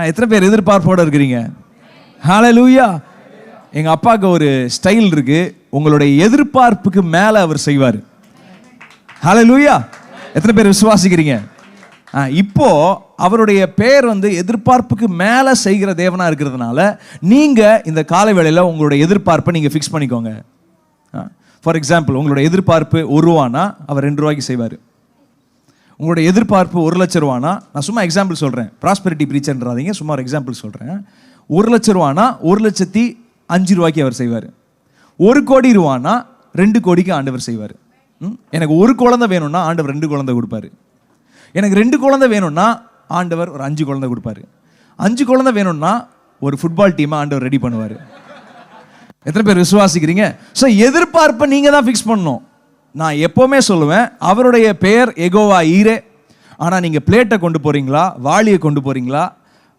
எத்தனை பேர் எதிர்பார்ப்போடு இருக்கிறீங்க? ஹல்லேலூயா. எங்கள் அப்பாவுக்கு ஒரு ஸ்டைல் இருக்கு, உங்களுடைய எதிர்பார்ப்புக்கு மேலே அவர் செய்வார். ஹல்லேலூயா. எத்தனை பேர் விசுவாசிக்கிறீங்க? இப்போ அவருடைய பெயர் எதிர்பார்ப்புக்கு மேலே செய்கிற தேவனாக இருக்கிறதுனால நீங்கள் இந்த காலை வேளையில் உங்களுடைய எதிர்பார்ப்பை நீங்கள் ஃபிக்ஸ் பண்ணிக்கோங்க. ஃபார் எக்ஸாம்பிள், உங்களுடைய எதிர்பார்ப்பு 1 ரூபானா அவர் 2 ரூபாய்க்கு செய்வார். உங்களுடைய எதிர்பார்ப்பு 1 லட்சம் ரூபானா, நான் சும்மா எக்ஸாம்பிள் சொல்கிறேன், ப்ராஸ்பெரிட்டி ப்ரீச்சர்ன்றாதீங்க, சும்மா ஒரு எக்ஸாம்பிள் சொல்கிறேன். 1 லட்சம் ரூபானா 1,05,000 ரூபாய்க்கு அவர் செய்வார். 1 கோடி ரூபானா 2 கோடிக்கு ஆண்டவர் செய்வார். எனக்கு 1 குழந்தை வேணும்னா ஆண்டவர் 2 குழந்தை கொடுப்பாரு. எனக்கு 2 குழந்தை வேணும்னா ஆண்டவர் ஒரு 5 குழந்தை கொடுப்பாரு. 5 குழந்தை வேணும்னா ஒரு ஃபுட்பால் டீமை ஆண்டவர் ரெடி பண்ணுவார். எத்தனை பேர் விசுவாசிக்கிறீங்க? ஸோ எதிர்பார்ப்பை நீங்கள் தான் ஃபிக்ஸ் பண்ணணும். நான் எப்போவுமே சொல்லுவேன், அவருடைய பெயர் யெகோவா ஈரே. ஆனால் நீங்கள் பிளேட்டை கொண்டு போகிறீங்களா, வாளியை கொண்டு போகிறீங்களா,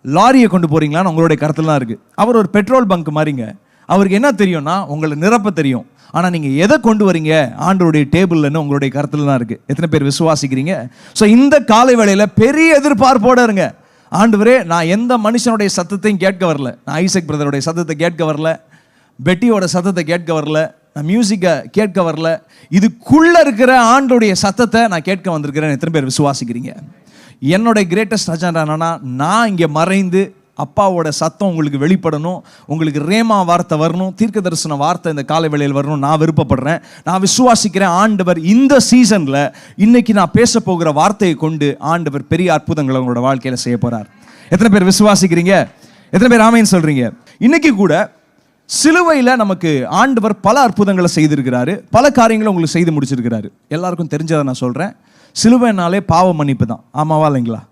லாரியை கொண்டு போகிறீங்களான்னு உங்களுடைய கருத்தில் தான் இருக்குது. அவர் ஒரு பெட்ரோல் பங்க் மாதிரிங்க. அவருக்கு என்ன தெரியும்னா உங்களை நிரப்ப தெரியும். ஆனால் நீங்கள் எதை கொண்டு வரீங்க ஆண்டவருடைய டேபிள்னு உங்களுடைய கருத்தில் தான் இருக்குது. எத்தனை பேர் விசுவாசிக்கிறீங்க? ஸோ இந்த காலை வேளையில் பெரிய எதிர்பார்ப்போடு இருங்க. ஆண்டவரே, நான் எந்த மனுஷனுடைய சத்தத்தையும் கேட்க வரல. நான் ஐசக் பிரதருடைய சத்தத்தை கேட்க வரல, பெட்டியோட சத்தத்தை கேட்க வரல, நான் மியூசிக்கை கேட்க வரல. இதுக்குள்ளே இருக்கிற ஆண்டோடைய சத்தத்தை நான் கேட்க வந்திருக்கிறேன். எத்தனை பேர் விசுவாசிக்கிறீங்க? என்னுடைய கிரேட்டஸ்ட் அஜெண்டா என்னன்னா, நான் இங்கே மறைந்து அப்பாவோட சத்தம் உங்களுக்கு வெளிப்படணும், உங்களுக்கு ரேமா வார்த்தை வரணும், தீர்க்க தரிசன வார்த்தை இந்த காலை வேளையில் வரணும். நான் விருப்பப்படுறேன், நான் விசுவாசிக்கிறேன். ஆண்டவர் இந்த சீசனில் இன்னைக்கு நான் பேச போகிற வார்த்தையை கொண்டு ஆண்டவர் பெரிய அற்புதங்களை உங்களோட வாழ்க்கையில் செய்ய போகிறார். எத்தனை பேர் விசுவாசிக்கிறீங்க? எத்தனை பேர் ஆமேன்னு சொல்கிறீங்க? இன்னைக்கு கூட சிலுவையில் நமக்கு ஆண்டவர் பல அற்புதங்களை செய்திருக்கிறாரு, பல காரியங்களை உங்களுக்கு செய்து முடிச்சிருக்கிறாரு. எல்லாருக்கும் தெரிஞ்சதை நான் சொல்கிறேன். சிலுவைனாலே பாவ மன்னிப்பு தான், ஆமாவா இல்லைங்களா?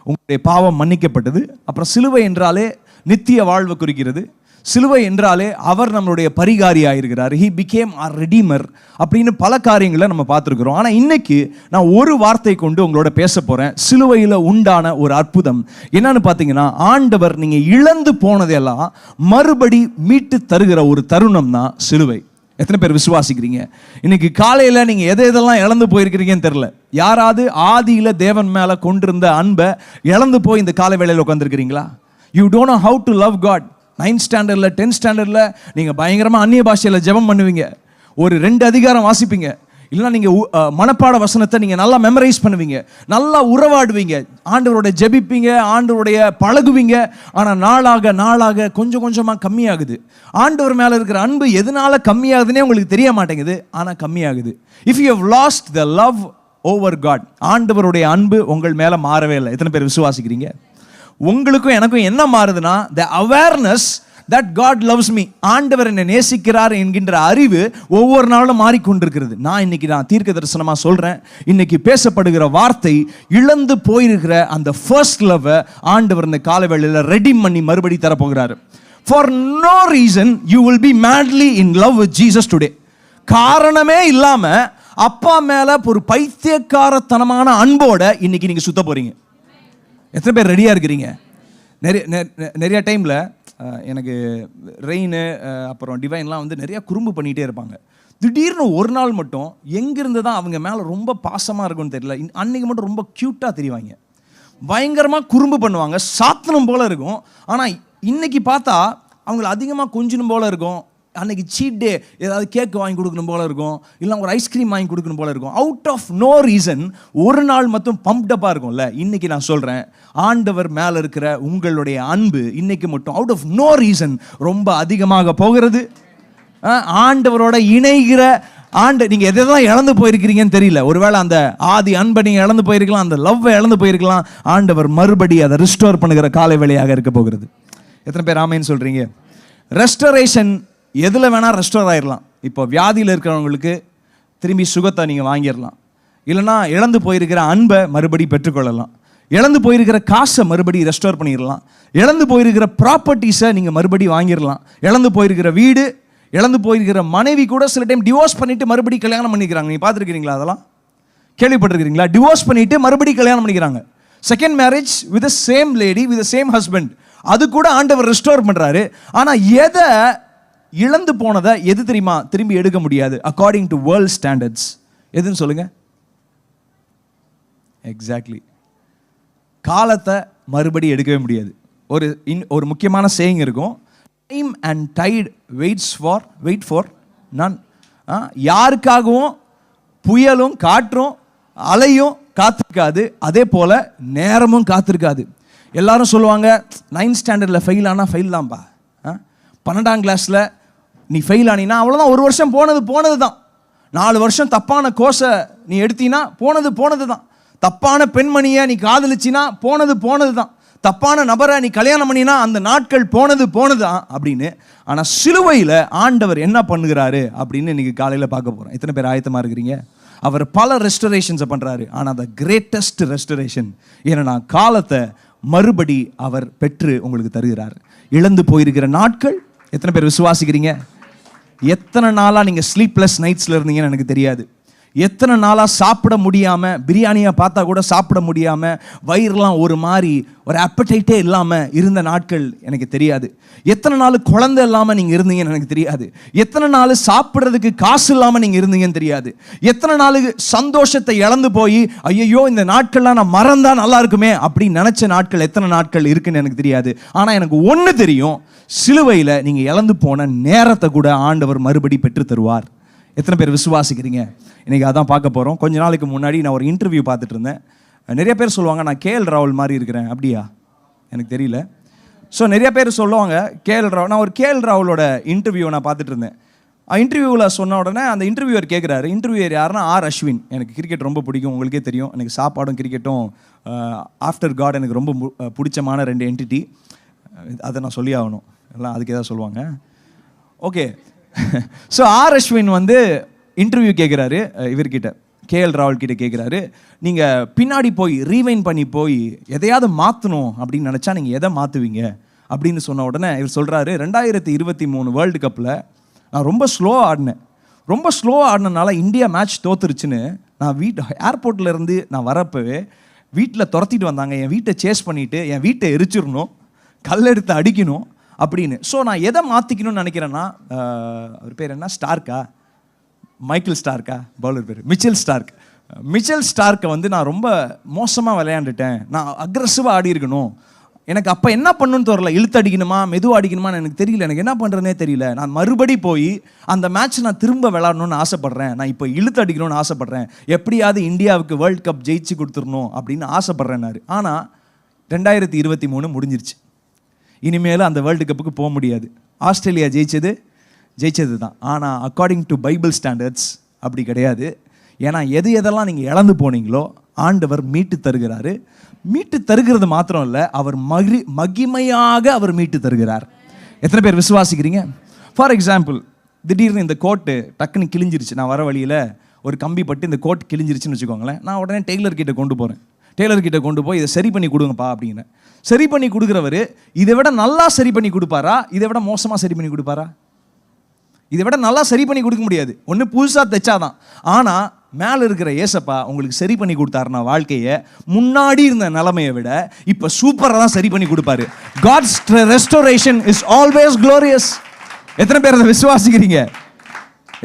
உங்களுடைய பாவம் மன்னிக்கப்பட்டது. அப்புறம் சிலுவை என்றாலே நித்திய வாழ்வு குறிக்கிறது. சிலுவை என்றாலே அவர் நம்மளுடைய பரிகாரியாக இருக்கிறார். ஹி பிகேம் ஆர் ரெடீமர் அப்படின்னு பல காரியங்களை நம்ம பார்த்துருக்குறோம். ஆனால் இன்னைக்கு நான் ஒரு வார்த்தை கொண்டு உங்களோட பேச போகிறேன். சிலுவையில் உண்டான ஒரு அற்புதம் என்னன்னு பார்த்தீங்கன்னா, ஆண்டவர் நீங்கள் இழந்து போனதெல்லாம் மறுபடி மீட்டு தருகிற ஒரு தருணம் தான் சிலுவை. எத்தனை பேர் விசுவாசிக்கிறீங்க? இன்னைக்கு காலையில் நீங்கள் எதெல்லாம் இழந்து போயிருக்கிறீங்கன்னு தெரில. யாராவது ஆதியில் தேவன் மேலே கொண்டிருந்த அன்பை இழந்து போய் இந்த காலை வேளையில் உட்காந்துருக்கிறீங்களா? You don't know how to love God. 9th ஸ்டாண்டர்டில் 10th ஸ்டாண்டர்டில் நீங்கள் பயங்கரமாக அந்நிய பாஷையில் ஜெபம் பண்ணுவீங்க, ஒரு 2 அதிகாரம் வாசிப்பீங்க, இல்லைனா நீங்கள் மனப்பாட வசனத்தை நீங்கள் நல்லா மெமரைஸ் பண்ணுவீங்க, நல்லா உறவாடுவீங்க, ஆண்டவரோட ஜெபிப்பீங்க, ஆண்டவருடைய பழகுவீங்க. ஆனால் நாளாக நாளாக கொஞ்சம் கொஞ்சமாக கம்மியாகுது. ஆண்டவர் மேலே இருக்கிற அன்பு எதனால கம்மியாகுதுன்னே உங்களுக்கு தெரிய மாட்டேங்குது, ஆனால் கம்மியாகுது. If you have lost the love over God, ஆண்டவருடைய அன்பு உங்கள் மேலே மாறவே இல்லை. எத்தனை பேர் விசுவாசிக்கிறீங்க? உங்களுக்கும் எனக்கும் என்ன மாறுதுன்னா, the awareness that God loves me, ஆண்டவர் என்னை நேசிக்கிறார் என்கின்ற அறிவு ஒவ்வொரு நாளும் மாறிக்கொண்டிருக்கிறது. இன்னைக்கு தீர்க்க தரிசனமாக சொல்கிறேன், இன்னைக்கு பேசப்படுகிற வார்த்தை இழந்து போயிருக்கிற அந்த ஃபர்ஸ்ட் லவ் ஆண்டவர் இந்த காலவேளையில் ரெடி பண்ணி மறுபடி தரப்போகிறார். For no reason you will be madly in love with Jesus today. காரணமே இல்லாமல் அப்பா மேலே ஒரு பைத்தியக்காரத்தனமான அன்போட இன்னைக்கு நீங்கள் சுத்த போறீங்க. எத்தனை பேர் ரெடியாக இருக்கிறீங்க? நிறைய டைமில் எனக்கு ரெயின் அப்புறம் டிவைன்லாம் நிறையா குறும்பு பண்ணிகிட்டே இருப்பாங்க. திடீர்னு ஒரு நாள் மட்டும் எங்கேருந்து தான் அவங்க மேலே ரொம்ப பாசமாக இருக்குன்னு தெரியல, அன்றைக்கி மட்டும் ரொம்ப க்யூட்டாக தெரிவாங்க, பயங்கரமாக குறும்பு பண்ணுவாங்க, சாத்தனம் போல் இருக்கும். ஆனால் இன்னைக்கு பார்த்தா அவங்கள அதிகமாக கொஞ்சணும் போல் இருக்கும். அன்னைக்கு சீட் டே, ஏதாவது கேக் வாங்கி கொடுக்கணும் போல இருக்கும், இல்லை ஒரு ஐஸ்கிரீம் வாங்கி கொடுக்கணும் போல இருக்கும். அவுட் ஆஃப் நோ ரீசன் ஒரு நாள் மட்டும் பம்ப்டப்பாக இருக்கும்ல. இன்னைக்கு நான் சொல்கிறேன், ஆண்டவர் மேலே இருக்கிற உங்களுடைய அன்பு இன்னைக்கு மட்டும் அவுட் ஆஃப் நோ ரீசன் ரொம்ப அதிகமாக போகிறது. ஆண்டவரோட இணைகிற நீங்கள் எதெல்லாம் இழந்து போயிருக்கிறீங்கன்னு தெரியல. ஒருவேளை அந்த ஆதி அன்பை நீங்கள் இழந்து போயிருக்கலாம், அந்த லவ்வை இழந்து போயிருக்கலாம். ஆண்டவர் மறுபடி அதை ரிஸ்டோர் பண்ணுகிற காலை வேளையாக இருக்க போகிறது. எத்தனை பேர் ஆமைன்னு சொல்கிறீங்க? ரெஸ்டரேஷன் எதில் வேணால் ரெஸ்டோர் ஆகிடலாம். இப்போ வியாதியில் இருக்கிறவங்களுக்கு திரும்பி சுகத்தை நீங்கள் வாங்கிடலாம், இல்லைனா இழந்து போயிருக்கிற அன்பை மறுபடி பெற்றுக்கொள்ளலாம், இழந்து போயிருக்கிற காசை மறுபடி ரெஸ்டோர் பண்ணிடலாம், இழந்து போயிருக்கிற ப்ராப்பர்ட்டிஸை நீங்கள் மறுபடி வாங்கிடலாம், இழந்து போயிருக்கிற வீடு, இழந்து போயிருக்கிற மனைவி கூட சில டைம் டிவோர்ஸ் பண்ணிவிட்டு மறுபடி கல்யாணம் பண்ணிக்கிறாங்க. நீங்கள் பார்த்துருக்கிறீங்களா? அதெல்லாம் கேள்விப்பட்டிருக்கிறீங்களா? டிவோர்ஸ் பண்ணிவிட்டு மறுபடி கல்யாணம் பண்ணிக்கிறாங்க. Second marriage with same lady with same husband, அது கூட ஆண்டவர் ரெஸ்டோர் பண்ணுறாரு. ஆனால் எதை இழந்து போனதை எது தெரியுமா திரும்பி எடுக்க முடியாது அக்கார்டிங் டு வேர்ல்ட் ஸ்டாண்டர்ட்ஸ்? எதுன்னு சொல்லுங்க? எக்ஸாக்ட்லி, காலத்தை மறுபடி எடுக்கவே முடியாது. ஒரு முக்கியமான சேயிங் இருக்கும், time and tide wait for none. யாருக்காகவும் புயலும் காற்றும் அலையும் காத்திருக்காது, அதே போல நேரமும் காத்திருக்காது. எல்லாரும் சொல்லுவாங்க 9th ஸ்டாண்டர்டில் ஃபெயில் ஆனால் ஃபெயில் தான்ப்பா, 12ஆம் கிளாஸில் நீ ஃபெயில் ஆனீன்னா அவ்வளோதான், ஒரு வருஷம் போனது தான். 4 வருஷம் தப்பான கோர்ஸை நீ எடுத்தீங்கன்னா போனது தான். தப்பான பெண்மணியை நீ காதலிச்சினா போனது தான். தப்பான நபரை நீ கல்யாணம் பண்ணினா அந்த நாட்கள் போனது தான் அப்படின்னு. ஆனால் சிலுவையில் ஆண்டவர் என்ன பண்ணுகிறாரு அப்படின்னு இன்னைக்கு காலையில் பார்க்க போகிறோம். எத்தனை பேர் ஆயத்தமாக இருக்கிறீங்க? அவர் பல ரெஸ்டரேஷன்ஸை பண்ணுறாரு, ஆனால் அந்த கிரேட்டஸ்ட் ரெஸ்டரேஷன் ஏன்னா காலத்தை மறுபடி அவர் பெற்று உங்களுக்கு தருகிறார். இழந்து போயிருக்கிற நாட்கள் எத்தனை பேர் விசுவாசிக்கிறீங்க? எத்தனை நாளாக நீங்கள் ஸ்லீப்லெஸ் நைட்ஸில் இருந்தீங்கன்னு எனக்கு தெரியாது. எத்தனை நாளாக சாப்பிட முடியாமல், பிரியாணியை பார்த்தா கூட சாப்பிட முடியாமல், வயிறுலாம் ஒரு மாதிரி ஒரு அப்படைட்டே இல்லாமல் இருந்த நாட்கள் எனக்கு தெரியாது. எத்தனை நாள் குழந்தை இல்லாமல் நீங்கள் இருந்தீங்கன்னு எனக்கு தெரியாது. எத்தனை நாள் சாப்பிட்றதுக்கு காசு இல்லாமல் நீங்கள் இருந்தீங்கன்னு தெரியாது. எத்தனை நாள் சந்தோஷத்தை இழந்து போய் ஐயோ இந்த நாட்கள்லாம் நான் மறந்தா நல்லா இருக்குமே அப்படின்னு நினச்ச நாட்கள் எத்தனை நாட்கள் இருக்குன்னு எனக்கு தெரியாது. ஆனால் எனக்கு ஒன்று தெரியும், சிலுவையில் நீங்கள் இழந்து போன நேரத்தை கூட ஆண்டவர் மறுபடி பெற்று தருவார். எத்தனை பேர் விசுவாசிக்கிறீங்க? இன்றைக்கி அதான் பார்க்க போகிறோம். கொஞ்ச நாளைக்கு முன்னாடி நான் ஒரு இன்டர்வியூ பார்த்துட்டு இருந்தேன். நிறைய பேர் சொல்லுவாங்க நான் KL ராகுல் மாதிரி இருக்கிறேன். அப்படியா? எனக்கு தெரியல. ஸோ நிறைய பேர் சொல்லுவாங்க KL ராகுல். நான் ஒரு KL ராகுலோட இன்டர்வியூவை நான் பார்த்துட்டு இருந்தேன். இன்டர்வியூவில் சொன்ன உடனே அந்த இன்டர்வியூவர் கேட்குறாரு, இன்டர்வியூவர் யாருன்னா ஆர் அஸ்வின். எனக்கு கிரிக்கெட் ரொம்ப பிடிக்கும், உங்களுக்கே தெரியும். எனக்கு சாப்பாடும் கிரிக்கெட்டும் ஆஃப்டர் காட் எனக்கு ரொம்ப பிடிச்சமான 2 என்டிட்டி. அதை நான் சொல்லி ஆகணும், எல்லாம் அதுக்கு ஏதாவது சொல்லுவாங்க. Okay, so R Ashwin interview கேட்குறாரு இவர்கிட்ட, KL ராகுல் கிட்ட கேட்குறாரு, நீங்கள் பின்னாடி போய் ரீவைன் பண்ணி போய் எதையாவது மாற்றணும் அப்படின்னு நினச்சா நீங்கள் எதை மாற்றுவீங்க அப்படின்னு சொன்ன உடனே இவர் சொல்கிறாரு, 2023 வேர்ல்டு கப்பில் நான் ரொம்ப ஸ்லோவாக ஆடினனால இந்தியா மேட்ச் தோத்துருச்சுன்னு நான் ஏர்போர்ட்டில் இருந்து நான் வரப்பவே வீட்டில் துரத்திட்டு வந்தாங்க. என் வீட்டை சேஸ் பண்ணிவிட்டு என் வீட்டை எரிச்சிடணும், கல்லெடுத்து அடிக்கணும் அப்படின்னு. ஸோ நான் எதை மாற்றிக்கணும்னு நினைக்கிறேன்னா, அவர் பேர் என்ன, ஸ்டார்க்கா, மைக்கேல் ஸ்டார்க்கா, பவுலர் பேர் மிச்சல் ஸ்டார்க்கை நான் ரொம்ப மோசமாக விளையாண்டுட்டேன், நான் அக்ரெசிவாக ஆடி இருக்கணும், எனக்கு அப்போ என்ன பண்ணணும்னு தெரியல, இழுத்து அடிக்கணுமா மெதுவாக அடிக்கணுமான்னு எனக்கு தெரியல, எனக்கு என்ன பண்ணுறதுனே தெரியல. நான் மறுபடி போய் அந்த மேட்ச் நான் திரும்ப விளையாடணும்னு ஆசைப்பட்றேன், நான் இப்போ இழுத்து அடிக்கணும்னு ஆசைப்பட்றேன், எப்படியாவது இந்தியாவுக்கு வேர்ல்டு கப் ஜெயிச்சு கொடுத்துடணும் அப்படின்னு ஆசைப்பட்றேன்னாரு. ஆனால் 2023 முடிஞ்சிருச்சு. இனிமேல் அந்த வேர்ல்டு கப்புக்கு போக முடியாது. ஆஸ்திரேலியா ஜெயிச்சது தான். ஆனால் அக்கார்டிங் டு பைபிள் ஸ்டாண்டர்ட்ஸ் அப்படி கிடையாது. ஏன்னா எதெல்லாம் நீங்கள் இழந்து போனீங்களோ ஆண்டவர் மீட்டு தருகிறாரு. மீட்டு தருகிறது மாத்திரம் இல்லை, அவர் மகிமையாக அவர் மீட்டு தருகிறார். எத்தனை பேர் விசுவாசிக்கிறீங்க? ஃபார் எக்ஸாம்பிள், திடீர்னு இந்த கோட்டு டக்குன்னு கிழிஞ்சிருச்சு, நான் வர வழியில் ஒரு கம்பி பட்டு இந்த கோட் கிழிஞ்சிருச்சுன்னு வச்சுக்கோங்களேன். நான் உடனே டெய்லர் கிட்ட கொண்டு போகிறேன். டெய்லர் கிட்ட கொண்டு போய் இதை சரி பண்ணி கொடுங்கப்பா அப்படின்னு. சரி பண்ணி கொடுக்குறவர் இதை விட நல்லா சரி பண்ணி கொடுப்பாரா, இதை விட மோசமாக சரி பண்ணி கொடுப்பாரா? இதை விட நல்லா சரி பண்ணி கொடுக்க முடியாது, ஒன்று புதுசாக தைச்சாதான். ஆனால் மேலே இருக்கிற ஏசப்பா உங்களுக்கு சரி பண்ணி கொடுத்தாருன்னா வாழ்க்கையை முன்னாடி இருந்த நிலைமையை விட இப்போ சூப்பராக தான் சரி பண்ணி கொடுப்பாரு. God's restoration is always glorious. எத்தனை பேர் அதை விசுவாசிக்கிறீங்க?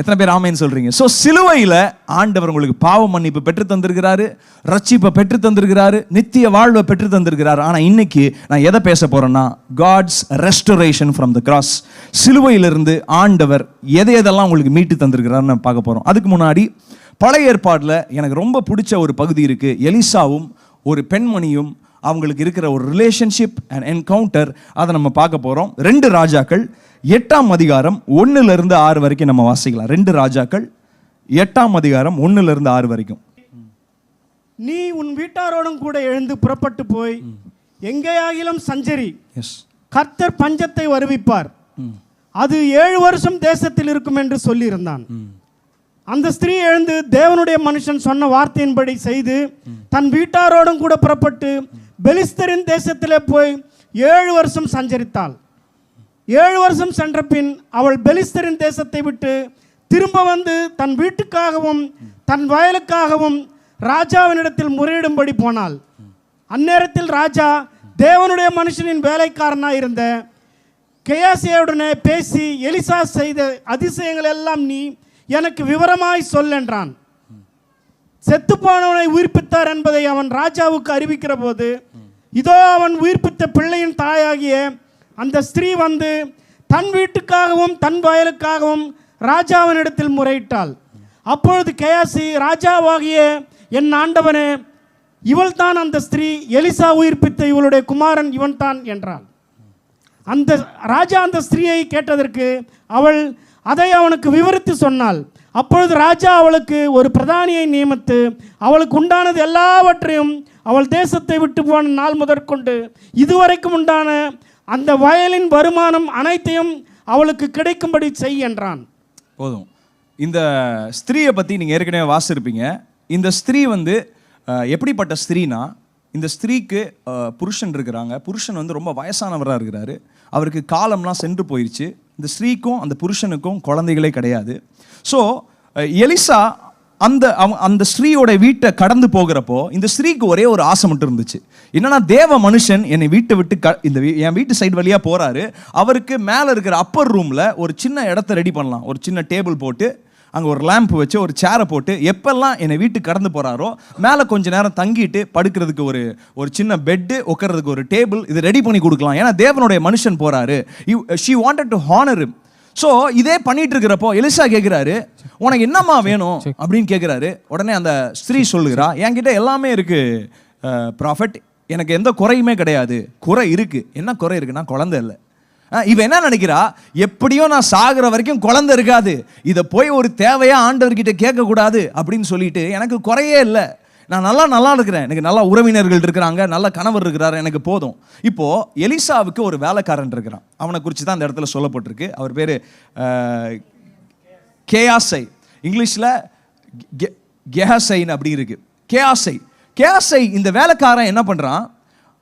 எத்தனை பேர் ஆமேன்னு சொல்றீங்க? ஸோ சிலுவையில் ஆண்டவர் உங்களுக்கு பாவ மன்னிப்பு பெற்று தந்திருக்கிறாரு, ரட்சிப்பை பெற்று தந்திருக்கிறாரு, நித்திய வாழ்வை பெற்று தந்திருக்கிறாரு. ஆனால் இன்னைக்கு நான் எதை பேச போறேன்னா, God's restoration from the cross. சிலுவையிலிருந்து ஆண்டவர் எதெல்லாம் உங்களுக்கு மீட்டு தந்திருக்கிறாருன்னு பார்க்க போறோம். அதுக்கு முன்னாடி பழைய ஏற்பாட்டில் எனக்கு ரொம்ப பிடிச்ச ஒரு பகுதி இருக்கு. எலிசாவும் ஒரு பெண்மணியும் அவங்களுக்கு இருக்கிற ஒரு ரிலேஷன்ஷிப் அண்ட் என்கவுண்டர், அதை நம்ம பார்க்க போறோம். 2 ராஜாக்கள் 8ஆம் அதிகாரம் 1-6 வரைக்கும் நம்ம வாசிக்கலாம். 2 ராஜாக்கள் 8ஆம் அதிகாரம் 1-6 வரைக்கும். நீ உன் வீட்டாரோடும் கூட எழுந்து புறப்பட்டு போய் எங்கேயாகிலும் சஞ்சரி, கர்த்தர் பஞ்சத்தை வருவிப்பார், அது 7 வருஷம் தேசத்தில் இருக்கும் என்று சொல்லி இருந்தான். அந்த ஸ்திரீ எழுந்து தேவனுடைய மனுஷன் சொன்ன வார்த்தையின்படி செய்து தன் வீட்டாரோடும் கூட புறப்பட்டு பெலிஸ்தரின் தேசத்திலே போய் 7 வருஷம் சஞ்சரித்தாள். 7 வருஷம் சென்ற பின் அவள் பெலிஸ்தரின் தேசத்தை விட்டு திரும்ப வந்து தன் வீட்டுக்காகவும் தன் வயலுக்காகவும் ராஜாவினிடத்தில் முறையிடும்படி போனாள். அந்நேரத்தில் ராஜா தேவனுடைய மனுஷனின் வேலைக்காரனாக இருந்த கேயாசியுடனே பேசி, எலிசா செய்த அதிசயங்கள் எல்லாம் நீ எனக்கு விவரமாய் சொல் என்றான். செத்துப்போனவனை உயிர்ப்பித்தார் என்பதை அவன் ராஜாவுக்கு அறிவிக்கிற போது இதோ அவன் உயிர்ப்பித்த பிள்ளையின் தாயாகிய அந்த ஸ்திரீ வந்து தன் வீட்டுக்காகவும் தன் வயலுக்காகவும் ராஜாவினிடத்தில் முறையிட்டாள். அப்பொழுது கேயாசி, ராஜாவாகிய என் ஆண்டவனே, இவள் தான் அந்த ஸ்திரீ, எலிசா உயிர்ப்பித்த இவளுடைய குமாரன் இவன் தான் என்றாள். அந்த ராஜா அந்த ஸ்திரீயை கேட்டதற்கு அவள் அதை அவனுக்கு விவரித்து சொன்னாள். அப்பொழுது ராஜா அவளுக்கு ஒரு பிரதானியை நியமித்து அவளுக்கு உண்டானது எல்லாவற்றையும் அவள் தேசத்தை விட்டு போன நாள் முதற்கொண்டு இதுவரைக்கும் உண்டான அந்த வயலின் வருமானம் அனைத்தையும் அவளுக்கு கிடைக்கும்படி செய் என்றான். போதும். இந்த ஸ்திரீயை பற்றி நீங்கள் ஏற்கனவே வாசிருப்பீங்க. இந்த ஸ்திரீ வந்து எப்படிப்பட்ட ஸ்திரீனா, இந்த ஸ்திரீக்கு புருஷன் இருக்கிறாங்க. புருஷன் வந்து ரொம்ப வயசானவராக இருக்கிறாரு. அவருக்கு காலம்லாம் சென்று போயிடுச்சு. இந்த ஸ்திரீக்கும் அந்த புருஷனுக்கும் குழந்தைகளே கிடையாது. ஸோ எலிசா அந்த ஸ்திரீயோட வீட்டை கடந்து போகிறப்போ இந்த ஸ்திரீக்கு ஒரே ஒரு ஆசை மட்டும் இருந்துச்சு. என்னன்னா, தேவ மனுஷன் என்னை வீட்டை விட்டு என் வீட்டு சைடு வழியாக போகிறாரு. அவருக்கு மேலே இருக்கிற அப்பர் ரூமில் ஒரு சின்ன இடத்த ரெடி பண்ணலாம். ஒரு சின்ன டேபிள் போட்டு அங்கே ஒரு லேம்ப் வச்சு ஒரு சேரை போட்டு எப்பெல்லாம் என்னை வீட்டுக்கு கடந்து போகிறாரோ மேலே கொஞ்ச நேரம் தங்கிட்டு படுக்கிறதுக்கு ஒரு சின்ன பெட்டு, உட்கார்றதுக்கு ஒரு டேபிள், இது ரெடி பண்ணி கொடுக்கலாம். ஏன்னா தேவனுடைய மனுஷன் போகிறாரு. She wanted to honour him. So இதே பண்ணிட்டு இருக்கிறப்போ எலிசா கேட்குறாரு, உனக்கு என்னம்மா வேணும் அப்படின்னு கேட்குறாரு. உடனே அந்த ஸ்திரீ சொல்லுகிறா, என்கிட்ட எல்லாமே இருக்கு ப்ராஃபட், எனக்கு எந்த குறையுமே கிடையாது. குறை இருக்கு. என்ன குறை இருக்குன்னா, குழந்தை இல்லை. இவன் என்ன நினைக்கிறா, எப்படியோ நான் சாகிற வரைக்கும் குழந்தை இருக்காது, இதை போய் ஒரு தேவையா ஆண்டவர்கிட்ட கேட்கக்கூடாது அப்படின்னு சொல்லிட்டு, எனக்கு குறையே இல்லை, நான் நல்லா இருக்கிறேன், எனக்கு நல்ல உறவினர்கள் இருக்கிறாங்க, நல்ல கணவர் இருக்கிறாரு, எனக்கு போதும். இப்போ எலிசாவுக்கு ஒரு வேலைக்காரன் இருக்கிறான். அவனை குறித்து தான் அந்த இடத்துல சொல்லப்பட்டிருக்கு. அவர் பேர் கேயாசை. இங்கிலீஷில் கெஹசைன்னு அப்படி இருக்கு. கேயாசை இந்த வேலைக்காரன் என்ன பண்ணுறான்,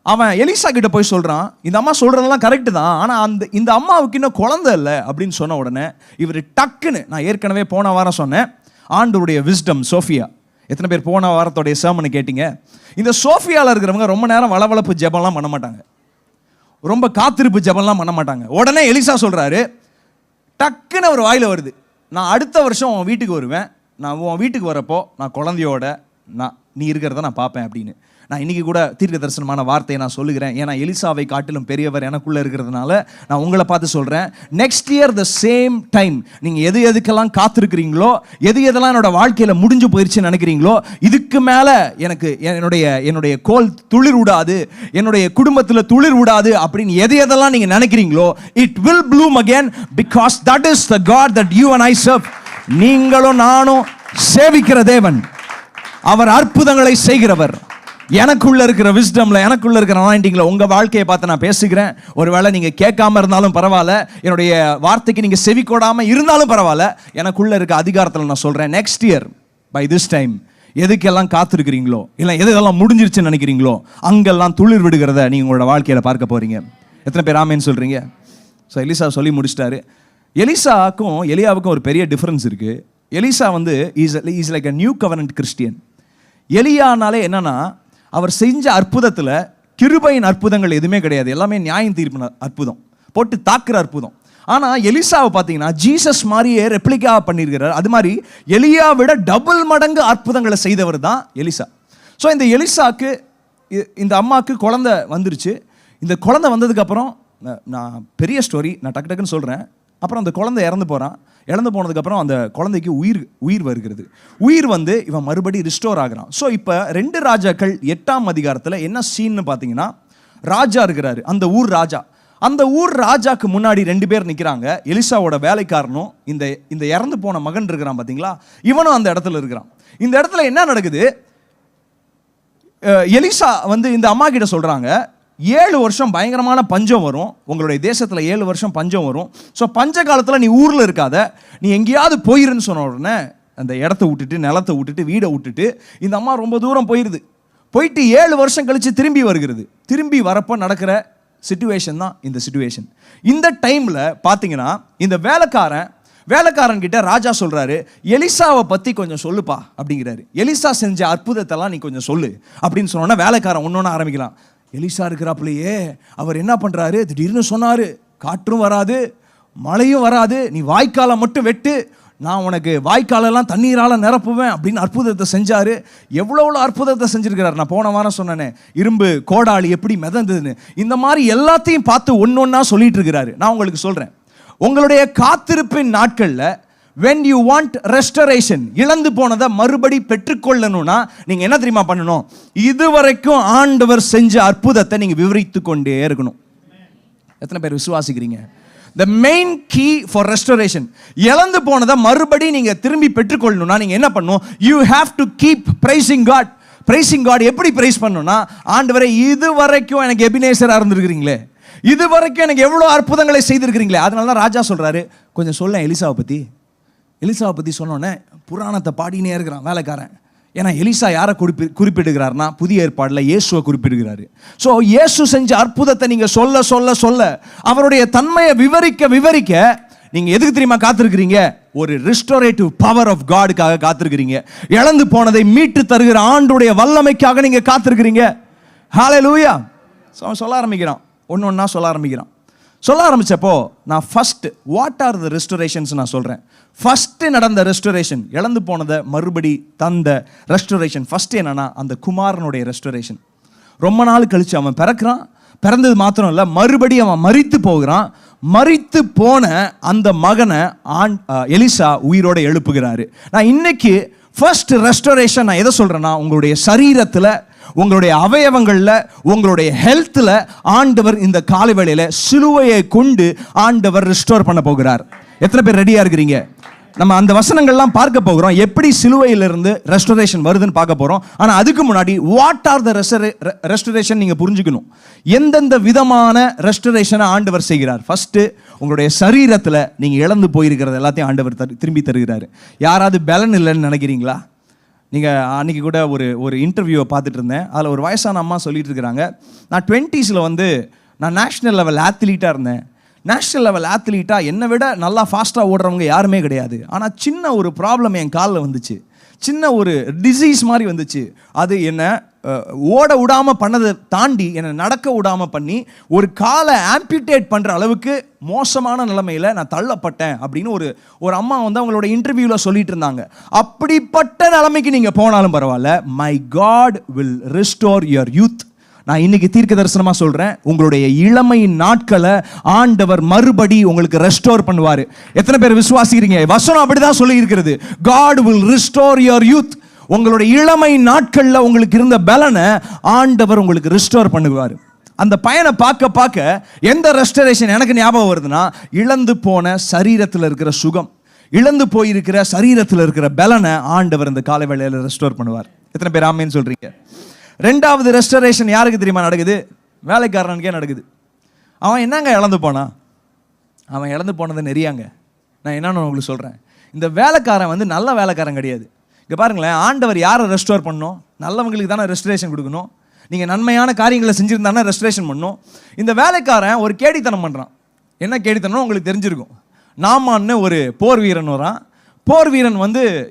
அவன் எலிசா கிட்ட போய் சொல்கிறான், இந்த அம்மா சொல்கிறதெல்லாம் கரெக்டு தான், ஆனால் இந்த அம்மாவுக்கு இன்னும் குழந்தை இல்லை அப்படின்னு சொன்ன உடனே இவர் டக்குன்னு, நான் ஏற்கனவே போன வாரம் சொன்னேன், ஆண்டவருடைய விஸ்டம் சோஃபியா. எத்தனை பேர் போன வாரத்தோடைய சேமனை கேட்டீங்க? இந்த சோஃபியாவில் இருக்கிறவங்க ரொம்ப நேரம் வளவளப்பு ஜெபம்லாம் பண்ண மாட்டாங்க, ரொம்ப காத்திருப்பு ஜெபம்லாம் பண்ண மாட்டாங்க. உடனே எலிசா சொல்கிறாரு, டக்குன்னு ஒரு வாயில் வருது, நான் அடுத்த வருஷம் உன் வீட்டுக்கு வருவேன், நான் உன் வீட்டுக்கு வரப்போ நான் குழந்தையோட நீ இருக்கிறத நான் பார்ப்பேன் அப்படின்னு. நான் இன்றைக்கி கூட தீர்க்க தரிசனமான வார்த்தையை நான் சொல்லுகிறேன். ஏன்னா எலிசாவை காட்டிலும் பெரியவர் எனக்குள்ளே இருக்கிறதுனால நான் உங்களை பார்த்து சொல்கிறேன். Next year the same time நீங்கள் எதுக்கெல்லாம் காத்திருக்கிறீங்களோ, எதெல்லாம் என்னோட வாழ்க்கையில் முடிஞ்சு போயிடுச்சுன்னு நினைக்கிறீங்களோ, இதுக்கு மேலே எனக்கு என்னுடைய கோல் துளிர் விடாது, என்னுடைய குடும்பத்தில் துளிர் விடாது அப்படின்னு எதெல்லாம் நீங்கள் நினைக்கிறீங்களோ, it will bloom again, because that is the God that you and I serve. நீங்களும் நானும் சேவிக்கிற தேவன், அவர் அற்புதங்களை செய்கிறவர். எனக்குள்ள இருக்கிற விஸ்டம்ல, எனக்குள்ள இருக்கிற அனாயிண்டிங்ல உங்க வாழ்க்கையை பார்த்து நான் பேசுகிறேன். ஒருவேளை நீங்க கேட்காம இருந்தாலும் பரவாயில்ல, என்னுடைய வார்த்தைக்கு நீங்க செவி கொடாம இருந்தாலும் பரவாயில்ல, எனக்குள்ள இருக்க அதிகாரத்தில் நான் சொல்றேன், next year by this time எதுக்கெல்லாம் காத்திருக்கிறீங்களோ, இல்லை எதெல்லாம் முடிஞ்சிருச்சுன்னு நினைக்கிறீங்களோ, அங்கெல்லாம் துளிர் விடுகிறத நீங்க உங்களோட வாழ்க்கையில பார்க்க போறீங்க. எத்தனை பேர் ஆமேன்னு சொல்றீங்க? ஸோ எலிசா சொல்லி முடிச்சிட்டாரு. எலிசாவுக்கும் எலியாவுக்கும் ஒரு பெரிய டிஃபரன்ஸ் இருக்கு. எலிசா வந்து is like a new covenant Christian. எலியானாலே என்னன்னா, அவர் செஞ்ச அற்புதத்தில் கிருபையின் அற்புதங்கள் எதுவுமே கிடையாது, எல்லாமே நியாயம் தீர்ப்பு அற்புதம், போட்டு தாக்குற அற்புதம். ஆனால் எலிசாவை பார்த்தீங்கன்னா ஜீசஸ் மாதிரியே ரெப்ளிகா பண்ணியிருக்கிறார். அது மாதிரி எலியா விட டபுள் மடங்கு அற்புதங்களை செய்தவர் தான் எலிசா. ஸோ இந்த எலிசாக்கு, இந்த அம்மாவுக்கு குழந்தை வந்துருச்சு. இந்த குழந்தை வந்ததுக்கப்புறம் நான் பெரிய ஸ்டோரி நான் டக்குன்னு சொல்கிறேன். அப்புறம் அந்த குழந்தை இறந்து போகிறான். இறந்து போனதுக்கப்புறம் அந்த குழந்தைக்கு உயிர் வருகிறது. உயிர் வந்து இவன் மறுபடி ரிஸ்டோர் ஆகிறான். ஸோ இப்போ 2 ராஜாக்கள் 8ஆம் அதிகாரத்தில் என்ன சீன்னு பார்த்தீங்கன்னா, ராஜா இருக்கிறாரு, அந்த ஊர் ராஜா. அந்த ஊர் ராஜாக்கு முன்னாடி 2 பேர் நிற்கிறாங்க. எலிசாவோட வேலைக்காரனும் இந்த இறந்து போன மகன் இருக்கிறான் பார்த்தீங்களா, இவனும் அந்த இடத்துல இருக்கிறான். இந்த இடத்துல என்ன நடக்குது, எலிசா வந்து இந்த அம்மா கிட்ட சொல்கிறாங்க, 7 வருஷம் பயங்கரமான பஞ்சம் வரும், உங்களுடைய தேசத்தில் 7 வருஷம் பஞ்சம் வரும். ஸோ பஞ்ச காலத்தில் நீ ஊரில் இருக்காத, நீ எங்கேயாவது போயிருன்னு சொன்ன உடனே அந்த இடத்த விட்டுட்டு, நிலத்தை விட்டுட்டு, வீடை விட்டுட்டு இந்த அம்மா ரொம்ப தூரம் போயிட்டு 7 வருஷம் கழித்து திரும்பி வருகிறது. திரும்பி வரப்போ நடக்கிற சிச்சுவேஷன் தான் இந்த சிச்சுவேஷன். இந்த டைமில் பார்த்தீங்கன்னா இந்த வேலைக்காரன் கிட்ட ராஜா சொல்கிறாரு, எலிசாவை பற்றி கொஞ்சம் சொல்லுப்பா அப்படிங்கிறாரு. எலிசா செஞ்ச அற்புதத்தெல்லாம் நீ கொஞ்சம் சொல்லு அப்படின்னு சொன்னோன்னா வேலைக்காரன் ஒன்று ஆரம்பிக்கலாம். எலிசா இருக்கிறாப்புலையே அவர் என்ன பண்ணுறாரு, திடீர்னு சொன்னார், காற்றும் வராது மழையும் வராது, நீ வாய்க்காலை மட்டும் வெட்டு, நான் உனக்கு வாய்க்காலெல்லாம் தண்ணீரால் நிரப்புவேன் அப்படின்னு அற்புதத்தை செஞ்சார். எவ்வளோ அற்புதத்தை செஞ்சுருக்கிறார். நான் போன வாரம் சொன்னேனே, இரும்பு கோடாளி எப்படி மிதந்ததுன்னு. இந்த மாதிரி எல்லாத்தையும் பார்த்து ஒன்று ஒன்றா சொல்லிட்டு இருக்கிறாரு. நான் உங்களுக்கு சொல்கிறேன், உங்களுடைய காத்திருப்பின் நாட்களில் when you want restoration, இழந்து போனதை மறுபடி பெற்றுக்கொள்ளணும்னா நீங்கள் என்ன தெரியுமா பண்ணணும்? இதுவரைக்கும் ஆண்டவர் செஞ்ச அற்புதத்தை நீங்கள் விவரித்து கொண்டே இருக்கணும். எத்தனை பேர் விசுவாசிக்கிறீங்க? The main key for restoration, இழந்து போனதை மறுபடி நீங்க திரும்பி பெற்றுக்கொள்ளணும்னா நீங்க என்ன பண்ணணும்? You have to keep praising God. praising God எப்படி பிரைஸ் பண்ணணும்னா, ஆண்டவரே இதுவரைக்கும் எனக்கு எபினேசரா இருந்திருக்கிறீங்களே, இதுவரைக்கும் எனக்கு எவ்வளவு அற்புதங்களை செய்திருக்கிறீங்களே. அதனால தான் ராஜா சொல்றாரு, கொஞ்சம் சொல்ல எலிசாவை பத்தி சொன்னோன்னே புராணத்தை பாடினே இருக்கிறான் வேலைக்காரன். ஏன்னா எலிசா யாரை குறிப்பிடுகிறார்னா, புதிய ஏற்பாடில் இயேசுவை குறிப்பிடுகிறாரு. ஸோ இயேசு செஞ்ச அற்புதத்தை நீங்கள் சொல்ல அவருடைய தன்மையை விவரிக்க நீங்கள் எதுக்கு தெரியுமா காத்திருக்கிறீங்க? ஒரு ரிஸ்டோரேட்டிவ் பவர் ஆஃப் காடுக்காக காத்திருக்கிறீங்க. இழந்து போனதை மீட்டு தருகிற ஆண்டுடைய வல்லமைக்காக நீங்கள் காத்திருக்கிறீங்க. ஹல்லேலூயா. சொல்ல ஆரம்பிக்கிறான், ஒன்று ஒன்றா சொல்ல ஆரம்பிச்சப்போ நான் ஃபர்ஸ்ட் வாட் ஆர் த ரெஸ்டோரேஷன்ஸ் நான் சொல்கிறேன். ஃபர்ஸ்ட் நடந்த ரெஸ்டோரேஷன், இழந்து போனதை மறுபடி தந்த ரெஸ்டோரேஷன். ஃபர்ஸ்ட் என்னன்னா, அந்த குமாரனுடைய ரெஸ்டோரேஷன். ரொம்ப நாள் கழிச்சு அவன் பிறந்தது மாத்திரம் இல்லை, மறுபடி அவன் மரித்து போகிறான். மரித்து போன அந்த மகனை எலிசா உயிரோட எழுப்புகிறாரு. நான் இன்னைக்கு ஃபர்ஸ்ட் ரெஸ்டோரேஷன் நான் எதை சொல்றேன்னா, உங்களுடைய சரீரத்தில், உங்களுடைய அவயவங்களில், உங்களுடைய ஹெல்த்தில் ஆண்டவர் இந்த காலை வேளையில சிலுவையை கொண்டு ஆண்டவர் ரிஸ்டோர் பண்ண போகிறார். எத்தனை பேர் ரெடியா இருக்கிறீங்க? நம்ம அந்த வசனங்கள்லாம் பார்க்க போகிறோம், எப்படி சிலுவையிலிருந்து ரெஸ்டோரேஷன் வருதுன்னு பார்க்க போகிறோம். ஆனால் அதுக்கு முன்னாடி வாட் ஆர் த ரெஸ்டோரேஷன் நீங்கள் புரிஞ்சுக்கணும். எந்தெந்த விதமான ரெஸ்டோரேஷனை ஆண்டவர் செய்கிறார்? ஃபர்ஸ்ட், உங்களுடைய சரீரத்தில் நீங்கள் இழந்து போயிருக்கிறது எல்லாத்தையும் ஆண்டவர் திரும்பி தருகிறார். யாராவது பலன் இல்லைன்னு நினைக்கிறீங்களா? நீங்கள் அன்றைக்கி கூட ஒரு இன்டர்வியூவை பார்த்துட்டு இருந்தேன். அதில் ஒரு வயசான அம்மா சொல்லிட்டு இருக்கிறாங்க, நான் 20s நான் நேஷ்னல் லெவல் ஆத்லீட்டாக இருந்தேன். நேஷ்னல் லெவல் ஆத்லீட்டாக என்னை விட நல்லா ஃபாஸ்ட்டாக ஓடுறவங்க யாருமே கிடையாது. ஆனால் சின்ன ஒரு ப்ராப்ளம் என் காலில் வந்துச்சு, சின்ன ஒரு டிசீஸ் மாதிரி வந்துச்சு. அது என்னை ஓட விடாமல் பண்ணதை தாண்டி என்னை நடக்க விடாமல் பண்ணி ஒரு காலை ஆம்பியூட்டேட் பண்ணுற அளவுக்கு மோசமான நிலைமையில் நான் தள்ளப்பட்டேன் அப்படின்னு ஒரு அம்மா அவங்களோட இன்டர்வியூவில் சொல்லிட்டு இருந்தாங்க. அப்படிப்பட்ட நிலைமைக்கு நீங்கள் போனாலும் பரவாயில்ல, my God will restore your youth. நான் இன்னைக்கு தீர்க்க தரிசனமா சொல்றேன், உங்களுடைய இளமையின் நாட்களை ஆண்டவர் மறுபடி உங்களுக்கு ரெஸ்டோர் பண்ணுவார். எத்தனை பேர் விசுவாசிக்கிறீங்க? வசனம் அப்படிதான் சொல்லி இருக்கிறது, God will restore your youth. உங்களுடைய இளமை நாட்களில் உங்களுக்கு இருந்த பலனை ஆண்டவர் உங்களுக்கு ரெஸ்டோர் பண்ணுவார். அந்த பையனை பார்க்க எந்த ரெஸ்டரேஷன் எனக்கு ஞாபகம் வருதுன்னா, இழந்து போன சரீரத்தில் இருக்கிற சுகம், இழந்து போயிருக்கிற சரீரத்தில் இருக்கிற பலனை ஆண்டவர் இந்த காலை வேளையில ரெஸ்டோர் பண்ணுவார். எத்தனை பேர் ஆமேன்னு சொல்றீங்க? ரெண்டாவது ரெஸ்டரேஷன் யாருக்கு தெரியுமா நடக்குது? வேலைக்காரனுக்கே நடக்குது. அவன் என்னங்க இழந்து போனான்? அவன் இழந்து போனதை நெறியாங்க. நான் என்னன்னு உங்களுக்கு சொல்கிறேன், இந்த வேலைக்காரன் நல்ல வேலைக்காரன் கிடையாது. இங்கே பாருங்களேன், ஆண்டவர் யாரை ரெஸ்டோர் பண்ணணும்? நல்லவங்களுக்கு தானே ரெஸ்டரேஷன் கொடுக்கணும். நீங்கள் நன்மையான காரியங்களை செஞ்சுருந்தானே ரெஸ்டரேஷன் பண்ணணும். இந்த வேலைக்காரன் ஒரு கேடித்தனம் பண்ணுறான். என்ன கேடித்தனம் உங்களுக்கு தெரிஞ்சிருக்கும். நாமான்னு ஒரு போர் வீரன் வரான். போர் வீரன்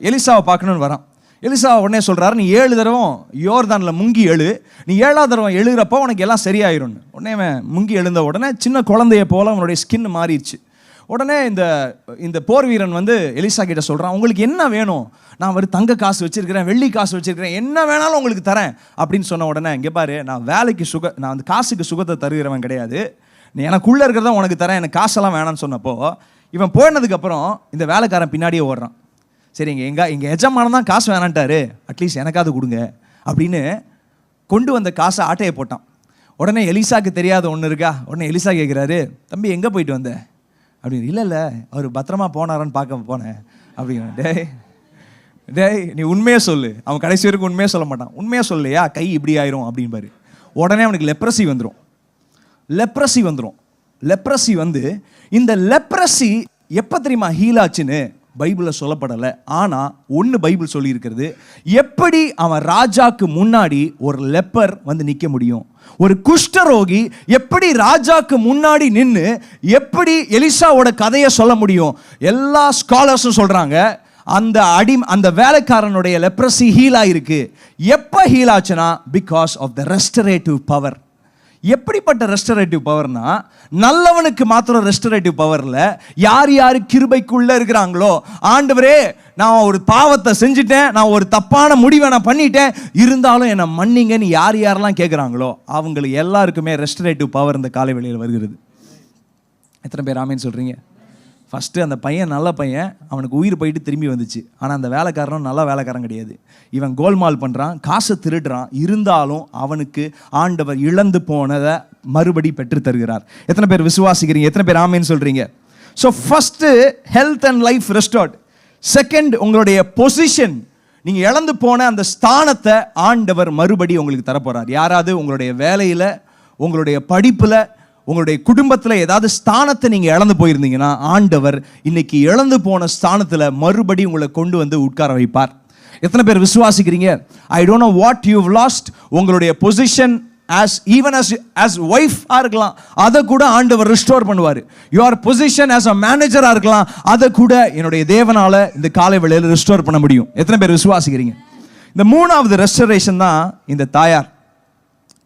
எலிசாவை பார்க்கணுன்னு வரான். எலிசா உடனே சொல்கிறாரு, நீ 7 தடவை யோர்தானில் முங்கி எழு, நீ 7ஆவது தடவை எழுகிறப்போ உனக்கு எல்லாம் சரியாயிரும்னு. உடனே அவன் முங்கி எழுந்த உடனே சின்ன குழந்தைய போல் அவனுடைய ஸ்கின் மாறிடுச்சு. உடனே இந்த போர் வீரன் எலிசா கிட்ட சொல்கிறான், உங்களுக்கு என்ன வேணும்? நான் தங்க காசு வச்சிருக்கிறேன், வெள்ளி காசு வச்சிருக்கிறேன், என்ன வேணாலும் உங்களுக்கு தரேன் அப்படின்னு சொன்ன உடனே, இங்கே பாரு, நான் காசுக்கு சுகத்தை தருகிறவன் கிடையாது, நீ எனக்குள்ளே இருக்கிறத உனக்கு தரேன், எனக்கு காசெல்லாம் வேணான்னு சொன்னப்போ இவன் போனதுக்கப்புறம் இந்த வேலைக்காரன் பின்னாடியே ஓடுறான். சரி, எங்கள் எஜமானம் தான் காசு வேணான்ட்டாரு, அட்லீஸ்ட் எனக்காவது கொடுங்க அப்படின்னு கொண்டு வந்த காசை ஆட்டையை போட்டான். உடனே எலிசாக்கு தெரியாத ஒன்று இருக்கா? உடனே எலிசா கேட்குறாரு, தம்பி எங்கே போயிட்டு வந்த அப்படின்னு. இல்லை அவர் பத்திரமா போனாரான்னு பார்க்க போனேன் அப்படிங்கிற. டேய் நீ உண்மையாக சொல்லு. அவன் கடைசி வரைக்கும் உண்மையாக சொல்ல மாட்டான். உண்மையாக சொல்லையா கை இப்படி ஆயிரும் அப்படின்பாரு. உடனே அவனுக்கு லெப்ரசி வந்துடும். லெப்ரசி இந்த லெப்ரசி எப்போ தெரியுமா ஹீல் ஆச்சுன்னு பைபிளில் சொல்லப்படலை. ஆனால் ஒன்று பைபிள் சொல்லியிருக்கிறது, எப்படி அவன் ராஜாக்கு முன்னாடி ஒரு லெப்பர் நிற்க முடியும், ஒரு குஷ்டரோகி எப்படி ராஜாக்கு முன்னாடி நின்று எப்படி எலிசாவோட கதையை சொல்ல முடியும். எல்லா ஸ்காலர்ஸும் சொல்கிறாங்க, அந்த வேலைக்காரனுடைய லெப்ரசி ஹீல் ஆயிருக்கு. எப்போ ஹீல் ஆச்சுன்னா, because of the restorative power. எப்படிப்பட்ட ரெஸ்டரேட்டிவ் பவர்னா, நல்லவனுக்கு மாத்திரம் ரெஸ்டரேட்டிவ் பவர்ல, யார் யாரு கிருபைக்குள்ள இருக்கிறாங்களோ, ஆண்டவரே நான் ஒரு பாவத்தை செஞ்சுட்டேன், நான் ஒரு தப்பான முடிவை நான் பண்ணிட்டேன், இருந்தாலும் என்னை மன்னிங்கன்னு யார் யாரெல்லாம் கேட்குறாங்களோ அவங்களுக்கு எல்லாருக்குமே ரெஸ்டரேட்டிவ் பவர் இந்த காலை வேளையில் வருகிறது. எத்தனை பேர் ஆமேன்னு சொல்றீங்க? ஃபஸ்ட்டு அந்த பையன் நல்ல பையன், அவனுக்கு உயிர் போயிட்டு திரும்பி வந்துச்சு. ஆனால் அந்த வேலைக்காரனும் நல்ல வேலைக்காரன் கிடையாது. இவன் கோல்மால் பண்ணுறான், காசை திருடுறான், இருந்தாலும் அவனுக்கு ஆண்டவர் இழந்து போனதை மறுபடி பெற்று தருகிறார். எத்தனை பேர் விசுவாசிக்கிறீங்க? எத்தனை பேர் ஆமேன்னு சொல்கிறீங்க? So first health and life restored. Second, உங்களுடைய பொசிஷன், நீங்கள் இழந்து போன அந்த ஸ்தானத்தை ஆண்டவர் மறுபடி உங்களுக்கு தரப்போகிறார். யாராவது உங்களுடைய வேலையில், உங்களுடைய படிப்பில், உங்களுடைய குடும்பத்தில் ஏதாவது ஸ்தானத்தை நீங்கள் இழந்து போயிருந்தீங்கன்னா, ஆண்டவர் இன்னைக்கு இழந்து போன ஸ்தானத்தில் மறுபடி உங்களை கொண்டு வந்து உட்கார வைப்பார். எத்தனை பேர் விசுவாசிக்கிறீங்க? I don't know what you have lost. உங்களுடைய பொசிஷன் as ஒய்ஃபா இருக்கலாம், அதை கூட ஆண்டவர் ரிஸ்டோர் பண்ணுவார். யுவர் பொசிஷன் as a மேனேஜராக இருக்கலாம், அதை கூட என்னுடைய தேவனால இந்த காலை வேளையில் ரிஸ்டோர் பண்ண முடியும். எத்தனை பேர் விசுவாசிக்கிறீங்க? இந்த மூணாவது ரெஸ்டரேஷன் தான் இந்த தாயார்.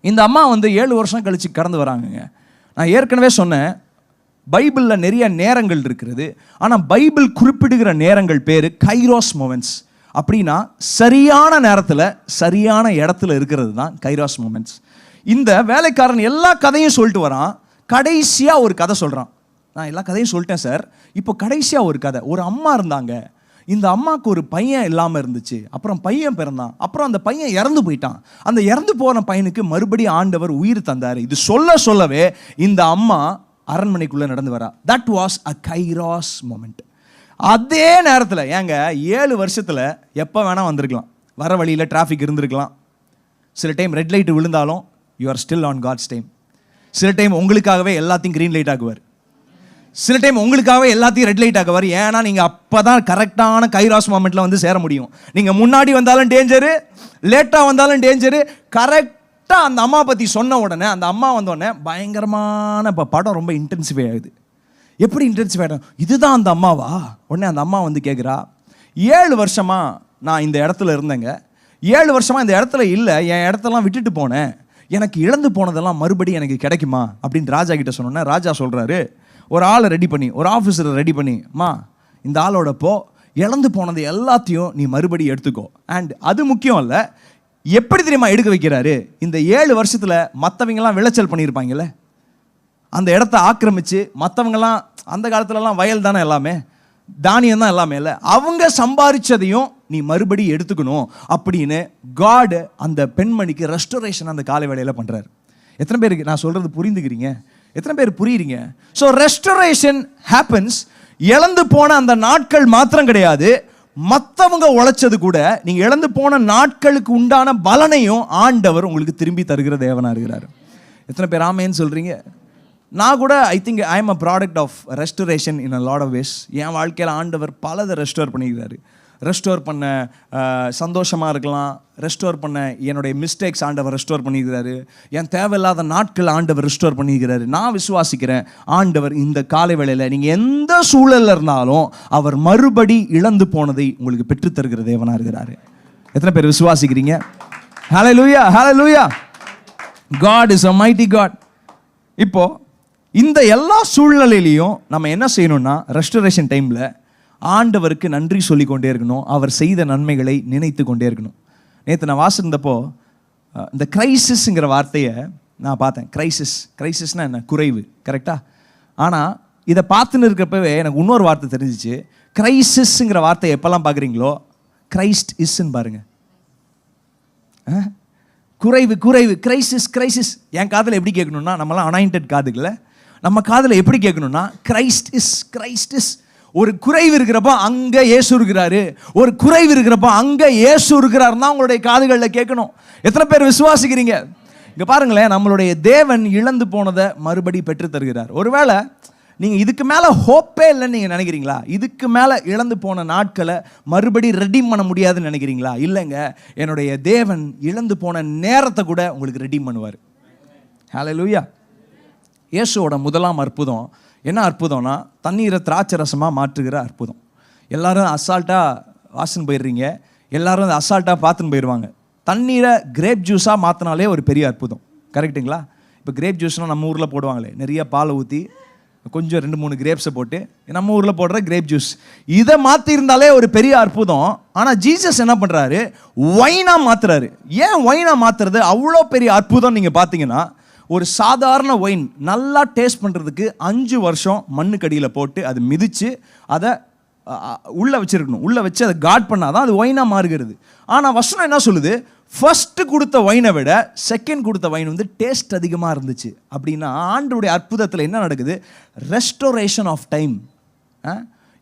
இந்த அம்மா 7 வருஷம் கழிச்சு கடந்து வராங்க. நான் ஏற்கனவே சொன்னேன், பைபிளில் நிறைய நேரங்கள் இருக்கிறது. ஆனால் பைபிள் குறிப்பிடுகிற நேரங்கள் பேர் கைரோஸ் மொமெண்ட்ஸ். அப்படின்னா சரியான நேரத்தில் சரியான இடத்துல இருக்கிறது தான் கைரோஸ் மொமெண்ட்ஸ். இந்த வேலைக்காரன் எல்லா கதையும் சொல்லிட்டு வரான், கடைசியாக ஒரு கதை சொல்கிறான். நான் எல்லா கதையும் சொல்லிட்டேன் சார், இப்போ கடைசியாக ஒரு கதை. ஒரு அம்மா இருந்தாங்க, இந்த அம்மாவுக்கு ஒரு பையன் இல்லாமல் இருந்துச்சு, அப்புறம் பையன் பிறந்தான், அப்புறம் அந்த பையன் இறந்து போயிட்டான். அந்த இறந்து போன பையனுக்கு மறுபடியும் ஆண்டவர் உயிர் தந்தார். இது சொல்லவே இந்த அம்மா அரண்மனைக்குள்ளே நடந்து வரா. That was a kairos moment. அதே நேரத்தில் 7 வருஷத்தில் எப்போ வேணால் வந்திருக்கலாம். வர வழியில் டிராஃபிக் இருந்திருக்கலாம். சில டைம் ரெட் லைட் விழுந்தாலும் you are still on God's time. சில டைம் உங்களுக்காகவே எல்லாத்தையும் க்ரீன் லைட் ஆக்குவார். சில டைம் உங்களுக்காகவே எல்லாத்தையும் ரெட் லைட் ஆக்குவார். ஏன்னா நீங்கள் அப்போ தான் கரெக்டான கைராஸ் மொமெண்ட்டில் வந்து சேர முடியும். நீங்கள் முன்னாடி வந்தாலும் டேஞ்சரு, லேட்டாக வந்தாலும் டேஞ்சரு. கரெக்டாக அந்த அம்மா பற்றி சொன்ன உடனே, அந்த அம்மா வந்தோடனே பயங்கரமான இப்போ படம் ரொம்ப இன்டென்சிஃபை ஆகுது. எப்படி இன்டென்சிஃபை ஆகிடும்? இதுதான் அந்த அம்மாவா? உடனே அந்த அம்மா வந்து கேட்குறா, 7 வருஷமாக நான் இந்த இடத்துல இருந்தேங்க, 7 வருஷமாக இந்த இடத்துல இல்லை, என் இடத்தெல்லாம் விட்டுட்டு போனேன், எனக்கு இழந்து போனதெல்லாம் மறுபடியும் எனக்கு கிடைக்குமா அப்படின்னு ராஜா கிட்ட சொன்னோன்னே, ராஜா சொல்கிறாரு, ஒரு ஆளை ரெடி பண்ணி, ஒரு ஆஃபீஸரை ரெடி பண்ணி, மா இந்த ஆளோட இழந்து போனது எல்லாத்தையும் நீ மறுபடியும் எடுத்துக்கோ. அண்ட் அது முக்கியம் இல்லை, எப்படி தெரியுமா எடுக்க வைக்கிறாரு? இந்த 7 வருஷத்தில் மற்றவங்கெல்லாம் விளைச்சல் பண்ணியிருப்பாங்கல்ல, அந்த இடத்த ஆக்கிரமித்து, மற்றவங்கெல்லாம் அந்த காலத்துலலாம் வயல் தானே எல்லாமே, தானியம் தான் எல்லாமே இல்லை, அவங்க சம்பாதிச்சதையும் நீ மறுபடியும் எடுத்துக்கணும் அப்படின்னு காட் அந்த பெண்மணிக்கு ரெஸ்டோரேஷன் அந்த காலை வேளையில் பண்ணுறாரு. எத்தனை பேருக்கு நான் சொல்கிறது புரிந்துக்கிறீங்க? எத்தனை பேர் புரியுறீங்க? So restoration happens. இழந்து போன அந்த நாட்கள் மாத்திரம் கிடையாது, மற்றவங்க உழைச்சது கூட, நீங்கள் இழந்து போன நாட்களுக்கு உண்டான பலனையும் ஆண்டவர் உங்களுக்கு திரும்பி தருகிற தேவனாக இருக்கிறார். எத்தனை பேர் ஆமேன்னு சொல்கிறீங்க? நான் கூட I think I am a product of restoration in a lot of ways. என் வாழ்க்கையில் ஆண்டவர் பலதை ரெஸ்டோர் பண்ணிக்கிறாரு. ரெஸ்டோர் பண்ண சந்தோஷமாக இருக்கலாம், ரெஸ்டோர் பண்ண என்னுடைய மிஸ்டேக்ஸ் ஆண்டவர் ரெஸ்டோர் பண்ணிக்கிறாரு, என் தேவையில்லாத நாட்கள் ஆண்டவர் ரெஸ்டோர் பண்ணிக்கிறாரு. நான் விசுவாசிக்கிறேன், ஆண்டவர் இந்த காலை வேளையில் நீங்கள் எந்த சூழலில் இருந்தாலும் அவர் மறுபடி இழந்து போனதை உங்களுக்கு பெற்றுத்தருகிற தேவனாக இருக்கிறாரு. எத்தனை பேர் விசுவாசிக்கிறீங்க? ஹல்லேலூயா, ஹல்லேலூயா. God is a mighty God. இப்போ இந்த எல்லா சூழ்நிலையிலையும் நம்ம என்ன செய்யணும்னா, ரெஸ்டோரேஷன் டைமில் ஆண்டவருக்கு நன்றி சொல்லி கொண்டே இருக்கணும், அவர் செய்த நன்மைகளை நினைத்து கொண்டே இருக்கணும். நேற்று நான் வாசிருந்தப்போ இந்த கிரைசிஸ்ங்கிற வார்த்தையை நான் பார்த்தேன். கிரைசிஸ்னால் என்ன? குறைவு, கரெக்டா? ஆனால் இதை பார்த்துன்னு இருக்கிறப்பவே எனக்கு இன்னொரு வார்த்தை தெரிஞ்சிச்சு. கிரைசிஸ்ங்கிற வார்த்தையை எப்போல்லாம் பார்க்குறீங்களோ, கிரைஸ்ட் இஸ்ன்னு பாருங்க. குறைவு குறைவு, கிரைசிஸ். என் காதில் எப்படி கேட்கணும்னா, நம்மளாம் அனாயிண்டட் காதுகள, நம்ம காதில் எப்படி கேட்கணும்னா, கிரைஸ்ட் இஸ். ஒரு குறைவு இருக்கிறப்போ அங்கே இயேசு இருக்கிறாரு, ஒரு குறைவு இருக்கிறப்போ அங்கே இயேசு இருக்கிறாருன்னா உங்களுடைய காதுகளில் கேட்கணும். எத்தனை பேர் விசுவாசிக்கிறீங்க? இங்கே பாருங்களேன், நம்மளுடைய தேவன் இழந்து போனதை மறுபடி பெற்று தருகிறார். ஒருவேளை நீங்கள் இதுக்கு மேலே ஹோப்பே இல்லைன்னு நீங்கள் நினைக்கிறீங்களா? இதுக்கு மேலே இழந்து போன நாட்களை மறுபடி ரெடீம் பண்ண முடியாதுன்னு நினைக்கிறீங்களா? இல்லைங்க, என்னுடைய தேவன் இழந்து போன நேரத்தை கூட உங்களுக்கு ரெடீம் பண்ணுவார். ஹல்லேலூயா. இயேசுவோட முதலாம் அற்புதம் என்ன அற்புதம்னா, தண்ணீரை திராட்சை ரசமாக மாற்றுகிற அற்புதம். எல்லாரும் அசால்ட்டாக வாசன் போயிடுறீங்க, எல்லாரும் அசால்ட்டாக பார்த்துன்னு போயிடுவாங்க. தண்ணீரை கிரேப் ஜூஸாக மாற்றினாலே ஒரு பெரிய அற்புதம், கரெக்டுங்களா? இப்போ கிரேப் ஜூஸ்னால் நம்ம ஊரில் போடுவாங்களே, நிறைய பாலை ஊற்றி கொஞ்சம் 2-3 கிரேப்ஸை போட்டு நம்ம ஊரில் போடுற கிரேப் ஜூஸ், இதை மாற்றிருந்தாலே ஒரு பெரிய அற்புதம். ஆனால் ஜீசஸ் என்ன பண்ணுறாரு, ஒயினாக மாற்றுறாரு. ஏன் ஒயினாக மாற்றுறது அவ்வளோ பெரிய அற்புதம்? நீங்கள் பார்த்தீங்கன்னா ஒரு சாதாரண ஒயின் நல்லா டேஸ்ட் பண்ணுறதுக்கு 5 வருஷம் மண்ணுக்கடியில் போட்டு அது மிதித்து அதை உள்ளே வச்சுருக்கணும். உள்ளே வச்சு அதை காட் பண்ணாதான் அது ஒயினாக மாறுகிறது. ஆனால் வசனம் என்ன சொல்லுது, ஃபஸ்ட்டு கொடுத்த ஒயினை விட செகண்ட் கொடுத்த ஒயின் வந்து டேஸ்ட் அதிகமாக இருந்துச்சு. அப்படின்னா ஆண்டவருடைய அற்புதத்தில் என்ன நடக்குது, ரெஸ்டோரேஷன் ஆஃப் டைம்.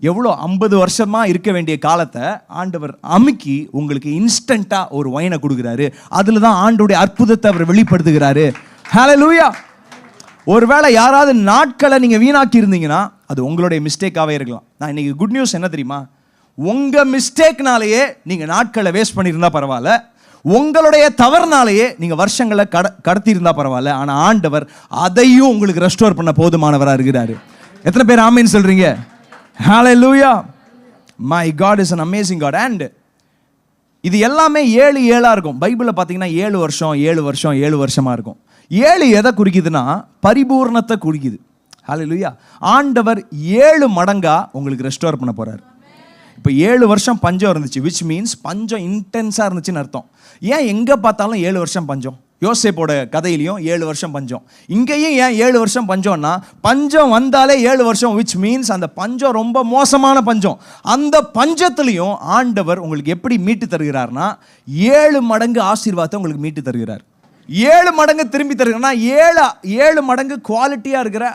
எவ்வளோ 50 வருஷமாக இருக்க வேண்டிய காலத்தை ஆண்டவர் அமுக்கி உங்களுக்கு இன்ஸ்டண்ட்டாக ஒரு ஒயினை கொடுக்குறாரு. அதில் தான் ஆண்டவருடைய அற்புதத்தை அவர் வெளிப்படுத்துகிறாரு. ஹல்லேலூயா. ஒருவேளை யாராவது நாட்களை நீங்கள் வீணாக்கி இருந்தீங்கன்னா அது உங்களுடைய மிஸ்டேக்காகவே இருக்கலாம். நான் இன்னைக்கு குட் நியூஸ் என்ன தெரியுமா, உங்கள் மிஸ்டேக்னாலேயே நீங்கள் நாட்களை வேஸ்ட் பண்ணியிருந்தா பரவாயில்ல, உங்களுடைய தவறுனாலேயே நீங்கள் வருஷங்களை கடத்தி இருந்தால் பரவாயில்ல, ஆனால் ஆண்டவர் அதையும் உங்களுக்கு ரெஸ்டோர் பண்ண போதுமானவராக இருக்கிறாரு. எத்தனை பேர் ஆமீன் சொல்கிறீங்க? ஹல்லேலூயா. My God is an amazing God. And இது எல்லாமே 7 இருக்கும். பைபிளில் பார்த்தீங்கன்னா 7 வருஷம் 7 வருஷம் 7 வருஷமாக இருக்கும். 7 எதை குறிக்குதுன்னா பரிபூர்ணத்தை குறிக்குது. ஹல்லேலூயா. ஆண்டவர் 7 மடங்கா உங்களுக்கு ரெஸ்டோர் பண்ண போறாரு. இப்போ 7 வருஷம் பஞ்சம் இருந்துச்சு, விச் மீன்ஸ் பஞ்சம் இன்டென்ஸாக இருந்துச்சுன்னு அர்த்தம். ஏன் எங்கே பார்த்தாலும் 7 வருஷம் பஞ்சம்? யோசேப்போட கதையிலையும் 7 வருஷம் பஞ்சம், இங்கேயும் ஏன் 7 வருஷம் பஞ்சம்னா, பஞ்சம் வந்தாலே 7 வருஷம், விச் மீன்ஸ் அந்த பஞ்சம் ரொம்ப மோசமான பஞ்சம். அந்த பஞ்சத்துலையும் ஆண்டவர் உங்களுக்கு எப்படி மீட்டு தருகிறார்னா 7 மடங்கு ஆசீர்வாதத்தை உங்களுக்கு மீட்டு தருகிறார். 7 மடங்கு திரும்பி தருகிறனா 7 மடங்கு குவாலிட்டியாக இருக்கிற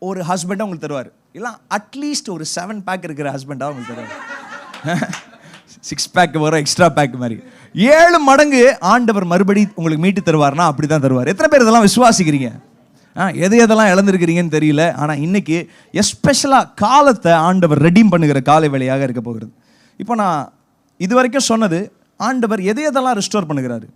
ஒரு ஹஸ்பண்டை உங்களுக்கு தருவார். இல்லை அட்லீஸ்ட் ஒரு 7 பேக் இருக்கிற ஹஸ்பண்டாக உங்களுக்கு தருவார். 6 பேக் வரும், எக்ஸ்ட்ரா பேக் மாதிரி 7 மடங்கு ஆண்டவர் மறுபடி உங்களுக்கு மீட்டு தருவார்னா அப்படி தான் தருவார். எத்தனை பேர் இதெல்லாம் விசுவாசிக்கிறீங்க? எதெல்லாம் இழந்திருக்கிறீங்கன்னு தெரியல, ஆனால் இன்னைக்கு எஸ்பெஷலாக காலத்தை ஆண்டவர் ரெடீம் பண்ணுகிற காலை வேளையாக இருக்க போகிறது. இப்போ நான் இது வரைக்கும் சொன்னது, ஆண்டவர் எதெல்லாம் ரெஸ்டோர் பண்ணுகிறாரு.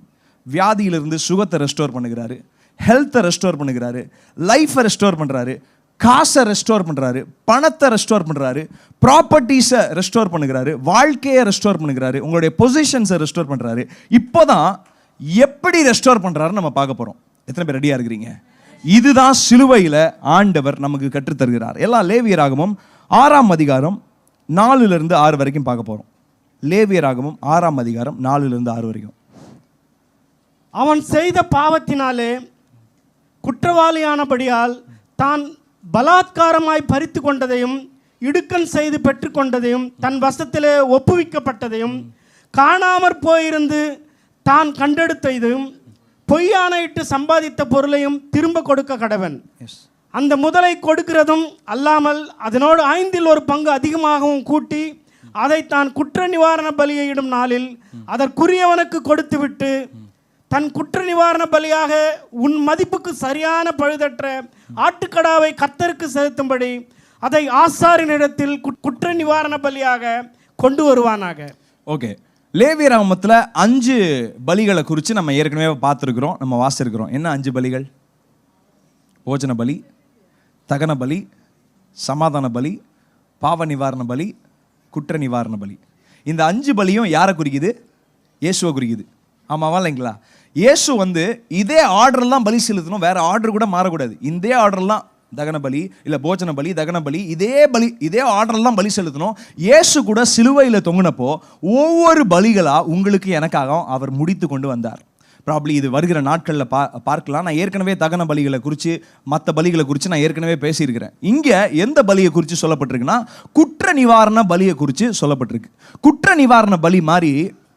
வியாதியிலிருந்து சுகத்தை ரெஸ்டோர் பண்ணுகிறாரு, ஹெல்த்தை ரெஸ்டோர் பண்ணுகிறாரு, லைஃப்பை ரெஸ்டோர் பண்ணுறாரு, காசை ரெஸ்டோர் பண்ணுறாரு, பணத்தை ரெஸ்டோர் பண்ணுறாரு, ப்ராப்பர்ட்டிஸை ரெஸ்டோர் பண்ணுகிறாரு, வாழ்க்கையை ரெஸ்டோர் பண்ணுகிறாரு, உங்களுடைய பொசிஷன்ஸை ரெஸ்டோர் பண்ணுறாரு. இப்போ தான் எப்படி ரெஸ்டோர் பண்ணுறாருன்னு நம்ம பார்க்க போகிறோம். எத்தனை பேர் ரெடியாக இருக்கிறீங்க? இதுதான் சிலுவையில் ஆண்டவர் நமக்கு கற்றுத்தருகிறார். எல்லாம் லேவியராகமம் 6ஆம் அதிகாரம் 4 6 வரைக்கும் பார்க்க போகிறோம். லேவியராகமம் 6ஆம் அதிகாரம் 4 6 வரைக்கும். அவன் செய்த பாவத்தினாலே குற்றவாளியானபடியால் தான் பலாத்காரமாய் பறித்து கொண்டதையும் இடுக்கண் செய்து பெற்றுக்கொண்டதையும் தன் வசத்திலே ஒப்புவிக்கப்பட்டதையும் காணாமற் போயிருந்து தான் கண்டெடுத்ததையும் பொய்யானையிட்டு சம்பாதித்த பொருளையும் திரும்ப கொடுக்க கடவன். அந்த முதலை கொடுக்கிறதும் அல்லாமல் அதனோடு 5 1 பங்கு அதிகமாகவும் கூட்டி அதை தான் குற்ற நிவாரண பலியை இடும் நாளில் அதற்குரியவனுக்கு கொடுத்துவிட்டு தன் குற்ற நிவாரண பலியாக உன் மதிப்புக்கு சரியான பழுதற்ற ஆட்டுக்கடாவை கர்த்தருக்கு செலுத்தும்படி அதை ஆசாரியனிடத்தில் குற்ற நிவாரண பலியாக கொண்டு வருவானாக. ஓகே, லேவியராகமத்தில் 5 பலிகளை குறித்து நம்ம ஏற்கனவே பார்த்துருக்குறோம், நம்ம வாசிருக்கிறோம். என்ன 5 பலிகள்? போஜன பலி, தகன பலி, சமாதான பலி, பாவ நிவாரண பலி, குற்ற நிவாரண பலி. இந்த 5 பலியும் யாரை குறிக்குது? இயேசுவை குறிக்குது. ஆமாவா இல்லைங்களா? இயேசு வந்து இதே ஆர்டர்லாம் பலி செலுத்தணும், வேற ஆர்டர் கூட மாறக்கூடாது. இதே ஆர்டர்லாம் தகன பலி இல்லை போஜன பலி, தகன பலி, இதே ஆர்டர்லாம் பலி செலுத்தணும். இயேசு கூட சிலுவையில் தொங்குனப்போ ஒவ்வொரு பலிகளாக உங்களுக்கு எனக்காக அவர் முடித்து கொண்டு வந்தார். ப்ராப்ளி இது வருகிற நாட்களில் பார்க்கலாம். நான் ஏற்கனவே தகன பலிகளை குறித்து மற்ற பலிகளை குறித்து நான் ஏற்கனவே பேசியிருக்கிறேன். இங்கே எந்த பலியை குறித்து சொல்லப்பட்டிருக்குன்னா குற்ற நிவாரண பலியை குறித்து சொல்லப்பட்டிருக்கு. குற்ற நிவாரண பலி மாதிரி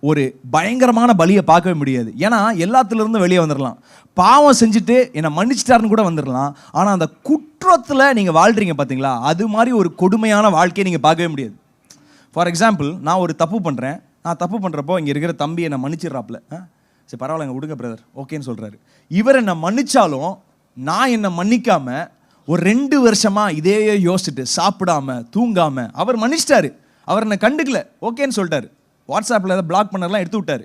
ஒரு பயங்கரமான பலியை பார்க்கவே முடியாது. ஏன்னா எல்லாத்துலேருந்து வெளியே வந்துடலாம், பாவம் செஞ்சுட்டு என்னை மன்னிச்சிட்டாருன்னு கூட வந்துடலாம். ஆனால் அந்த குற்றத்தில் நீங்கள் வாழ்கிறீங்க பார்த்தீங்களா, அது மாதிரி ஒரு கொடுமையான வாழ்க்கையை நீங்கள் பார்க்கவே முடியாது. ஃபார் எக்ஸாம்பிள், நான் ஒரு தப்பு பண்ணுறேன். நான் தப்பு பண்ணுறப்போ இங்கே இருக்கிற தம்பி என்னை மன்னிச்சிடுறாப்புல, சரி பரவாயில்ல விடுங்க பிரதர் ஓகேன்னு சொல்கிறாரு. இவர் என்னை மன்னிச்சாலும் நான் என்னை மன்னிக்காமல் ஒரு 2 வருஷமாக இதே யோசிச்சுட்டு சாப்பிடாம தூங்காமல் அவர் மன்னிச்சிட்டாரு. அவர் என்னை கண்டுக்கல, ஓகேன்னு சொல்லிட்டாரு. வாட்ஸ்அப்பில் ஏதாவது பிளாக் பண்ணலாம் எடுத்து விட்டாரு.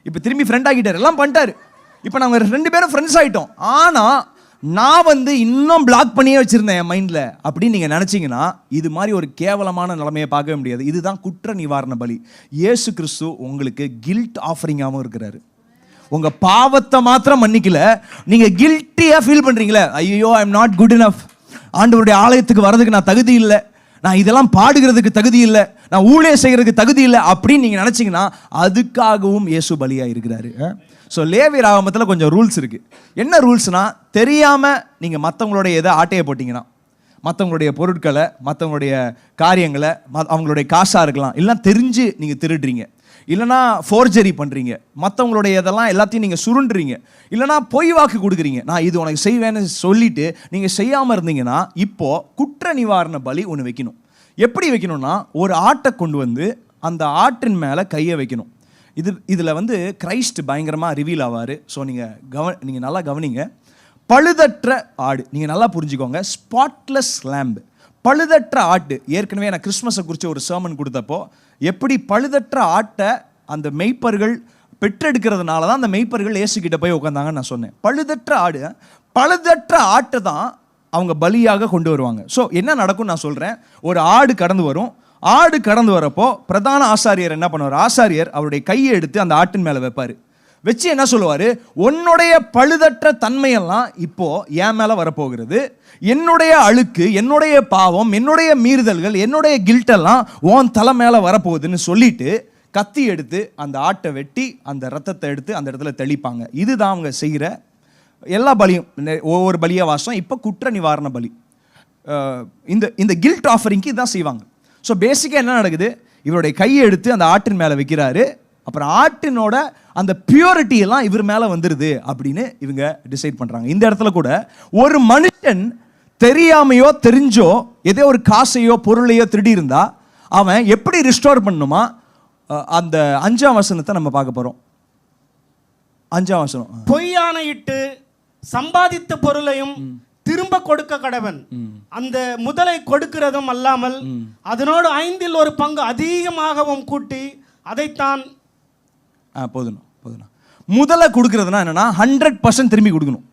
இப்போ திரும்பி ஃப்ரெண்ட் ஆகிட்டார், எல்லாம் பண்ணிட்டாரு. இப்போ நாங்கள் 2 பேரும் ஃப்ரெண்ட்ஸ் ஆகிட்டோம். ஆனால் நான் வந்து இன்னும் பிளாக் பண்ணியே வச்சுருந்தேன் என் மைண்டில் அப்படின்னு நீங்கள் நினச்சிங்கன்னா இது மாதிரி ஒரு கேவலமான நிலைமையை பார்க்கவே முடியாது. இதுதான் குற்ற நிவாரண பலி. இயேசு கிறிஸ்து உங்களுக்கு கில்ட் ஆஃபரிங்காகவும் இருக்கிறாரு. உங்கள் பாவத்தை மாத்திரம் மன்னிக்கல, நீங்கள் கில்ட்டியாக ஃபீல் பண்ணுறீங்களே, ஐயோ I am not good enough, ஆண்டவருடைய ஆலயத்துக்கு வர்றதுக்கு நான் தகுதி இல்லை, நான் இதெல்லாம் பாடுகிறதுக்கு தகுதி இல்லை, நான் ஊழியம் செய்கிறதுக்கு தகுதி இல்லை அப்படின்னு நீங்கள் நினச்சிங்கன்னா அதுக்காகவும் இயேசு பலியாக இருக்கிறாரு. ஸோ லேவியர் ஆகமத்தில் கொஞ்சம் ரூல்ஸ் இருக்குது. என்ன ரூல்ஸ்னால், தெரியாமல் நீங்கள் மற்றவங்களுடைய எதை ஆட்டையை போட்டிங்கன்னா, மற்றவங்களுடைய பொருட்களை, மற்றவங்களுடைய காரியங்களை, அவங்களுடைய காசாக இருக்கலாம், இல்லைனா தெரிஞ்சு நீங்கள் திருடுறீங்க, இல்லைனா ஃபோர்ஜரி பண்ணுறீங்க, மற்றவங்களுடைய இதெல்லாம் எல்லாத்தையும் நீங்கள் சுருண்டுறீங்க, இல்லைனா பொய் வாக்கு கொடுக்குறீங்க, நான் இது உனக்கு செய்வேன்னு சொல்லிட்டு நீங்கள் செய்யாமல் இருந்தீங்கன்னா இப்போது குற்ற நிவாரண பலி ஒன்று வைக்கணும். எப்படி வைக்கணும்னா, ஒரு ஆட்டை கொண்டு வந்து அந்த ஆட்டின் மேலே கையை வைக்கணும். இதில் வந்து கிரைஸ்ட் பயங்கரமாக ரிவீல் ஆவார். ஸோ நீங்கள் நல்லா கவனிங்க. பழுதற்ற ஆடு, நீங்கள் நல்லா புரிஞ்சுக்கோங்க, ஸ்பாட்லெஸ் லேம்பு, பழுதற்ற ஆட்டு. ஏற்கனவே நான் கிறிஸ்மஸை குறித்து ஒரு சர்மன் கொடுத்தப்போ எப்படி பழுதற்ற ஆட்டை அந்த மெய்ப்பர்கள் பெற்றெடுக்கிறதுனால தான் அந்த மெய்ப்பர்கள் இயேசுகிட்ட போய் உட்காந்தாங்கன்னு நான் சொன்னேன். பழுதற்ற ஆட்டை தான் அவங்க பலியாக கொண்டு வருவாங்க. ஸோ என்ன நடக்கும் நான் சொல்கிறேன். ஒரு ஆடு கடந்து வரும். ஆடு கடந்து வரப்போ பிரதான ஆசாரியர் என்ன பண்ணுவார், ஆசாரியர் அவருடைய கையை எடுத்து அந்த ஆட்டின் மேலே வைப்பார். வச்சு என்ன சொல்லுவார், உன்னுடைய பழுதற்ற தன்மையெல்லாம் இப்போ என் மேலே வரப்போகிறது, என்னுடைய அழுக்கு, என்னுடைய பாவம், என்னுடைய மீறுதல்கள், என்னுடைய கில்ட்டெல்லாம் உன் தலை மேலே வரப்போகுதுன்னு சொல்லிட்டு கத்தி எடுத்து அந்த ஆட்டை வெட்டி அந்த ரத்தத்தை எடுத்து அந்த இடத்துல தெளிப்பாங்க. இதுதான் அவங்க செய்கிற எல்லா பலியும். ஒவ்வொரு பலியாக வாசம். இப்போ குற்ற நிவாரண பலி, இந்த கில்ட் ஆஃபரிங்க்கு இதுதான் செய்வாங்க. ஸோ பேசிக்காக என்ன நடக்குது, இவருடைய கையை எடுத்து அந்த ஆட்டின் மேலே வைக்கிறாரு. அப்புறம் ஆட்டினோட அந்த பியூரிட்டி எல்லாம் இவர் மேலே வந்துடுது அப்படின்னு இவங்க டிசைட் பண்ணுறாங்க. இந்த இடத்துல கூட ஒரு மனுஷன் தெரியாமையோ தெரிஞ்சோ ஏதோ ஒரு காசையோ பொருளையோ திருடி இருந்தா அவன் எப்படி ரிஸ்டோர் பண்ணணுமா, அந்த 5ஆம் வசனத்தை நம்ம பார்க்க போகிறோம். 5ஆம் வசனம். பொய்யானையிட்டு சம்பாதித்த பொருளையும் திரும்ப கொடுக்க கடவன், அந்த முதலை கொடுக்கிறதும் அல்லாமல் அதனோடு 5இல் 1 பங்கு அதிகமாகவும் கூட்டி அதைத்தான். போதும். முதல்ல கொடுக்கறதுனா என்னன்னா 100% திரும்பி கொடுக்கணும்.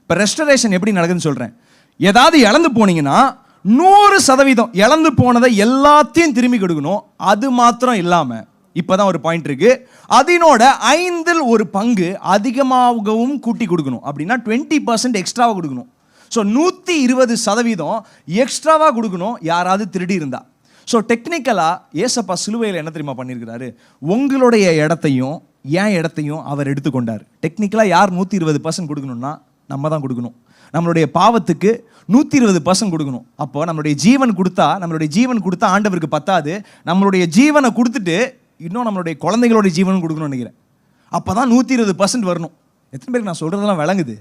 இப்போ ரெஸ்டரேஷன் எப்படி நடக்குதுன்னு சொல்கிறேன். ஏதாவது இழந்து போனீங்கன்னா 100% இழந்து போனதை எல்லாத்தையும் திரும்பி கொடுக்கணும். அது மாத்திரம் இல்லாமல் இப்போதான் ஒரு பாயிண்ட் இருக்கு, அதனோட 5இல் 1 பங்கு அதிகமாகவும் கூட்டி கொடுக்கணும். அப்படின்னா 20% எக்ஸ்ட்ராவாக கொடுக்கணும். ஸோ 120% எக்ஸ்ட்ராவாக கொடுக்கணும் யாராவது திருடி இருந்தா. ஸோ டெக்னிக்கலாக ஏசப்பா சிலுவையில் என்ன தெரியுமா பண்ணியிருக்கிறாரு, உங்களுடைய இடத்தையும் என் இடத்தையும் அவர் எடுத்துக்கொண்டார். டெக்னிக்கலாக யார் 120% கொடுக்கணும்னா நம்ம தான் கொடுக்கணும். நம்மளுடைய பாவத்துக்கு 120% கொடுக்கணும். அப்போ நம்மளுடைய ஜீவன் கொடுத்தா ஆண்டவருக்கு பத்தாது. நம்மளுடைய ஜீவனை கொடுத்துட்டு இன்னும் நம்மளுடைய குழந்தைகளுடைய ஜீவனும் கொடுக்கணும்னு நினைக்கிறேன். அப்போ தான் 120% வரணும். எத்தனை பேருக்கு நான் சொல்கிறதெல்லாம் விளங்குது?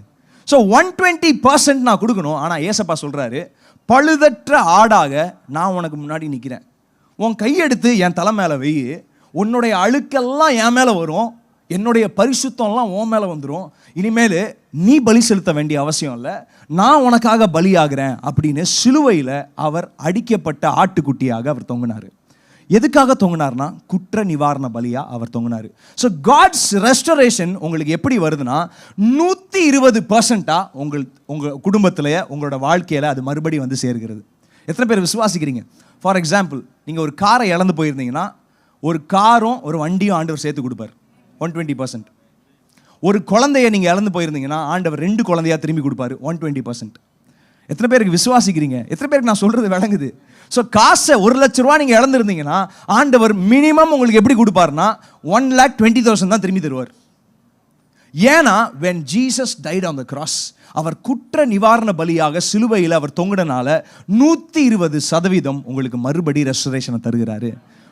ஸோ 120% நான் கொடுக்கணும். ஆனால் ஏசப்பா சொல்கிறாரு, பழுதற்ற ஆடாக நான் உனக்கு முன்னாடி நிற்கிறேன், உன் கையெடுத்து என் தலை மேலே வை, உன்னுடைய அழுக்கெல்லாம் என் மேலே வரும், என்னுடைய பரிசுத்தம்லாம் உன் மேலே வந்துடும், இனிமேல் நீ பலி செலுத்த வேண்டிய அவசியம் இல்லை, நான் உனக்காக பலியாகிறேன் அப்படின்னு சிலுவையில் அவர் அடிக்கப்பட்ட ஆட்டுக்குட்டியாக அவர் தொங்கினார். எதுக்காக தொங்கினார்னா குற்ற நிவாரண பலியா அவர் தொங்கினார். ஸோ காட்ஸ் ரெஸ்டரேஷன் உங்களுக்கு எப்படி வருதுன்னா 120% உங்கள் குடும்பத்திலேயே உங்களோட வாழ்க்கையில் அது மறுபடியும் வந்து சேர்கிறது. எத்தனை பேர் விசுவாசிக்கிறீங்க? ஃபார் எக்ஸாம்பிள், நீங்கள் ஒரு காரை இழந்து போயிருந்தீங்கன்னா ஒரு காரும் ஒரு வண்டியும் ஆண்டவர் சேர்த்து கொடுப்பார் 120%. ஒரு குழந்தைய நீங்கள் இழந்து போயிருந்தீங்கன்னா ஆண்டவர் 2 குழந்தையா திரும்பி கொடுப்பாரு 120%. எத்தனை பேருக்கு விசுவாசிக்கிறீங்க? எத்தனை பேருக்கு நான் சொல்கிறது விளங்குது? ஸோ காசை 1 லட்ச ரூபா நீங்கள் இழந்துருந்தீங்கன்னா ஆண்டவர் மினிமம் உங்களுக்கு எப்படி கொடுப்பாருன்னா 1,20,000 தான் திரும்பி தருவார். ஏன்னா when Jesus died on the cross, அவர் குற்ற நிவாரண பலியாக சிலுவையில் அவர் தொங்கினால 120% உங்களுக்கு மறுபடி ரெஸ்டரேஷனை தருகிறாரு.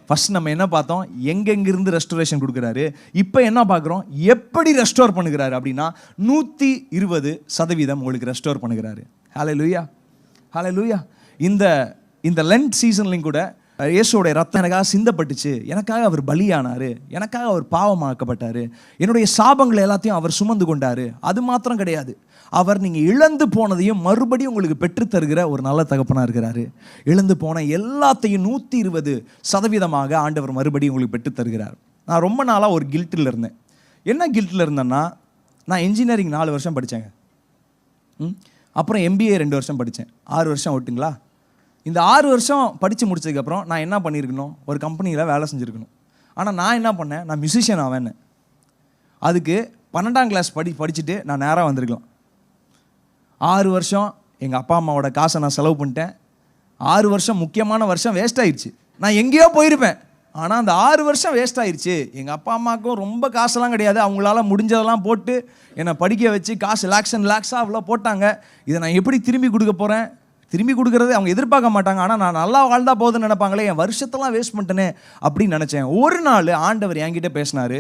ஃபர்ஸ்ட் நம்ம என்ன பார்த்தோம், எங்கெங்கிருந்து ரெஸ்டரேஷன் கொடுக்குறாரு. இப்போ என்ன பார்க்குறோம், எப்படி ரெஸ்டோர் பண்ணுகிறாரு அப்படின்னா 120% உங்களுக்கு ரெஸ்டோர் பண்ணுகிறாரு. ஹல்லேலூயா, ஹல்லேலூயா. இந்த லென்ட் சீசன்லையும் கூட இயேசுவோடைய ரத்தம் எனக்காக சிந்தப்பட்டுச்சு, எனக்காக அவர் பலியானார், எனக்காக அவர் பாவமாக்கப்பட்டார், என்னுடைய சாபங்களை எல்லாத்தையும் அவர் சுமந்து கொண்டார். அது மாத்திரம் கிடையாது, அவர் நீங்கள் இழந்து போனதையும் மறுபடியும் உங்களுக்கு பெற்றுத்தருகிற ஒரு நல்ல தகப்பனாக இருக்கிறாரு. இழந்து போன எல்லாத்தையும் 120% ஆண்டவர் மறுபடியும் உங்களுக்கு பெற்றுத்தருகிறார். நான் ரொம்ப நாளாக ஒரு கில்ட்டில் இருந்தேன். என்ன கில்ட்டில் இருந்தேன்னா, நான் இன்ஜினியரிங் 4 வருஷம் படித்தேங்க. அப்புறம் MBA 2 வருஷம் படித்தேன். 6 வருஷம் ஓட்டுங்களா. இந்த 6 வருஷம் படித்து முடிச்சதுக்கப்புறம் நான் என்ன பண்ணியிருக்கணும், ஒரு கம்பெனியில் வேலை செஞ்சுருக்கணும். ஆனால் நான் என்ன பண்ணேன், நான் மியூசிஷியன் ஆவேன்னு. அதுக்கு 12ஆம் கிளாஸ் படிச்சுட்டு நான் நேராக வந்திருக்கலாம். 6 வருஷம் எங்கள் அப்பா அம்மாவோட காசை நான் செலவு பண்ணிட்டேன். 6 வருஷம் முக்கியமான வருஷம் வேஸ்ட் ஆயிடுச்சு. நான் எங்கேயோ போயிருப்பேன், ஆனால் அந்த 6 வருஷம் வேஸ்ட் ஆயிடுச்சு. எங்கள் அப்பா அம்மாவுக்கும் ரொம்ப காசெல்லாம் கிடையாது, அவங்களால முடிஞ்சதெல்லாம் போட்டு என்னை படிக்க வச்சு காசு லேக்ஸாக அவ்வளோ போட்டாங்க. இதை நான் எப்படி திரும்பி கொடுக்க போகிறேன்? திரும்பி கொடுக்குறது அவங்க எதிர்பார்க்க மாட்டாங்க, ஆனால் நான் நல்லா வாழ்ந்தா போதுன்னு நினைப்பாங்களே, என் வருஷத்தெல்லாம் வேஸ்ட் பண்ணிட்டேனே அப்படின்னு நினச்சேன். ஒரு நாள் ஆண்டவர் என்கிட்ட பேசினார்,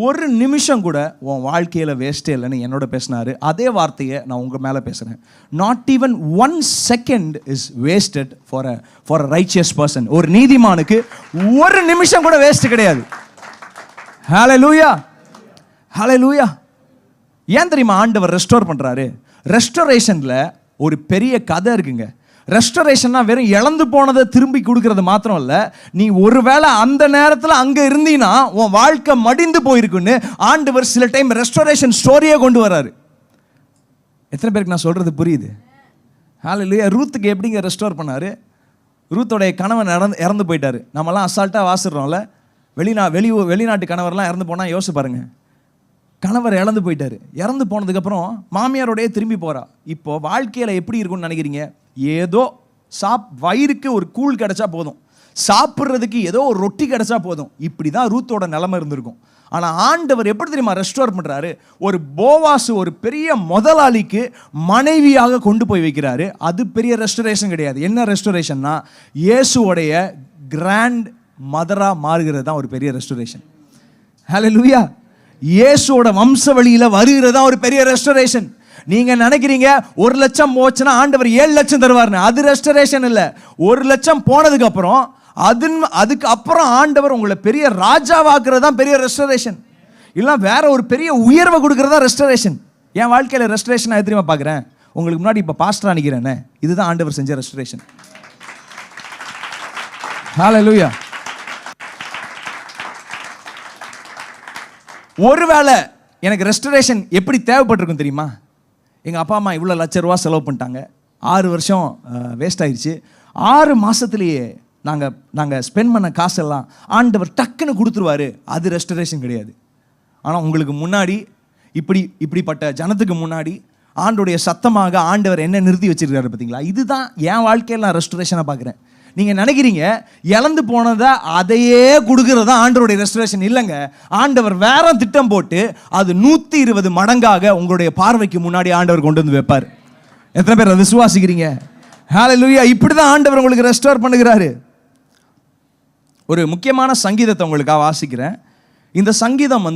ஒரு நிமிஷம் கூட உன் வாழ்க்கையில் வேஸ்ட்டே இல்லைன்னு என்னோட பேசினார். அதே வார்த்தையை நான் உங்கள் மேலே பேசுகிறேன். Not even 1 second is wasted for a righteous person. ஒரு நீதிமானுக்கு ஒரு நிமிஷம் கூட வேஸ்ட் கிடையாது. ஹல்லேலூயா, ஹல்லேலூயா. ஏன் தெரியுமா ஆண்டவர் ரெஸ்டோர் பண்ணுறாரு? ரெஸ்டோரேஷனில் ஒரு பெரிய கதை இருக்குங்க. ரெஸ்டோரேஷன்னா வெறும் இழந்து போனதை திரும்பி கொடுக்கறது மாத்திரம் இல்லை, நீ ஒருவேளை அந்த நேரத்தில் அங்கே இருந்தீன்னா உன் வாழ்க்கை மடிந்து போயிருக்குன்னு ஆண்டவர் சில டைம் ரெஸ்டோரேஷன் ஸ்டோரியே கொண்டு வராரு. எத்தனை பேருக்கு நான் சொல்கிறது புரியுது? ஹல்லேலூயா. ரூத்துக்கு எப்படிங்க ரெஸ்டோர் பண்ணார்? ரூத்தோடைய கணவன் இறந்து போயிட்டார். நம்மலாம் அசால்ட்டாக வாசிடுறோம்ல, வெளிநாட்டு கணவர்லாம் இறந்து போனால் யோசிச்சு பாருங்க. கணவர் இறந்து போயிட்டாரு. இறந்து போனதுக்கப்புறம் மாமியாரோடையே திரும்பி போகிறா. இப்போ வாழ்க்கையில் எப்படி இருக்கும்னு நினைக்கிறீங்க? ஏதோ வயிறுக்கு ஒரு கூழ் கிடைச்சா போதும், சாப்பிட்றதுக்கு ஏதோ ஒரு ரொட்டி கிடைச்சா போதும், இப்படி தான் ரூத்தோட நிலைமை இருந்திருக்கும். ஆனால் ஆண்டவர் எப்படி தெரியுமா ரெஸ்டோர் பண்ணுறாரு? ஒரு போவாசு, ஒரு பெரிய முதலாளிக்கு மனைவியாக கொண்டு போய் வைக்கிறாரு. அது பெரிய ரெஸ்டோரேஷன் கிடையாது. என்ன ரெஸ்டோரேஷன்னா, இயேசுவோடைய கிராண்ட் மதராக மாறுகிறது தான் ஒரு பெரிய ரெஸ்டோரேஷன். ஹல்லேலூயா. இயேசுவோட வம்ச வழியில் வருகிறது தான் ஒரு பெரிய ரெஸ்டோரேஷன். நீங்க நினைக்கிறீங்க 1 லட்சம் போச்சுன்னா ஆண்டவர் 7 லட்சம் தருவார்னு. அது ரெஸ்டோரேஷன் இல்லை. 1 லட்சம் போனதுக்கு அப்புறம் அதுக்கு அப்புறம் ஆண்டவர் உங்களை பெரிய ராஜாவாக்குறது தான் பெரிய ரெஸ்டோரேஷன். இல்லை வேற ஒரு பெரிய உயர்வை கொடுக்கறதா ரெஸ்டோரேஷன். என் வாழ்க்கையில் ரெஸ்டோரேஷன் நான் தெரியுமா பார்க்குறேன்? உங்களுக்கு முன்னாடி இப்போ பாஸ்டரா நிற்கிறேன்னு, இதுதான் ஆண்டவர் செஞ்ச ரெஸ்டோரேஷன். ஹல்லேலூயா. ஒருவேளை எனக்கு ரெஸ்டோரேஷன் எப்படி தேவைப்பட்டிருக்கும் தெரியுமா? எங்கள் அப்பா அம்மா இவ்வளோ லட்ச ரூபா செலவு பண்ணிட்டாங்க, 6 வருஷம் வேஸ்ட் ஆயிடுச்சு. 6 மாதத்துலேயே நாங்கள் ஸ்பெண்ட் பண்ண காசெல்லாம் ஆண்டவர் டக்குன்னு கொடுத்துருவாரு. அது ரெஸ்டோரேஷன் கிடையாது. ஆனால் உங்களுக்கு முன்னாடி இப்படிப்பட்ட ஜனத்துக்கு முன்னாடி ஆண்டோடைய சத்தமாக ஆண்டவர் என்ன நிறுத்தி வச்சிருக்காரு பார்த்தீங்களா? இதுதான் என் வாழ்க்கையில் நான் ரெஸ்டோரேஷனாக பார்க்குறேன். நீங்கள் நினைக்கிறீங்க இழந்து போனதை அதையே கொடுக்கறதா ஆண்டவருடைய ரெஸ்டோரேஷன். இல்லைங்க, ஆண்டவர் வேற திட்டம் போட்டு அது 120 மடங்காக உங்களுடைய பார்வைக்கு முன்னாடி ஆண்டவர் கொண்டு வந்து வைப்பார். எத்தனை பேர் அதை விசுவாசிக்கிறீங்க? ஹல்லேலூயா. இப்படி தான் ஆண்டவர் உங்களுக்கு ரெஸ்டோர் பண்ணுகிறாரு. ஒரு முக்கியமான சங்கீதத்தை உங்களுக்காக வாசிக்கிறேன். இந்த சங்கீதம்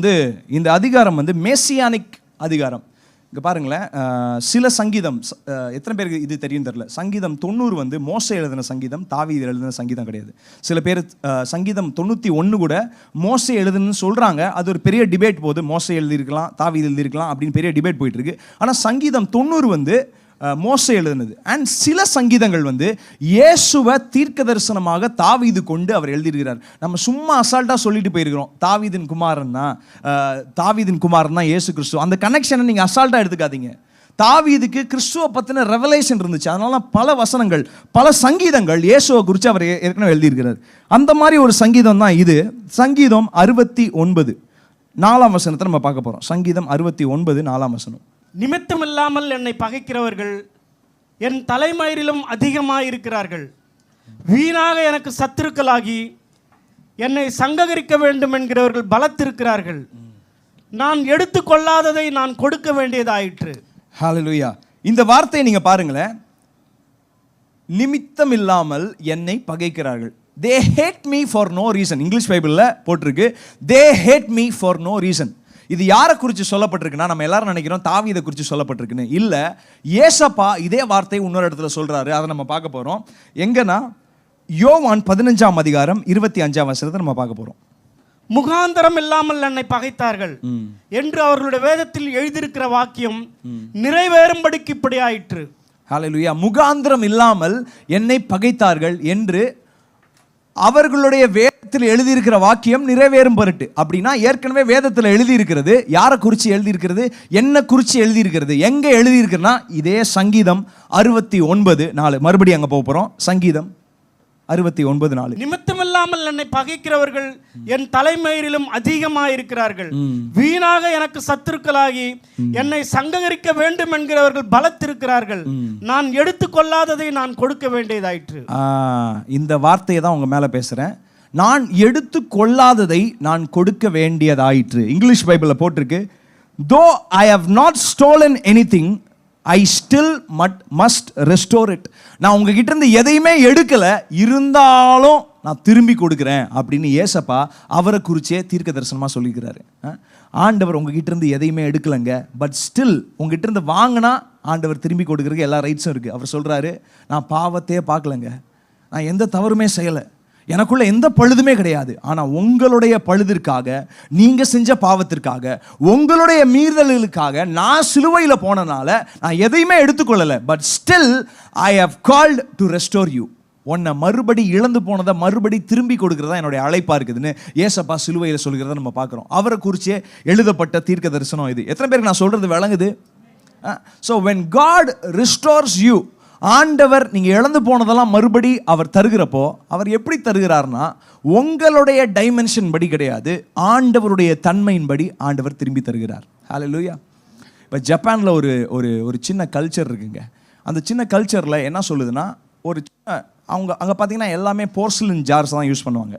இந்த அதிகாரம் மேசியானிக் அதிகாரம். இங்கே பாருங்களேன், சில சங்கீதம் எத்தனை பேருக்கு இது தெரியும் தெரியல. சங்கீதம் 90 மோசே எழுதின சங்கீதம், தாவீது எழுதின சங்கீதம் கிடையாது. சில பேர் சங்கீதம் 91 கூட மோசே எழுதுன்னு சொல்கிறாங்க. அது ஒரு பெரிய டிபேட் போகுது. மோசே எழுதியிருக்கலாம், தாவீது எழுதியிருக்கலாம் அப்படின்னு பெரிய டிபேட் போயிட்டு இருக்கு. ஆனால் சங்கீதம் 90 மோசே எழுதினது. அண்ட் சில சங்கீதங்கள் இயேசுவை தீர்க்க தரிசனமாக தாவீது கொண்டு அவர் எழுதியிருக்கிறார். நம்ம சும்மா அசால்ட்டாக சொல்லிட்டு போயிருக்கிறோம், தாவீதின் குமாரன் தான் இயேசு கிறிஸ்து. அந்த கனெக்ஷனை நீங்கள் அசால்ட்டாக எடுத்துக்காதீங்க. தாவீதுக்கு கிறிஸ்துவை பற்றின ரெவலேஷன் இருந்துச்சு. அதனால பல வசனங்கள், பல சங்கீதங்கள் இயேசுவை குறித்து அவர் ஏற்கனவே எழுதியிருக்கிறார். அந்த மாதிரி ஒரு சங்கீதம் தான் இது. சங்கீதம் 69 4ஆம் வசனத்தை நம்ம பார்க்க போகிறோம். சங்கீதம் 69 4ஆம் வசனம். நிமித்தமில்லாமல் என்னை பகைக்கிறவர்கள் என் தலைமயிரிலும் அதிகமாயிருக்கிறார்கள். வீணாக எனக்கு சத்துருக்களாகி என்னை சங்ககரிக்க வேண்டும் என்கிறவர்கள் பலத்திருக்கிறார்கள். நான் எடுத்துக்கொள்ளாததை நான் கொடுக்க வேண்டியதாயிற்று. ஹல்லேலூயா. இந்த வார்த்தையை நீங்க பாருங்களேன். நிமித்தம் இல்லாமல் என்னை பகைக்கிறார்கள். They hate me for no reason. English பைபிளில் போட்டிருக்கு, they hate me for no reason. இது யாரை குறித்து சொல்லப்பட்டிருக்குன்னா, நம்ம எல்லாரும் நினைக்கிறோம் தாவீதை குறித்து சொல்லப்பட்டிருக்குன்னு. இல்லை, ஏசப்பா இதே வார்த்தை இன்னொரு இடத்துல சொல்றாரு. அதை நம்ம பார்க்க போறோம். எங்கன்னா யோவான் 15ஆம் அதிகாரம் 25ஆம் வசனத்தை நம்ம பார்க்க போறோம். முகாந்தரம் இல்லாமல் என்னை பகைத்தார்கள் என்று அவர்களுடைய வேதத்தில் எழுதியிருக்கிற வாக்கியம் நிறைவேறும்படிக்கு இப்படி ஆயிற்று. ஹல்லேலூயா. முகாந்திரம் இல்லாமல் என்னை பகைத்தார்கள் என்று அவர்களுடைய வேதத்தில் எழுதியிருக்கிற வாக்கியம் நிறைவேறும் பொருட்டு. அப்படின்னா ஏற்கனவே வேதத்தில் எழுதியிருக்கிறது. யாரை குறித்து எழுதியிருக்கிறது? என்ன குறித்து எழுதியிருக்கிறது? எங்கே எழுதியிருக்குன்னா இதே சங்கீதம் 69:4. மறுபடியும் அங்கே போக போகிறோம். சங்கீதம் 69:4. நிமித்தமில்லாமல் அறியாமல் என்னை பகைக்கிறவர்கள் என் தலைமயிரிலும் அதிகமாயிருக்கிறார்கள். வீணாக எனக்கு சத்துருக்களாகி என்னை சங்ககரிக்க வேண்டும் என்கிறவர்கள் பலத்திருக்கிறார்கள். நான் எடுத்துக்கொள்ளாததை நான் கொடுக்க வேண்டியதாயிற்று. இந்த வார்த்தையை தான் உங்க மேல பேசுறேன். நான் எடுத்துக்கொள்ளாததை நான் கொடுக்க வேண்டியதாயிற்று. இங்கிலீஷ் பைபிள்ல போட்டிருக்கு, though I have not stolen anything, I still must restore it. நான் உங்ககிட்ட இருந்து எதையுமே எடுக்கல, இருந்தாலும் நான் திரும்பி கொடுக்குறேன் அப்படின்னு ஏசப்பா அவரை குறிச்சே தீர்க்க தரிசனமா சொல்லிக்கிறாரு. ஆண்டவர் உங்ககிட்ட இருந்து எதையுமே எடுக்கலைங்க, பட் ஸ்டில் உங்ககிட்ட இருந்து வாங்கினா ஆண்டவர் திரும்பி கொடுக்குறதுக்கு எல்லா ரைட்ஸும் இருக்கு. அவர் சொல்றாரு, நான் பாவத்தையே பார்க்கலங்க, நான் எந்த தவறுமே செய்யலை, எனக்குள்ள எந்த பழுதுமே கிடையாது. ஆனா உங்களுடைய பழுதிற்காக, நீங்க செஞ்ச பாவத்திற்காக, உங்களுடைய மீறுதல்களுக்காக நான் சிலுவையில போனனால நான் எதையுமே எடுத்துக்கொள்ளல, but still I have called to restore you. உன்னை மறுபடி இழந்து போனதை மறுபடி திரும்பி கொடுக்கறதா என்னுடைய அழைப்பா இருக்குதுன்னு ஏசப்பா சிலுவையில சொல்கிறத நம்ம பார்க்கிறோம். அவரை குறிச்சே எழுதப்பட்ட தீர்க்க தரிசனம் இது. எத்தனை பேருக்கு நான் சொல்றது விளங்குது? So when God restores you, ஆண்டவர் நீங்க இழந்து போனதெல்லாம் மறுபடி அவர் தருகிறப்போ அவர் எப்படி தருகிறார்னா, உங்களுடைய டைமென்ஷன் படி கிடையாது, ஆண்டவருடைய தன்மையின் படி ஆண்டவர் திரும்பி தருகிறார். ஹல்லேலூயா. இப்போ ஜப்பானில் ஒரு சின்ன கல்ச்சர் இருக்குங்க. அந்த சின்ன கல்ச்சரில் என்ன சொல்லுதுன்னா, ஒரு சின்ன அங்கே பார்த்தீங்கன்னா எல்லாமே போர்சிலின் ஜார்ஸ் தான் யூஸ் பண்ணுவாங்க,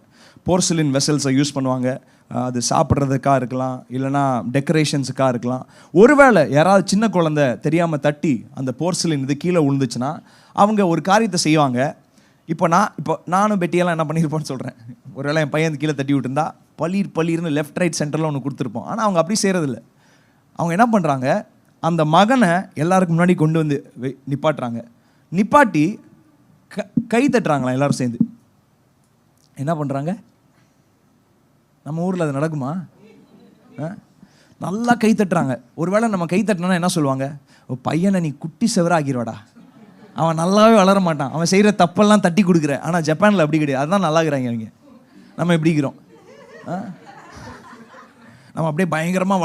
போர்சிலின் வெசல்ஸை யூஸ் பண்ணுவாங்க. அது சாப்பிட்றதுக்காக இருக்கலாம், இல்லைனா டெக்கரேஷன்ஸுக்காக இருக்கலாம். ஒருவேளை யாராவது சின்ன குழந்தை தெரியாமல் தட்டி அந்த போர்சிலின் இது கீழே விழுந்துச்சுன்னா அவங்க ஒரு காரியத்தை செய்வாங்க. இப்போ நானும் பெட்டியெல்லாம் என்ன பண்ணியிருப்போன்னு சொல்கிறேன். ஒருவேளை என் பையன் கீழே தட்டி விட்டுருந்தா பளீர்னு லெஃப்ட் ரைட் சென்டரில் ஒன்று கொடுத்துருப்போம். ஆனால் அவங்க அப்படி செய்கிறதில்ல. அவங்க என்ன பண்ணுறாங்க, அந்த மகனை எல்லாருக்கும் முன்னாடி கொண்டு வந்து நிப்பாட்டுறாங்க. நிப்பாட்டி கை தட்டுறாங்களா எல்லாரும் சேர்ந்து. என்ன பண்ணுறாங்க? நம்ம ஊரில் அது நடக்குமா? நல்லா கை தட்டுறாங்க. ஒருவேளை நம்ம கை தட்டினா என்ன சொல்லுவாங்க, பையனை நீ குட்டி செவராகிடுவாடா, அவன் நல்லாவே வளர மாட்டான், அவன் செய்கிற தப்பெல்லாம் தட்டி கொடுக்குற. ஆனால் ஜப்பானில் அப்படி கிடையாது. அதுதான் நல்லாகிறாங்க அவங்க. நம்ம எப்படிக்கிறோம்? நம்ம அப்படியே பயங்கரமாக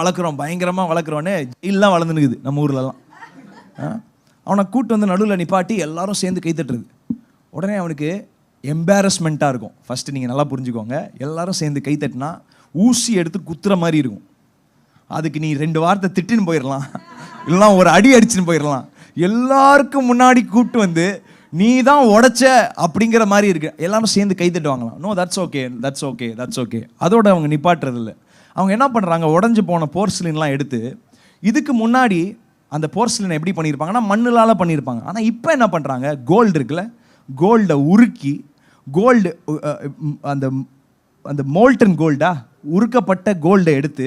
வளர்க்குறோன்னு ஜெயிலாம் வளர்ந்துனுக்குது நம்ம ஊர்லலாம். அவனை கூட்டு வந்து நடுவில் நிப்பாட்டி எல்லாரும் சேர்ந்து கை தட்டுறது. உடனே அவனுக்கு எம்பாரஸ்மெண்ட்டாக இருக்கும். ஃபஸ்ட்டு நீங்கள் நல்லா புரிஞ்சுக்கோங்க, எல்லாரும் சேர்ந்து கை தட்டினா ஊசி எடுத்து குத்துற மாதிரி இருக்கும். அதுக்கு நீ 2 வார்த்தை திட்டுன்னு போயிடலாம், இல்லைனா ஒரு அடி அடிச்சுன்னு போயிடலாம். எல்லாருக்கும் முன்னாடி கூப்பிட்டு வந்து நீ தான் உடைச்ச அப்படிங்கிற மாதிரி இருக்கு. எல்லாரும் சேர்ந்து கை தட்டுவாங்களாம். No, that's okay. அதோட அவங்க நிப்பாட்டுறது இல்லை. அவங்க என்ன பண்ணுறாங்க, உடஞ்சி போன போர்சிலின்லாம் எடுத்து, இதுக்கு முன்னாடி அந்த போர்சிலினை எப்படி பண்ணியிருப்பாங்கன்னா மண்ணுலால் பண்ணியிருப்பாங்க. ஆனால் இப்போ என்ன பண்ணுறாங்க, கோல்டு இருக்குல்ல, கோல்டை உருக்கி, கோல்டு அந்த அந்த மோல்டன் கோல்டா உருக்கப்பட்ட கோல்டை எடுத்து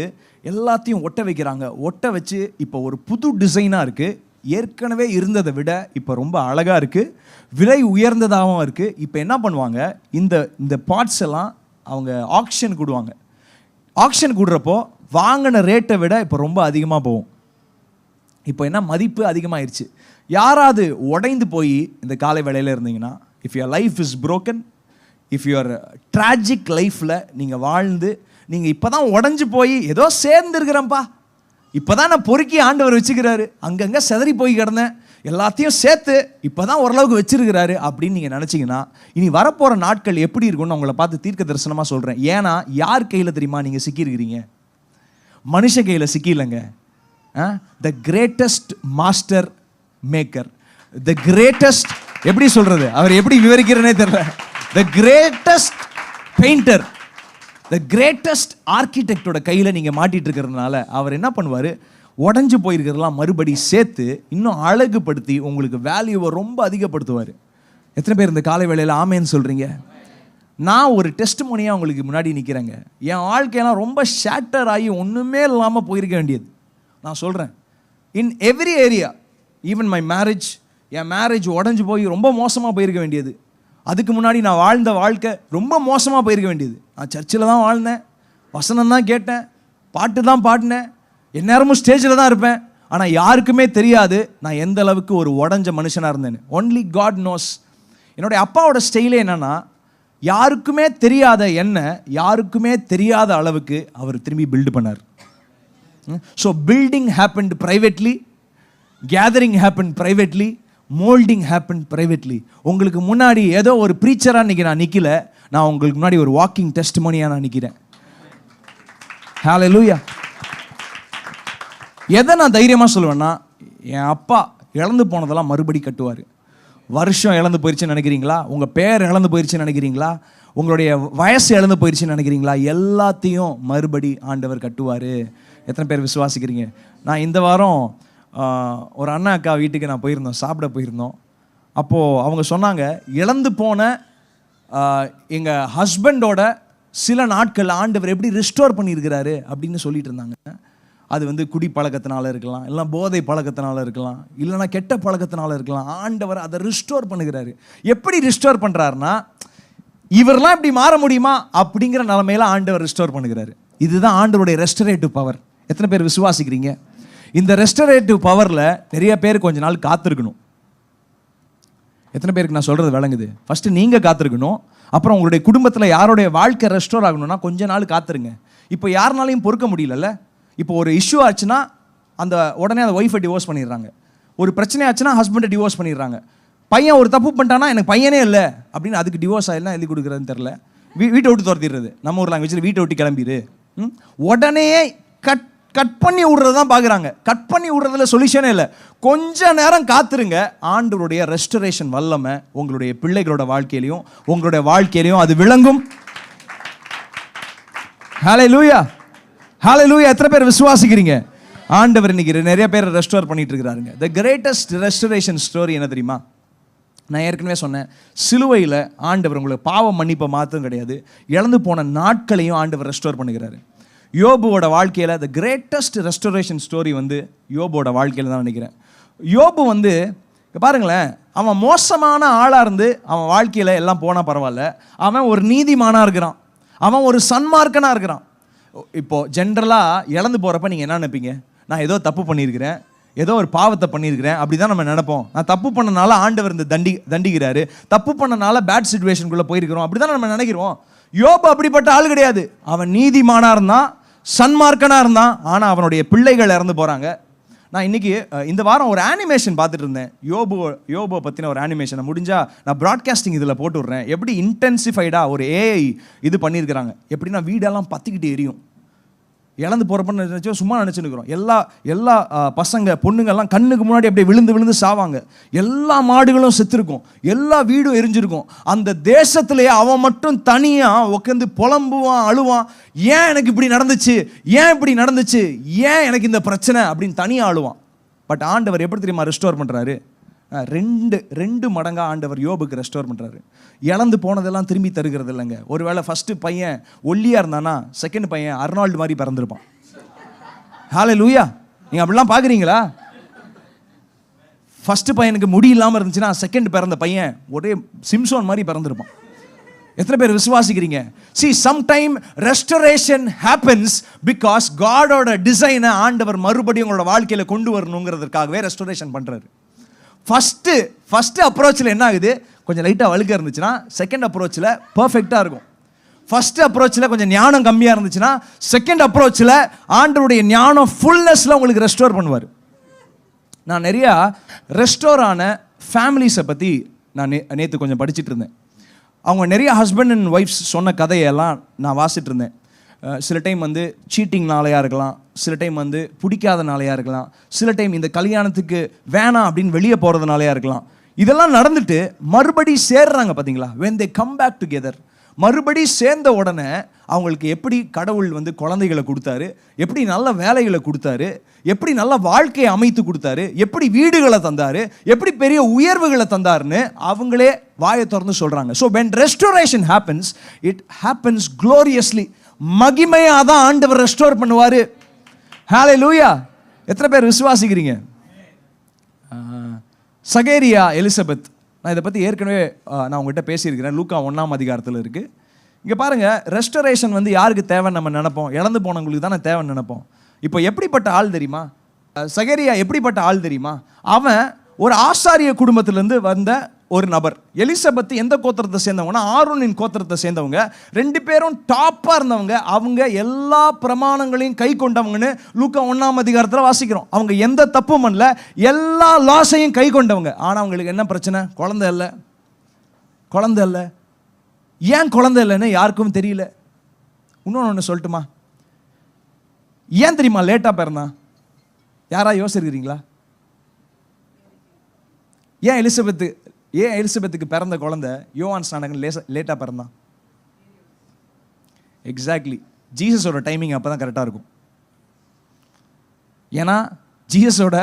எல்லாத்தையும் ஒட்ட வைக்கிறாங்க. ஒட்ட வச்சு இப்போ ஒரு புது டிசைனாக இருக்குது. ஏற்கனவே இருந்ததை விட இப்போ ரொம்ப அழகாக இருக்குது, விலை உயர்ந்ததாகவும் இருக்குது. இப்போ என்ன பண்ணுவாங்க, இந்த பார்ட்ஸ் எல்லாம் அவங்க ஆக்ஷன் கூடுவாங்க. ஆக்ஷன் கூடுறப்போ வாங்கின ரேட்டை விட இப்போ ரொம்ப அதிகமாக போகும். இப்போ என்ன, மதிப்பு அதிகமாகிடுச்சு. யாராவது உடைந்து போய் இந்த காலை வேளையில் இருந்தீங்கன்னா, if your life is broken, if your tragic லைஃப்பில் நீங்கள் வாழ்ந்து நீங்கள் இப்போ தான் உடஞ்சி போய் ஏதோ சேர்ந்துருக்கிறேன்ப்பா, இப்போ தான் நான் பொறுக்கி ஆண்டவர் வச்சுக்கிறாரு, அங்கங்கே செதறி போய் கிடந்தேன், எல்லாத்தையும் சேர்த்து இப்போ தான் ஓரளவுக்கு வச்சிருக்கிறாரு அப்படின்னு நீங்கள் நினச்சிங்கன்னா, இனி வரப்போகிற நாட்கள் எப்படி இருக்குன்னு உங்களை பார்த்து தீர்க்க தரிசனமாக சொல்கிறேன். ஏன்னா யார் கையில் தெரியுமா நீங்கள் சிக்கியிருக்கிறீங்க? மனுஷ கையில் சிக்கிலங்க. The greatest master maker, the greatest, எப்படி சொல்றது, அவர் எப்படி விவரிக்கிறனே தெரியல, the greatest painter, the greatest ஆர்கிடெக்டோட கையில் நீங்கள் மாட்டிட்டு இருக்கிறதுனால அவர் என்ன பண்ணுவார், உடஞ்சி போயிருக்கிறதெல்லாம் மறுபடி சேர்த்து இன்னும் அழகுபடுத்தி உங்களுக்கு வேல்யூவை ரொம்ப அதிகப்படுத்துவார். எத்தனை பேர் இந்த காலை வேளையில் ஆமேன்னு சொல்கிறீங்க? நான் ஒரு டெஸ்டிமோனியாக உங்களுக்கு முன்னாடி நிற்கிறேங்க. என் வாழ்க்கையெல்லாம் ரொம்ப ஷேட்டர் ஆகி ஒன்றுமே இல்லாமல் போயிருக்க வேண்டியது. நான் சொல்கிறேன், in every area, even my marriage, N marriage உடஞ்சி போய் ரொம்ப மோசமாக போயிருக்க வேண்டியது. அதுக்கு முன்னாடி நான் வாழ்ந்த வாழ்க்கை ரொம்ப மோசமாக போயிருக்க வேண்டியது. நான் சர்ச்சில் தான் வாழ்ந்தேன், வசனம் தான் கேட்டேன், பாட்டு தான் பாடினேன், எந்நேரமும் ஸ்டேஜில் தான் இருப்பேன். ஆனால் யாருக்குமே தெரியாது நான் எந்த அளவுக்கு ஒரு உடஞ்ச மனுஷனாக இருந்தேன்னு. Only God knows. என்னுடைய அப்பாவோட ஸ்டைலே என்னென்னா, யாருக்குமே தெரியாத என்ன யாருக்குமே தெரியாத அளவுக்கு அவர் திரும்பி பில்டு பண்ணார். So building happened privately, gathering happen privately, moulding happen privately. உங்களுக்கு முன்னாடி ஏதோ ஒரு ப்ரீச்சராக இன்றைக்கி நான் நிற்கல, நான் உங்களுக்கு முன்னாடி ஒரு வாக்கிங் டெஸ்டிமோனியாக நான் நிற்கிறேன். ஹல்லேலூயா. எதை நான் தைரியமாக சொல்லுவேன்னா, என் அப்பா இழந்து போனதெல்லாம் மறுபடி கட்டுவார். வருஷம் இழந்து போயிடுச்சுன்னு நினைக்கிறீங்களா? உங்கள் பேர் இழந்து போயிடுச்சுன்னு நினைக்கிறீங்களா? உங்களுடைய வயசு இழந்து போயிடுச்சுன்னு நினைக்கிறீங்களா? எல்லாத்தையும் மறுபடி ஆண்டவர் கட்டுவார். எத்தனை பேர் விசுவாசிக்கிறீங்க? நான் இந்த வாரம் ஒரு அண்ணா அக்கா வீட்டுக்கு நான் போயிருந்தோம், சாப்பிட போயிருந்தோம். அப்போது அவங்க சொன்னாங்க, இழந்து போன எங்கள் ஹஸ்பண்டோட சில நாட்கள் ஆண்டவர் எப்படி ரிஸ்டோர் பண்ணியிருக்கிறாரு அப்படின்னு சொல்லிட்டு இருந்தாங்க. அது வந்து குடி பழக்கத்தினால இருக்கலாம், இல்லை போதை பழக்கத்தினால இருக்கலாம், இல்லைனா கெட்ட பழக்கத்தினால இருக்கலாம். ஆண்டவர் அதை ரிஸ்டோர் பண்ணுகிறாரு. எப்படி ரிஸ்டோர் பண்ணுறாருன்னா, இவரெல்லாம் இப்படி மாற முடியுமா அப்படிங்கிற நிலைமையில ஆண்டவர் ரிஸ்டோர் பண்ணுகிறாரு. இதுதான் ஆண்டவருடைய ரெஸ்டரேட்டிவ் பவர். எத்தனை பேர் விசுவாசிக்கிறீங்க? இந்த ரெஸ்டரேட்டிவ் பவரில் நிறைய பேர் கொஞ்ச நாள் காத்திருக்கணும். எத்தனை பேருக்கு நான் சொல்கிறது விளங்குது? ஃபஸ்ட்டு நீங்கள் காத்திருக்கணும். அப்புறம் உங்களுடைய குடும்பத்தில் யாருடைய வாழ்க்கை ரெஸ்டோர் ஆகணும்னா கொஞ்ச நாள் காத்துருங்க. இப்போ யாருனாலையும் பொறுக்க முடியலல்ல. இப்போ ஒரு இஷ்யூ ஆச்சுன்னா அந்த உடனே அந்த ஒய்ஃபை டிவோர்ஸ் பண்ணிடுறாங்க. ஒரு பிரச்சனை ஆச்சுன்னா ஹஸ்பண்டை டிவோர்ஸ் பண்ணிடுறாங்க. பையன் ஒரு தப்பு பண்ணிட்டானா எனக்கு பையனே இல்லை அப்படின்னு அதுக்கு டிவோர்ஸ் ஆகிடலாம் எழுதி கொடுக்குறதுன்னு தெரில. வீட்டை விட்டு துரத்திடுறது. நம்ம ஊர் லாங்குவேஜில் வீட்டை விட்டு கிளம்பிடு. உடனே கட் பண்ணி விடுறது தான் பார்க்குறாங்க. கட் பண்ணி விடுறதுல சொல்யூஷனே இல்லை. கொஞ்ச நேரம் காத்துருங்க. ஆண்டவருடைய ரெஸ்டரேஷன் வல்லமை உங்களுடைய பிள்ளைகளோட வாழ்க்கையிலையும் உங்களுடைய வாழ்க்கையிலையும் அது விளங்கும். ஹல்லேலூயா, ஹல்லேலூயா. எத்தனை பேர் விசுவாசிக்கிறீங்க? ஆண்டவர் இன்னைக்கு நிறைய பேர் ரெஸ்டோர் பண்ணிட்டு இருக்கிறாருங்க. த கிரேட்டஸ்ட் ரெஸ்டரேஷன் ஸ்டோரி என்ன தெரியுமா? நான் ஏற்கனவே சொன்னேன், சிலுவையில் ஆண்டவர் உங்களுக்கு பாவ மன்னிப்பை மாற்றம் கிடையாது, இழந்து போன நாட்களையும் ஆண்டவர் ரெஸ்டோர் பண்ணுகிறாரு. யோபுவோட வாழ்க்கையில் த கிரேட்டஸ்ட் ரெஸ்டோரேஷன் ஸ்டோரி வந்து யோபுவோட வாழ்க்கையில் தான் நினைக்கிறேன். யோபு வந்து பாருங்களேன், அவன் மோசமான ஆளாக இருந்து அவன் வாழ்க்கையில் எல்லாம் போனால் பரவாயில்ல, அவன் ஒரு நீதிமானாக இருக்கிறான், அவன் ஒரு சன்மார்க்கனாக இருக்கிறான். இப்போது ஜென்ரலாக இழந்து போகிறப்ப நீங்கள் என்ன நினைப்பீங்க? நான் ஏதோ தப்பு பண்ணியிருக்கிறேன், ஏதோ ஒரு பாவத்தை பண்ணியிருக்கிறேன் அப்படி தான் நம்ம நினைப்போம். நான் தப்பு பண்ணனால ஆண்டவர் இந்த தண்டிக்கிறாரு, தப்பு பண்ணனால பேட் சிச்சுவேஷனுக்குள்ளே போயிருக்கிறோம் அப்படி தான் நம்ம நினைக்கிறோம். யோபு அப்படிப்பட்ட ஆள் கிடையாது. அவன் நீதிமானாக இருந்தான், சன்மார்க்கனாக இருந்தான். ஆனால் அவனுடைய பிள்ளைகள் இறந்து போகிறாங்க. நான் இன்றைக்கி இந்த வாரம் ஒரு அனிமேஷன் பார்த்துட்டு இருந்தேன். யோபுவை பற்றின ஒரு அனிமேஷனை முடிஞ்சால் நான் ப்ராட்காஸ்டிங் இதில் போட்டு விட்றேன். எப்படி இன்டென்சிஃபைடாக ஒரு ஏஐ இது பண்ணியிருக்கிறாங்க. எப்படின்னா வீடெல்லாம் பற்றிக்கிட்டு எரியும். இழந்து போகிறப்பன்னு நினச்சோம், சும்மா நினச்சிருக்கிறோம். எல்லா பசங்க பொண்ணுங்கள்லாம் கண்ணுக்கு முன்னாடி அப்படியே விழுந்து சாவாங்க. எல்லா மாடுகளும் செத்துருக்கும், எல்லா வீடும் எரிஞ்சிருக்கும். அந்த தேசத்துலேயே அவன் மட்டும் தனியாக உட்காந்து புலம்புவான், அழுவான். ஏன் எனக்கு இப்படி நடந்துச்சு, ஏன் இப்படி நடந்துச்சு, ஏன் எனக்கு இந்த பிரச்சனை அப்படின்னு தனியாக அழுவான். பட் ஆண்டவர் எப்படி தெரியுமா ரெஸ்டோர் பண்ணுறாரு? ரெண்டு மடங்காக ஆண்டவர் யோபுக்கு ரெஸ்டோர் பண்ணுறாரு. இழந்து போனதெல்லாம் திரும்பி தருகிறது இல்லைங்க. ஒருவேளை ஃபஸ்ட்டு பையன் ஒல்லியாக இருந்தானா செகண்ட் பையன் அர்னால்டு மாதிரி பிறந்திருப்பான். ஹல்லேலூயா. நீங்கள் அப்படிலாம் பார்க்குறீங்களா? ஃபஸ்ட்டு பையனுக்கு முடி இல்லாமல் இருந்துச்சுன்னா செகண்ட் பிறந்த பையன் ஒரே சிம்சோன் மாதிரி பிறந்திருப்பான். எத்தனை பேர் விசுவாசிக்கிறீங்க? See, sometime restoration happens because Godோட டிசைனை ஆண்டவர் மறுபடியும் உங்களோட வாழ்க்கையில் கொண்டு வரணுங்கிறதுக்காகவே ரெஸ்டோரேஷன் பண்ணுறாரு. ஃபஸ்ட்டு அப்ரோச்சில் என்ன ஆகுது? கொஞ்சம் லைட்டாக வழுக்க இருந்துச்சுன்னா செகண்ட் அப்ரோச்சில் பர்ஃபெக்டாக இருக்கும். ஃபஸ்ட்டு அப்ரோச்சில் கொஞ்சம் ஞானம் கம்மியாக இருந்துச்சுன்னா செகண்ட் அப்ரோச்சில் ஆண்டவருடைய ஞானம் ஃபுல்னஸில் உங்களுக்கு ரெஸ்டோர் பண்ணுவார். நான் நிறையா ரெஸ்டோர் ஆன ஃபேமிலிஸை பற்றி நான் நேற்று கொஞ்சம் படிச்சுட்டு இருந்தேன். அவங்க நிறைய ஹஸ்பண்ட் அண்ட் ஒய்ஃப்ஸ் சொன்ன கதையெல்லாம் நான் வாசிட்டு இருந்தேன். சில டைம் வந்து சீட்டிங்னாலையாக இருக்கலாம், சில டைம் வந்து பிடிக்காதனாலையாக இருக்கலாம், சில டைம் இந்த கல்யாணத்துக்கு வேணாம் அப்படின்னு வெளியே போகிறதுனாலையாக இருக்கலாம். இதெல்லாம் நடந்துட்டு மறுபடி சேர்றாங்க பார்த்தீங்களா? when they come back together, மறுபடி சேர்ந்த உடனே அவங்களுக்கு எப்படி கடவுள் வந்து குழந்தைகளை கொடுத்தாரு, எப்படி நல்ல வேலைகளை கொடுத்தாரு, எப்படி நல்ல வாழ்க்கையை அமைத்து கொடுத்தாரு, எப்படி வீடுகளை தந்தாரு, எப்படி பெரிய உயர்வுகளை தந்தாருன்னு அவங்களே வாயை திறந்து சொல்கிறாங்க. So when restoration happens, it happens gloriously. மகிமையாக தான் ஆண்டவர் ரெஸ்டோர் பண்ணுவார். ஹல்லேலூயா. எத்தனை பேர் விசுவாசிக்கிறீங்க? சகேரியா எலிசபெத், நான் இதை பற்றி ஏற்கனவே நான் உங்கள்கிட்ட பேசியிருக்கிறேன். லூக்கா 1ஆம் அதிகாரத்தில் இருக்குது. இங்கே பாருங்கள், ரெஸ்டரேஷன் வந்து யாருக்கு தேவைன்னு நம்ம நினைப்போம்? இழந்து போனவங்களுக்கு தானே தேவைன்னு நினைப்போம். இப்போ எப்படிப்பட்ட ஆள் தெரியுமா சகேரியா? எப்படிப்பட்ட ஆள் தெரியுமா? அவன் ஒரு ஆசாரிய குடும்பத்திலேருந்து வந்த ஒரு நபர். எலிசபெத் எந்த கோத்திரத்தை சேர்ந்தவங்கன்னா ஆரோனின் கோத்திரத்தை சேர்ந்தவங்க. ரெண்டு பேரும் டாப்பாக இருந்தவங்க. அவங்க எல்லா பிரமாணங்களையும் கை கொண்டவங்கன்னு லூக்கா 1ஆம் அதிகாரத்தில் வாசிக்கிறோம். அவங்க எந்த தப்பும் பண்ணல, எல்லா லாஸையும் கை கொண்டவங்க. ஆனால் அவங்களுக்கு என்ன பிரச்சனை? குழந்தை இல்லை. ஏன் குழந்தை இல்லைன்னு யாருக்கும் தெரியல. இன்னொன்று சொல்லட்டுமா? ஏன் தெரியுமா லேட்டாக பிறந்தான்? யாரா யோசிச்சிருக்கிறீங்களா? ஏன் எலிசபெத்துக்கு பிறந்த குழந்தை யோவான் ஸ்நானகன் லேட்டாக பிறந்தான்? எக்ஸாக்ட்லி, ஜீசஸோட டைமிங் அப்போ தான் கரெக்டாக இருக்கும். ஏன்னா ஜீசஸோட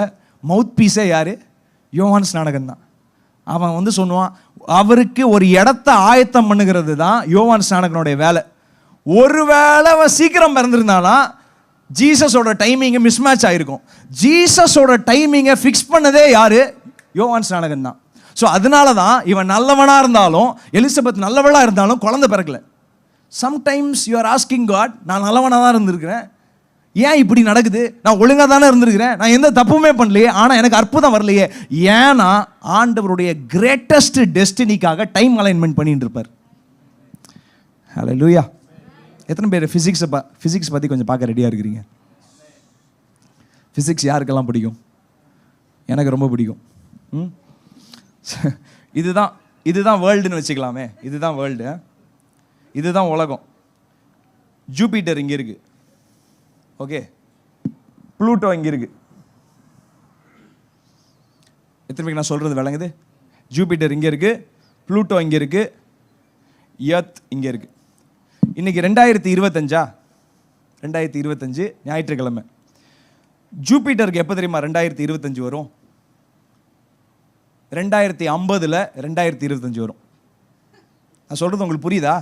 மவுத் பீஸே யார்? யோவான் ஸ்நானகன் தான். அவன் வந்து சொல்லுவான், அவருக்கு ஒரு இடத்த ஆயத்தம் பண்ணுகிறது தான் யோவான் ஸ்நானகனுடைய வேலை. ஒருவேளை அவன் சீக்கிரம் பிறந்திருந்தானா ஜீசஸோட டைமிங்கை மிஸ்மேட்ச் ஆகிருக்கும். ஜீசஸோட டைமிங்கை ஃபிக்ஸ் பண்ணதே யார்? யோவான் ஸ்நானகன் தான். ஸோ அதனால தான் இவன் நல்லவனாக இருந்தாலும், எலிசபெத் நல்லவளாக இருந்தாலும் குழந்தை பிறக்கல. Sometimes you are asking God, நான் நல்லவனாக தான் இருந்திருக்கிறேன், ஏன் இப்படி நடக்குது? நான் ஒழுங்காக தானே இருந்திருக்கிறேன், நான் எந்த தப்புமே பண்ணலையே, ஆனால் எனக்கு அற்புதம் வரலையே. ஏன்னா ஆண்டவருடைய கிரேட்டஸ்ட் டெஸ்டினிக்காக டைம் அலைன்மெண்ட் பண்ணிட்டு இருப்பார். ஹல்லேலூயா. எத்தனை பேர் ஃபிசிக்ஸ் பற்றி கொஞ்சம் பார்க்க ரெடியாக இருக்கிறீங்க? ஃபிசிக்ஸ் யாருக்கெல்லாம் பிடிக்கும்? எனக்கு ரொம்ப பிடிக்கும். இதுதான் வேர்ல்டுன்னு வச்சுக்கலாமே. இதுதான் வேர்ல்டு, இதுதான் உலகம். ஜூபிட்டர் இங்கே இருக்கு, ஓகே. ப்ளூட்டோ இங்கே இருக்கு. எத்தனை பேருக்கு நான் சொல்கிறது விளங்குது? ஜூபிட்டர் இங்கே இருக்கு, ப்ளூட்டோ இங்கே இருக்கு, எர்த் இங்கே இருக்கு. இன்னைக்கு 2025 ஞாயிற்றுக்கிழமை. ஜூபிட்டருக்கு எப்போ தெரியுமா 2025 வரும்? 2050 2025 வரும். நான் சொல்கிறது உங்களுக்கு புரியுதா?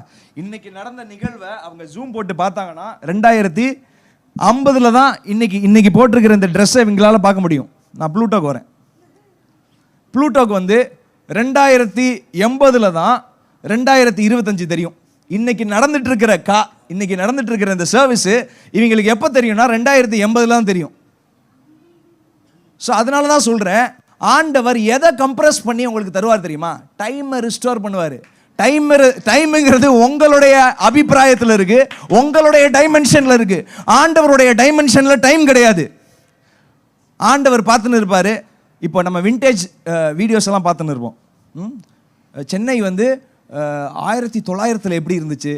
இன்னைக்கு நடந்த நிகழ்வை அவங்க ஜூம் போட்டு பார்த்தாங்கன்னா 2050 தான் இன்னைக்கு போட்டிருக்கிற இந்த ட்ரெஸ்ஸை இவங்களால பார்க்க முடியும். நான் ப்ளூட்டோக்கு வரேன். ப்ளூட்டோக்கு வந்து 2080 தான் 2025 தெரியும். இன்னைக்கு நடந்துட்டு இருக்கிற இந்த சர்வீஸ் இவங்களுக்கு எப்போ தெரியும்னா 2080 தான் தெரியும். ஸோ அதனால தான் சொல்கிறேன், ஆண்டவர் எதை கம்ப்ரஸ் பண்ணி உங்களுக்கு தருவார் தெரியுமா? டைமை ரிஸ்டோர் பண்ணுவார். டைமுங்கிறது உங்களுடைய அபிப்பிராயத்தில் இருக்கு, உங்களுடைய டைமென்ஷனில் இருக்கு. ஆண்டவருடைய டைமென்ஷனில் டைம் கிடையாது. ஆண்டவர் பார்த்துன்னு இருப்பார். இப்போ நம்ம விண்டேஜ் வீடியோஸ் எல்லாம் பார்த்துன்னு இருப்போம். சென்னை வந்து 1900 எப்படி இருந்துச்சு?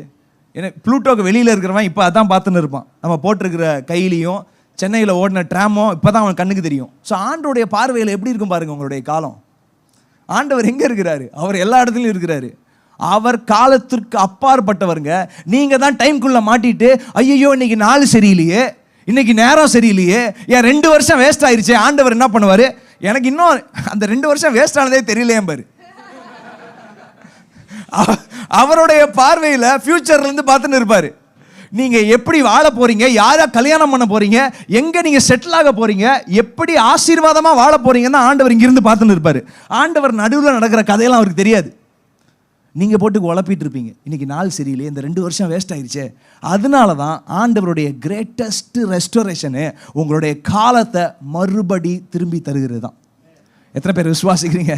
ஏன்னா ப்ளூட்டோக்கு வெளியில் இருக்கிறவன் இப்போ அதான் பார்த்துன்னு இருப்பான். நம்ம போட்டிருக்கிற கையிலையும் சென்னையில் ஓடின ட்ராமோ இப்போ தான் அவன் கண்ணுக்கு தெரியும். ஸோ ஆண்டோடைய பார்வையில் எப்படி இருக்கும் பாருங்க உங்களுடைய காலம். ஆண்டவர் எங்கே இருக்கிறாரு? அவர் எல்லா இடத்துலையும் இருக்கிறாரு. அவர் காலத்திற்கு அப்பாற்பட்டவருங்க. நீங்கள் தான் டைம்குள்ளே மாட்டிட்டு, ஐயோ இன்னைக்கு நாள் சரியில்லையே, இன்னைக்கு நேரம் சரியில்லையே, ஏன் 2 வருஷம் வேஸ்ட் ஆயிடுச்சு. ஆண்டவர் என்ன பண்ணுவார்? எனக்கு இன்னும் அந்த 2 வருஷம் வேஸ்ட் ஆனதே தெரியலையே பாரு. அவருடைய பார்வையில் ஃபியூச்சர்லேருந்து பார்த்துன்னு இருப்பார். நீங்கள் எப்படி வாழ போகிறீங்க, யாரை கல்யாணம் பண்ண போகிறீங்க, எங்கே நீங்கள் செட்டில் ஆக போகிறீங்க, எப்படி ஆசீர்வாதமாக வாழ போகிறீங்கன்னு ஆண்டவர் இங்கிருந்து பார்த்துன்னு இருப்பார். ஆண்டவர் நடுவில் நடக்கிற கதையெல்லாம் அவருக்கு தெரியாது. நீங்கள் போட்டு உழப்பிட்டு இருப்பீங்க, இன்னைக்கு நாள் சரியில்லையே, இந்த 2 வருஷம் வேஸ்ட் ஆயிடுச்சே. அதனால தான் ஆண்டவருடைய கிரேட்டஸ்ட் ரெஸ்டோரேஷனு உங்களுடைய காலத்தை மறுபடி திரும்பி தருகிறது தான். எத்தனை பேர் விசுவாசிக்கிறீங்க?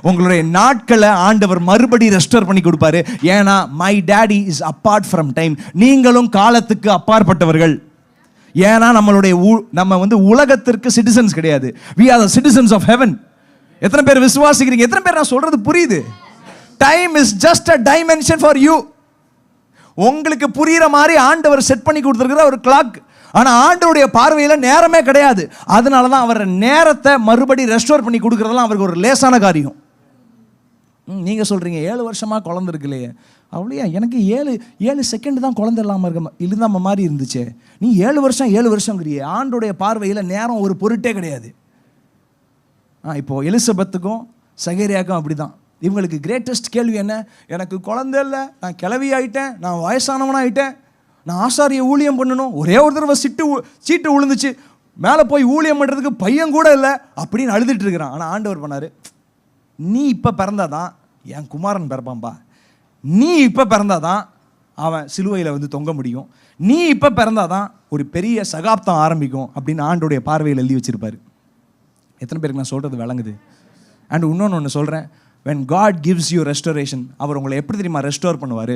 உங்களுடைய நாட்களை ஆண்டவர் மறுபடி ரெஸ்டோர் பண்ணி கொடுப்பாரு. ஏன்னா my daddy is apart from time. நீங்களும் காலத்துக்கு அப்பாற்பட்டவர்கள். ஏன்னா நம்ம வந்து உலகத்திற்கு சிட்டிசன்ஸ் கிடையாது. we are the citizens of heaven. எத்தனை பேர் விசுவாசிக்கிறீங்க? எத்தனை பேர் நான் சொல்றது புரியுது? Time is just a dimension for you. உங்களுக்கு புரியுற மாதிரி ஆண்டவர் செட் பண்ணி கொடுத்துருக்கிற ஒரு கிளாக். ஆனால் ஆண்டவருடைய பார்வையில் நேரமே கிடையாது. அதனால தான் அவர் நேரத்தை மறுபடி ரெஸ்டோர் பண்ணி கொடுக்குறதெல்லாம் அவருக்கு ஒரு லேசான காரியம். நீங்கள் சொல்கிறீங்க 7 வருஷமாக குழந்தை இருக்குல்லையே. அவ்வளோயா? எனக்கு 7 செகண்ட் தான் குழந்தை இல்லாமல் இருந்தாம மாதிரி இருந்துச்சு. நீ 7 வருஷங்கிறியே. ஆண்டோடைய பார்வையில் நேரம் ஒரு பொருட்டே கிடையாது. இப்போது எலிசபெத்துக்கும் சகேரியாவுக்கும் அப்படி தான். இவங்களுக்கு கிரேட்டஸ்ட் கேள்வி என்ன? எனக்கு குழந்தை இல்லை, நான் கிளவி ஆகிட்டேன், நான் வயசானவனாகிட்டேன், நான் ஆசாரிய ஊழியம் பண்ணணும், ஒரே ஒரு தடவை சீட்டு விழுந்துச்சு, மேலே போய் ஊழியம் பண்ணுறதுக்கு பையன் கூட இல்லை அப்படின்னு அழுதுட்டு இருக்கிறான். ஆனால் ஆண்டவர் பண்ணார், நீ இப்போ பிறந்தாதான் என் குமாரன் பிறப்பான்பா, நீ இப்போ பிறந்தாதான் அவன் சிலுவையில் வந்து தொங்க முடியும், நீ இப்போ பிறந்தாதான் ஒரு பெரிய சகாப்தம் ஆரம்பிக்கும் அப்படின்னு ஆண்டோடைய பார்வையில் எழுதி வச்சிருப்பாரு. எத்தனை பேருக்கு நான் சொல்கிறது விளங்குது? அண்ட் இன்னொன்று சொல்கிறேன், when God gives you restoration, அவர் உங்களை எப்படி தெரியுமா ரெஸ்டோர் பண்ணுவார்?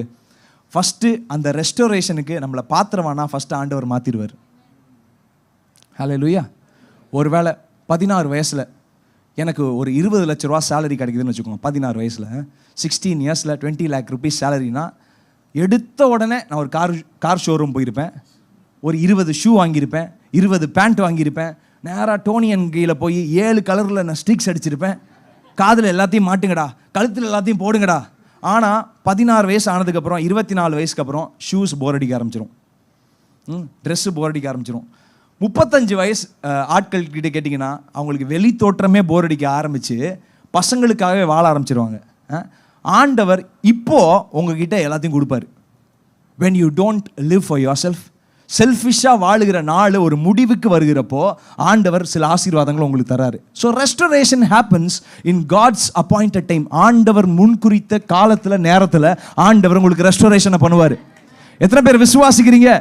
ஃபஸ்ட்டு அந்த ரெஸ்டோரேஷனுக்கு நம்மளை பாத்திரமானா ஃபஸ்ட்டு ஆண்டவர் மாற்றிடுவார். ஹல்லேலூயா. ஒருவேளை 16 வயசில் எனக்கு ஒரு 20 லட்ச ரூபா சேலரி கிடைக்குதுன்னு வச்சுக்கோங்க, 16 வயசில் 16 இயர்ஸில் 20 lakh rupees சேலரினா, எடுத்த உடனே நான் ஒரு கார் ஷோரூம் போயிருப்பேன், ஒரு 20 ஷூ வாங்கியிருப்பேன், 20 பேண்ட் வாங்கியிருப்பேன், நேராக டோனியன் கீழே போய் 7 கலரில் நான் ஸ்டிக்ஸ் அடிச்சிருப்பேன், காதில் எல்லாத்தையும் மாட்டுங்கடா, கழுத்தில் எல்லாத்தையும் போடுங்கடா. ஆனால் 16 வயசு ஆனதுக்கப்புறம் 24 வயசுக்கு அப்புறம் ஷூஸ் போர் அடிக்க ஆரம்பிச்சிடும், ட்ரெஸ்ஸு போர் அடிக்க ஆரம்பிச்சிடும். 35 வயசு ஆட்கள் கிட்ட கேட்டிங்கன்னா அவங்களுக்கு வெளி தோற்றமே போர் அடிக்க ஆரம்பித்து பசங்களுக்காகவே வாழ ஆரம்பிச்சிருவாங்க. ஆண்டவர் இப்போது உங்ககிட்ட எல்லாத்தையும் கொடுப்பாரு. when you don't live for yourself, செல்ஃபிஷாக வாழுகிற நாள் ஒரு முடிவுக்கு வருகிறப்போ ஆண்டவர் சில ஆசீர்வாதங்களை உங்களுக்கு தராரு. So restoration happens in God's appointed time. ஆண்டவர் முன்குறித்த காலத்தில் நேரத்தில் ஆண்டவர் உங்களுக்கு ரெஸ்டரேஷனை பண்ணுவார். எத்தனை பேர் விசுவாசிக்கிறீங்க?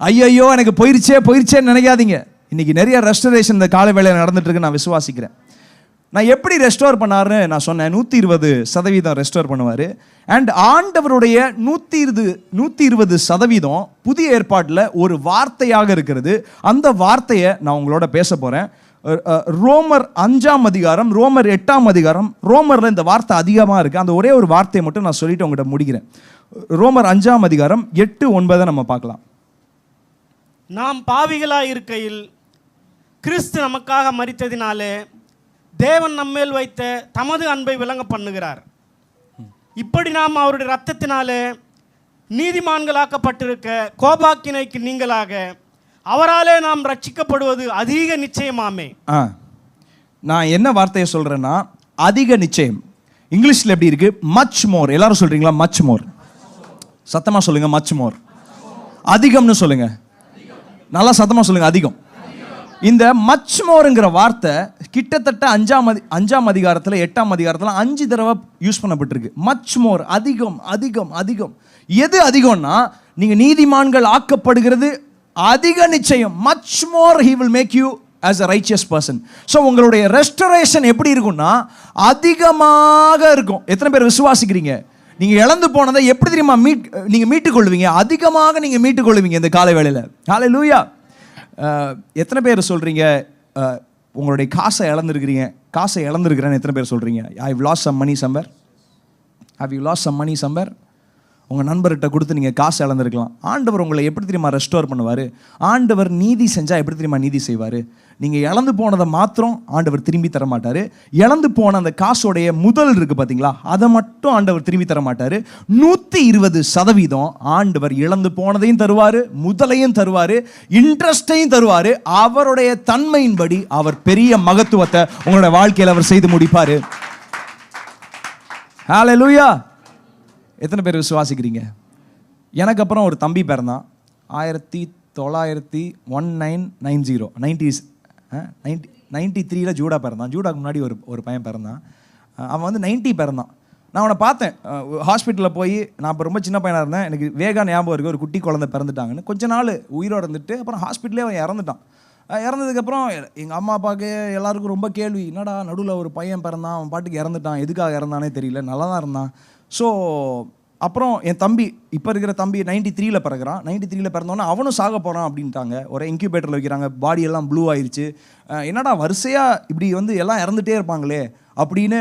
ஐயோ எனக்கு போயிருச்சேன்னு நினைக்காதீங்க. இன்னைக்கு நிறைய ரெஸ்டரேஷன் இந்த கால வேளையில் நடந்துட்டு இருக்கு, நான் விசுவாசிக்கிறேன். நான் எப்படி ரெஸ்டோர் பண்ணாருன்னு நான் சொன்னேன். 120% ரெஸ்டோர் பண்ணுவார். அண்ட் ஆண்டவருடைய 120% புதிய ஏற்பாட்டில் ஒரு வார்த்தையாக இருக்கிறது. அந்த வார்த்தையை நான் உங்களோட பேச போகிறேன். ரோமர் 5ஆம் அதிகாரம், ரோமர் 8ஆம் அதிகாரம், ரோமரில் இந்த வார்த்தை அதிகமாக இருக்குது. அந்த ஒரே ஒரு வார்த்தையை மட்டும் நான் சொல்லிட்டு உங்கள்கிட்ட முடிக்கிறேன். ரோமர் 5ஆம் அதிகாரம் 8-9 நம்ம பார்க்கலாம். நாம் பாவிகளாய் இருக்கையில் கிறிஸ்து நமக்காக மரித்ததினாலே தேவன் நம்மேல் வைத்த தமது அன்பை விளங்க பண்ணுகிறார். இப்படி நாம் அவருடைய இரத்தத்தினாலே நீதிமான்களாக்கப்பட்டிருக்க கோபாக்கினைக்கு நீங்களாக அவராலே நாம் ரட்சிக்கப்படுவது அதிக நிச்சயமாமே. நான் என்ன வார்த்தையை சொல்றேன்னா, அதிக நிச்சயம். இங்கிலீஷ்ல எப்படி இருக்கு? Much more. எல்லாரும் சொல்றீங்களா? Much more. சத்தமா சொல்லுங்க. Much more. அதிகம்னு சொல்லுங்க. நல்லா சத்தமா சொல்லுங்க. அதிகம். இந்த மச் மோருங்கிற வார்த்தை கிட்டத்தட்ட 5ஆம் அதிகாரத்தில் 8ஆம் அதிகாரத்தில் 5 தடவை யூஸ் பண்ணப்பட்டிருக்கு. மச் மோர், அதிகம் அதிகம் அதிகம். எது அதிகம்னா, நீங்கள் நீதிமான்கள் ஆக்கப்படுகிறது அதிக நிச்சயம். Much more he will make you as a righteous person. So உங்களுடைய ரெஸ்டரேஷன் எப்படி இருக்கும்னா அதிகமாக இருக்கும். எத்தனை பேர் விசுவாசிக்கிறீங்க? நீங்கள் இழந்து போனதை எப்படி தெரியுமா நீங்கள் மீட்டுக்கொள்வீங்க? அதிகமாக நீங்கள் மீட்டுக்கொள்வீங்க இந்த காலை வேளையில். ஹல்லேலூயா. எத்தனை பேர் சொல்கிறீங்க உங்களுடைய காசை இழந்திருக்கிறேன்னு எத்தனை பேர் சொல்கிறீங்க? I've lost some money somewhere. Have you lost some money somewhere? உங்கள் நண்பர்கிட்ட கொடுத்து நீங்கள் காசு இழந்திருக்கலாம். ஆண்டவர் உங்களை எப்படி தெரியுமா ரெஸ்டோர் பண்ணுவார்? ஆண்டவர் நீதி செஞ்சால் எப்படி தெரியுமா நீதி செய்வார்? நீங்கள் இழந்து போனதை மாத்திரம் ஆண்டவர் திரும்பி தர மாட்டார். இழந்து போன அந்த காசோடைய முதல் இருக்குது பார்த்தீங்களா, அதை மட்டும் ஆண்டவர் திரும்பி தர மாட்டார். 120% ஆண்டவர் இழந்து போனதையும் தருவார், முதலையும் தருவார், இன்ட்ரெஸ்டையும் தருவார். அவருடைய தன்மையின்படி அவர் பெரிய மகத்துவத்தை உங்களுடைய வாழ்க்கையில் அவர் செய்து முடிப்பார். ஹல்லேலூயா. எத்தனை பேர் விசுவாசிக்கிறீங்க? எனக்கு அப்புறம் ஒரு தம்பி பிறந்தான். 1993 ஜூடா பிறந்தான். ஜூடாக்கு முன்னாடி ஒரு பையன் பிறந்தான். அவன் வந்து 90 பிறந்தான். நான் அவனை பார்த்தேன் ஹாஸ்பிட்டலில் போய். நான் இப்போ ரொம்ப சின்ன பையனாக இருந்தேன். எனக்கு வேகா ஞாபகம் இருக்குது, ஒரு குட்டி குழந்தை பிறந்துட்டாங்கன்னு. கொஞ்ச நாள் உயிரோடு இருந்துட்டு அப்புறம் ஹாஸ்பிட்டலே அவன் இறந்துட்டான். இறந்ததுக்கப்புறம் எங்கள் அம்மா அப்பாவுக்கு எல்லாருக்கும் ரொம்ப கேள்வி, என்னடா நடுவில் ஒரு பையன் பிறந்தான், அவன் பாட்டுக்கு இறந்துட்டான், எதுக்காக இறந்தானே தெரியல, நல்லா தான் இருந்தான். ஸோ அப்புறம் என் தம்பி, இப்போ இருக்கிற தம்பி 93 பிறகுறான். 93 பிறந்தோன்னே அவனும் சாக போகிறான் அப்படின்ட்டாங்க. ஒரு இன்க்யூபேட்டரில் வைக்கிறாங்க. பாடியெல்லாம் ப்ளூ ஆயிடுச்சு. என்னடா வரிசையாக இப்படி வந்து எல்லாம் இறந்துகிட்டே இருப்பாங்களே அப்படின்னு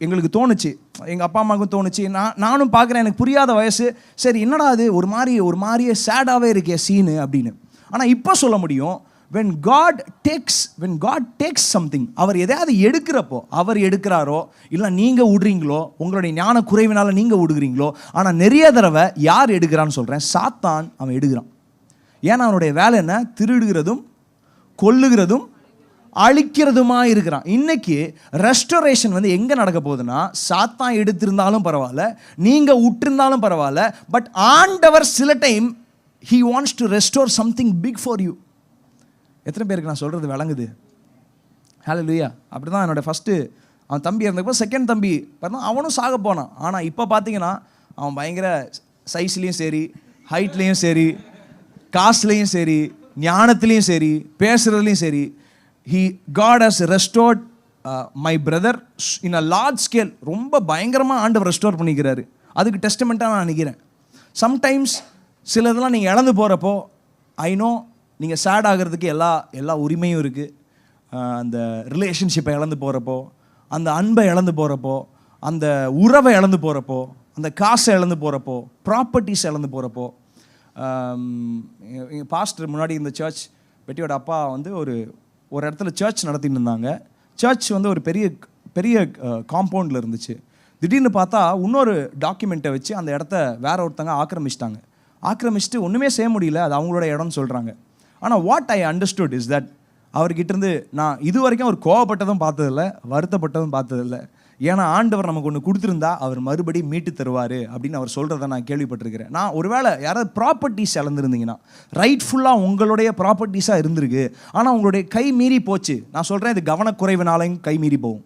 எங்களுக்கு தோணுச்சு. எங்கள் அப்பா அம்மாவுக்கும் தோணுச்சு. நானும் பார்க்குறேன், எனக்கு புரியாத வயசு. சரி என்னடா அது ஒரு மாதிரியே சேடாகவே இருக்கே சீனு அப்படின்னு. ஆனால் இப்போ சொல்ல முடியும், when God takes something, அவர் எதையாவது எடுக்கிறப்போ, அவர் எடுக்கிறாரோ இல்லை நீங்கள் விடுறீங்களோ, உங்களுடைய ஞான குறைவினால நீங்கள் விடுகிறீங்களோ, ஆனால் நிறைய தடவை யார் எடுக்கிறான்னு சொல்கிறேன், சாத்தான் அவன் எடுக்கிறான். ஏன்னா அவனுடைய வேலை என்ன? திருடுகிறதும் கொல்லுகிறதும் அழிக்கிறதுமா இருக்கிறான். இன்னைக்கு ரெஸ்டோரேஷன் வந்து எங்கே நடக்க போகுதுன்னா, சாத்தான் எடுத்திருந்தாலும் பரவாயில்ல, நீங்கள் விட்டுருந்தாலும் பரவாயில்ல, பட் ஆண்டவர் சில time he wants to restore something big for you. எத்தனை பேருக்கு நான் சொல்கிறது விளங்குது? ஹல்லேலூயா. அப்படி தான் என்னோடய ஃபஸ்ட்டு அவன் தம்பி இருந்தப்போ செகண்ட் தம்பி பார்த்தா அவனும் சாக போனான். ஆனால் இப்போ பார்த்தீங்கன்னா அவன் பயங்கர சைஸ்லேயும் சரி, ஹைட்லேயும் சரி, காசுலேயும் சரி, ஞானத்துலேயும் சரி, பேசுகிறதுலையும் சரி, God has restored my brother in a large scale. ரொம்ப பயங்கரமாக ஆண்டவர் ரெஸ்டோர் பண்ணிக்கிறாரு. அதுக்கு டெஸ்டமெண்ட்டாக நான் நினைக்கிறேன். சம்டைம்ஸ் சில இதெல்லாம் நீங்கள் இழந்து போகிறப்போ ஐ நோ நீங்கள் சேட் ஆகிறதுக்கு எல்லா உரிமையும் இருக்குது. அந்த ரிலேஷன்ஷிப்பை இழந்து போகிறப்போ, அந்த அன்பை இழந்து போகிறப்போ, அந்த உறவை இழந்து போகிறப்போ, அந்த காசை இழந்து போகிறப்போ, ப்ராப்பர்ட்டிஸ் இழந்து போகிறப்போ, எங்கள் பாஸ்டர் முன்னாடி இந்த சர்ச் பெட்டியோட அப்பா வந்து ஒரு இடத்துல சர்ச் நடத்திட்டு இருந்தாங்க. சர்ச் வந்து ஒரு பெரிய பெரிய காம்பவுண்டில் இருந்துச்சு. திடீர்னு பார்த்தா இன்னொரு டாக்குமெண்ட்டை வச்சு அந்த இடத்த வேற ஒருத்தங்க ஆக்கிரமிச்சிட்டு ஒன்றுமே செய்ய முடியல, அது அவங்களோட இடம்னு சொல்கிறாங்க. ஆனால் what I understood is that அவர்கிட்டருந்து நான் இது வரைக்கும் அவர் கோவப்பட்டதும் பார்த்ததில்லை, வருத்தப்பட்டதும் பார்த்ததில்லை. ஏன்னா ஆண்டவர் நமக்கு ஒன்று கொடுத்துருந்தா அவர் மறுபடியும் மீட்டு தருவார் அப்படின்னு அவர் சொல்கிறத நான் கேள்விப்பட்டிருக்கிறேன். நான் ஒருவேளை யாராவது ப்ராப்பர்ட்டிஸ் இழந்துருந்தீங்கன்னா, ரைட்ஃபுல்லாக உங்களுடைய ப்ராப்பர்ட்டிஸாக இருந்திருக்கு, ஆனால் உங்களுடைய கை மீறி போச்சு. நான் சொல்கிறேன், இது கவனக்குறைவினாலையும் கை மீறி போகும்.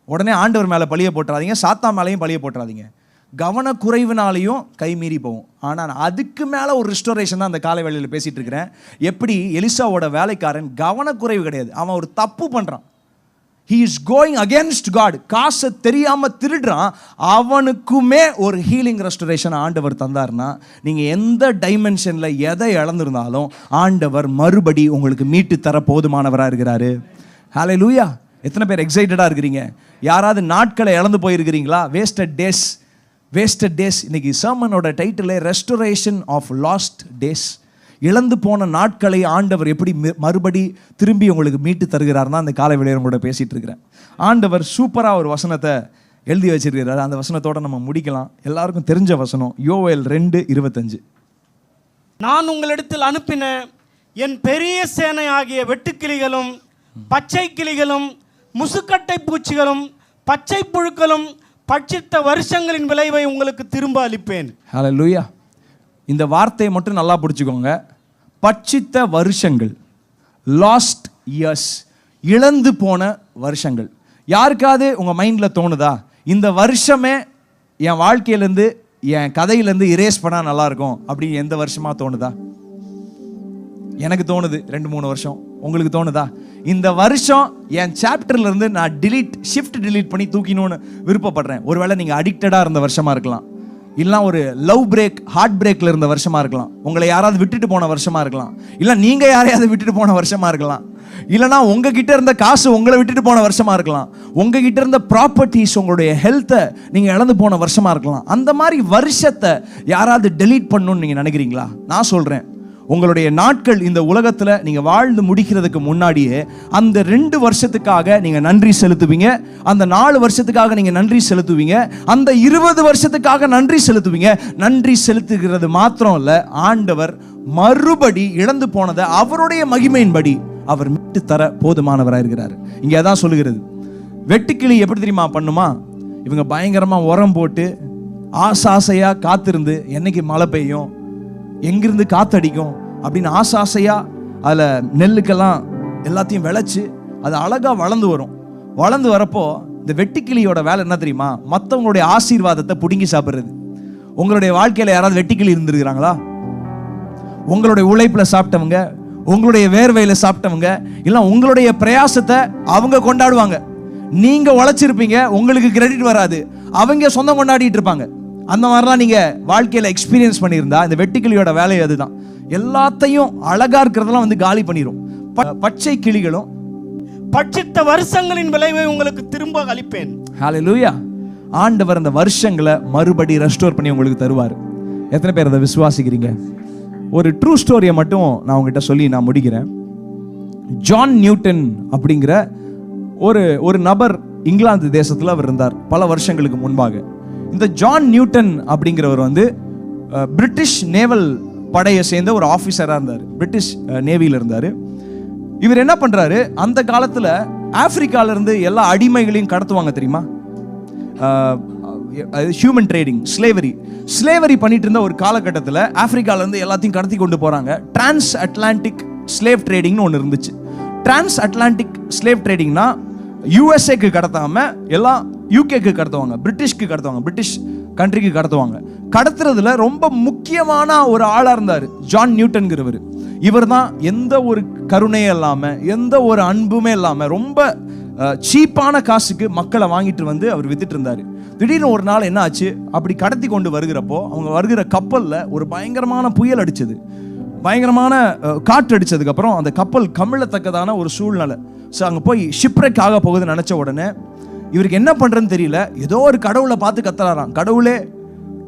உடனே ஆண்டவர் மேலே பழிய போட்டுறாதீங்க, சாத்தா மேலேயும் பழிய போட்டுறாதீங்க. கவனக்குறைவினாலையும் கை மீறி போகும். ஆனால் அதுக்கு மேலே ஒரு ரிஸ்டோரேஷன் தான் அந்த காலை வேளையில் பேசிகிட்டு இருக்கிறேன். எப்படி எலிசாவோட வேலைக்காரன் கவனக்குறைவு கிடையாது, அவன் ஒரு தப்பு பண்ணுறான். He is going against God. காசை தெரியாமல் திருடுறான். அவனுக்குமே ஒரு ஹீலிங் ரெஸ்டரேஷன் ஆண்டவர் தந்தார்னா, நீங்கள் எந்த டைமென்ஷனில் எதை இழந்திருந்தாலும் ஆண்டவர் மறுபடி உங்களுக்கு மீட்டு தர போதுமானவராக இருக்கிறாரு. ஹல்லேலூயா. எத்தனை பேர் எக்ஸைட்டடாக இருக்கிறீங்க? யாராவது நாட்களை இழந்து போயிருக்கிறீங்களா? Wasted days. இன்னைக்கு சர்மனோட டைட்டிலே ரெஸ்டரேஷன் ஆஃப் லாஸ்ட் டேஸ். இழந்து போன நாட்களை ஆண்டவர் எப்படி மறுபடி திரும்பி உங்களுக்கு மீட்டு தருகிறார்னா அந்த காலை வேளையில கூட பேசிகிட்டு இருக்கிறேன். ஆண்டவர் சூப்பராக ஒரு வசனத்தை எழுதி வச்சிருக்கிறார். அந்த வசனத்தோடு நம்ம முடிக்கலாம். எல்லாருக்கும் தெரிஞ்ச வசனம் யோவேல் 2:25. நான் உங்களிடத்தில் அனுப்பின என் பெரிய சேனை ஆகிய வெட்டுக்கிளிகளும் பச்சை கிளிகளும் முசுக்கட்டை பூச்சிகளும் பச்சை புழுக்களும் பட்சித்த வருஷங்களின் விளைவை உங்களுக்கு திரும்ப அளிப்பேன். ஹல்லேலூயா. இந்த வார்த்தையை மட்டும் நல்லா பிடிச்சிக்கோங்க. பட்சித்த வருஷங்கள், லாஸ்ட் இயர்ஸ், இழந்து போன வருஷங்கள். யாருக்காவது உங்கள் மைண்டில் தோணுதா, இந்த வருஷமே என் வாழ்க்கையிலேருந்து என் கதையிலேருந்து இரேஸ் பண்ணால் நல்லாயிருக்கும் அப்படின்னு எந்த வருஷமாக தோணுதா? எனக்கு தோணுது 2-3 வருஷம். உங்களுக்கு தோணுதா? இந்த வருஷம் என் சாப்டர்லேருந்து நான் ஷிஃப்ட் டிலீட் பண்ணி தூக்கினோன்னு விருப்பப்படுறேன். ஒருவேளை நீங்கள் அடிக்டடாக இருந்த வருஷமாக இருக்கலாம், இல்லை ஒரு லவ் பிரேக், ஹார்ட் பிரேக்கில் இருந்த வருஷமாக இருக்கலாம், உங்களை யாராவது விட்டுட்டு போன வருஷமாக இருக்கலாம், இல்லை நீங்கள் யாரையாவது விட்டுட்டு போன வருஷமாக இருக்கலாம், இல்லைனா உங்ககிட்ட இருந்த காசு உங்களை விட்டுட்டு போன வருஷமாக இருக்கலாம், உங்ககிட்ட இருந்த ப்ராப்பர்ட்டிஸ், உங்களுடைய ஹெல்த்தை நீங்கள் இழந்து போன வருஷமாக இருக்கலாம். அந்த மாதிரி வருஷத்தை யாராவது டெலீட் பண்ணணும்னு நீங்கள் நினைக்கிறீங்களா? நான் சொல்கிறேன், உங்களுடைய நாட்கள் இந்த உலகத்தில் நீங்கள் வாழ்ந்து முடிக்கிறதுக்கு முன்னாடியே அந்த 2 வருஷத்துக்காக நீங்கள் நன்றி செலுத்துவீங்க, அந்த 4 வருஷத்துக்காக நீங்கள் நன்றி செலுத்துவீங்க, அந்த 20 வருஷத்துக்காக நன்றி செலுத்துவீங்க. நன்றி செலுத்துகிறது மாத்திரம் இல்லை, ஆண்டவர் மறுபடி இழந்து போனதை அவருடைய மகிமையின்படி அவர் மீட்டு தர போதுமானவராக இருக்கிறார். இங்கே அதான் சொல்லுகிறது. வெட்டுக்கிளி எப்படி தெரியுமா பண்ணுமா? இவங்க பயங்கரமாக உரம் போட்டு ஆசையாக காத்திருந்து என்னைக்கு மழை பெய்யும், எங்கிருந்து காத்தடிக்கும் அப்படின்னு ஆசையாக அதில் நெல்லுக்கெல்லாம் எல்லாத்தையும் விளைச்சி அது அழகாக வளர்ந்து வரப்போ இந்த வெட்டுக்கிளியோட வேலை என்ன தெரியுமா? மற்றவங்களுடைய ஆசீர்வாதத்தை பிடுங்கி சாப்பிட்றது. உங்களுடைய வாழ்க்கையில் யாராவது வெட்டுக்கிளி இருந்திருக்கிறாங்களா? உங்களுடைய உழைப்பில் சாப்பிட்டவங்க, உங்களுடைய வேர்வையில் சாப்பிட்டவங்க, இல்லை உங்களுடைய பிரயாசத்தை அவங்க கொண்டாடுவாங்க. நீங்கள் உழைச்சிருப்பீங்க, உங்களுக்கு கிரெடிட் வராது, அவங்க சொந்தம் கொண்டாடிட்டு இருப்பாங்க. அந்த மாதிரிலாம் நீங்கள் வாழ்க்கையில் எக்ஸ்பீரியன்ஸ் பண்ணியிருந்தா இந்த வெட்டுக்கிளியோட வேலை அதுதான். எல்லாத்தையும் அழகாக இருக்கிறதெல்லாம் வந்து காலி பண்ணிடும். பச்சை கிளிகளும் பட்சித்த வருஷங்களின் விளைவை உங்களுக்கு திரும்ப அளிப்பேன். ஹல்லேலூயா. ஆண்டவர் அந்த வருஷங்களை மறுபடி ரெஸ்டோர் பண்ணி உங்களுக்கு தருவார். எத்தனை பேர் அதை விசுவாசிக்கிறீங்க? ஒரு ட்ரூ ஸ்டோரியை மட்டும் நான் உங்ககிட்ட சொல்லி நான் முடிக்கிறேன். ஜான் நியூட்டன் அப்படிங்கிற ஒரு நபர் இங்கிலாந்து தேசத்தில் அவர் இருந்தார் பல வருஷங்களுக்கு முன்பாக. இந்த ஜான் நியூட்டன் அப்படிங்கிறவர் வந்து பிரிட்டிஷ் நேவல் படையை சேர்ந்த ஒரு ஆஃபீஸராக இருந்தார், பிரிட்டிஷ் நேவியில் இருந்தார். இவர் என்ன பண்ணுறாரு, அந்த காலத்தில் ஆப்பிரிக்காவிலேருந்து எல்லா அடிமைகளையும் கடத்துவாங்க தெரியுமா? ஹியூமன் ட்ரேடிங், ஸ்லேவரி பண்ணிட்டு இருந்த ஒரு காலகட்டத்தில் ஆப்பிரிக்காவிலேருந்து எல்லாத்தையும் கடத்தி கொண்டு போகிறாங்க. டிரான்ஸ் அட்லாண்டிக் ஸ்லேவ் ட்ரேடிங்னு ஒன்று இருந்துச்சு. டிரான்ஸ் அட்லாண்டிக் ஸ்லேவ் ட்ரேடிங்னா யூஎஸ்ஏக்கு கடத்தாமல் எல்லாம் யூகேக்கு கடத்துவாங்க, பிரிட்டிஷ்க்கு கடத்துவாங்க, பிரிட்டிஷ் கண்ட்ரிக்கு கடத்துவாங்க. கடத்துறதுல ரொம்ப முக்கியமான ஒரு ஆளாக இருந்தார் ஜான் நியூட்டன்கிறவர். இவர் தான் எந்த ஒரு கருணையும் இல்லாமல், எந்த ஒரு அன்புமே இல்லாமல் ரொம்ப சீப்பான காசுக்கு மக்களை வாங்கிட்டு வந்து அவர் வித்துட்டு இருந்தார். திடீர்னு ஒரு நாள் என்ன ஆச்சு, அப்படி கடத்தி கொண்டு வருகிறப்போ அவங்க வருகிற கப்பலில் ஒரு பயங்கரமான புயல் அடிச்சது. பயங்கரமான காற்று அடிச்சதுக்கு அப்புறம் அந்த கப்பல் கமிழத்தக்கதான ஒரு சூழ்நிலை. ஸோ அங்கே போய் ஷிப்ரெக் ஆக போகுதுன்னு நினச்ச உடனே இவருக்கு என்ன பண்ணுறதுன்னு தெரியல. ஏதோ ஒரு கடவுளை பார்த்து கத்துறாராம், கடவுளே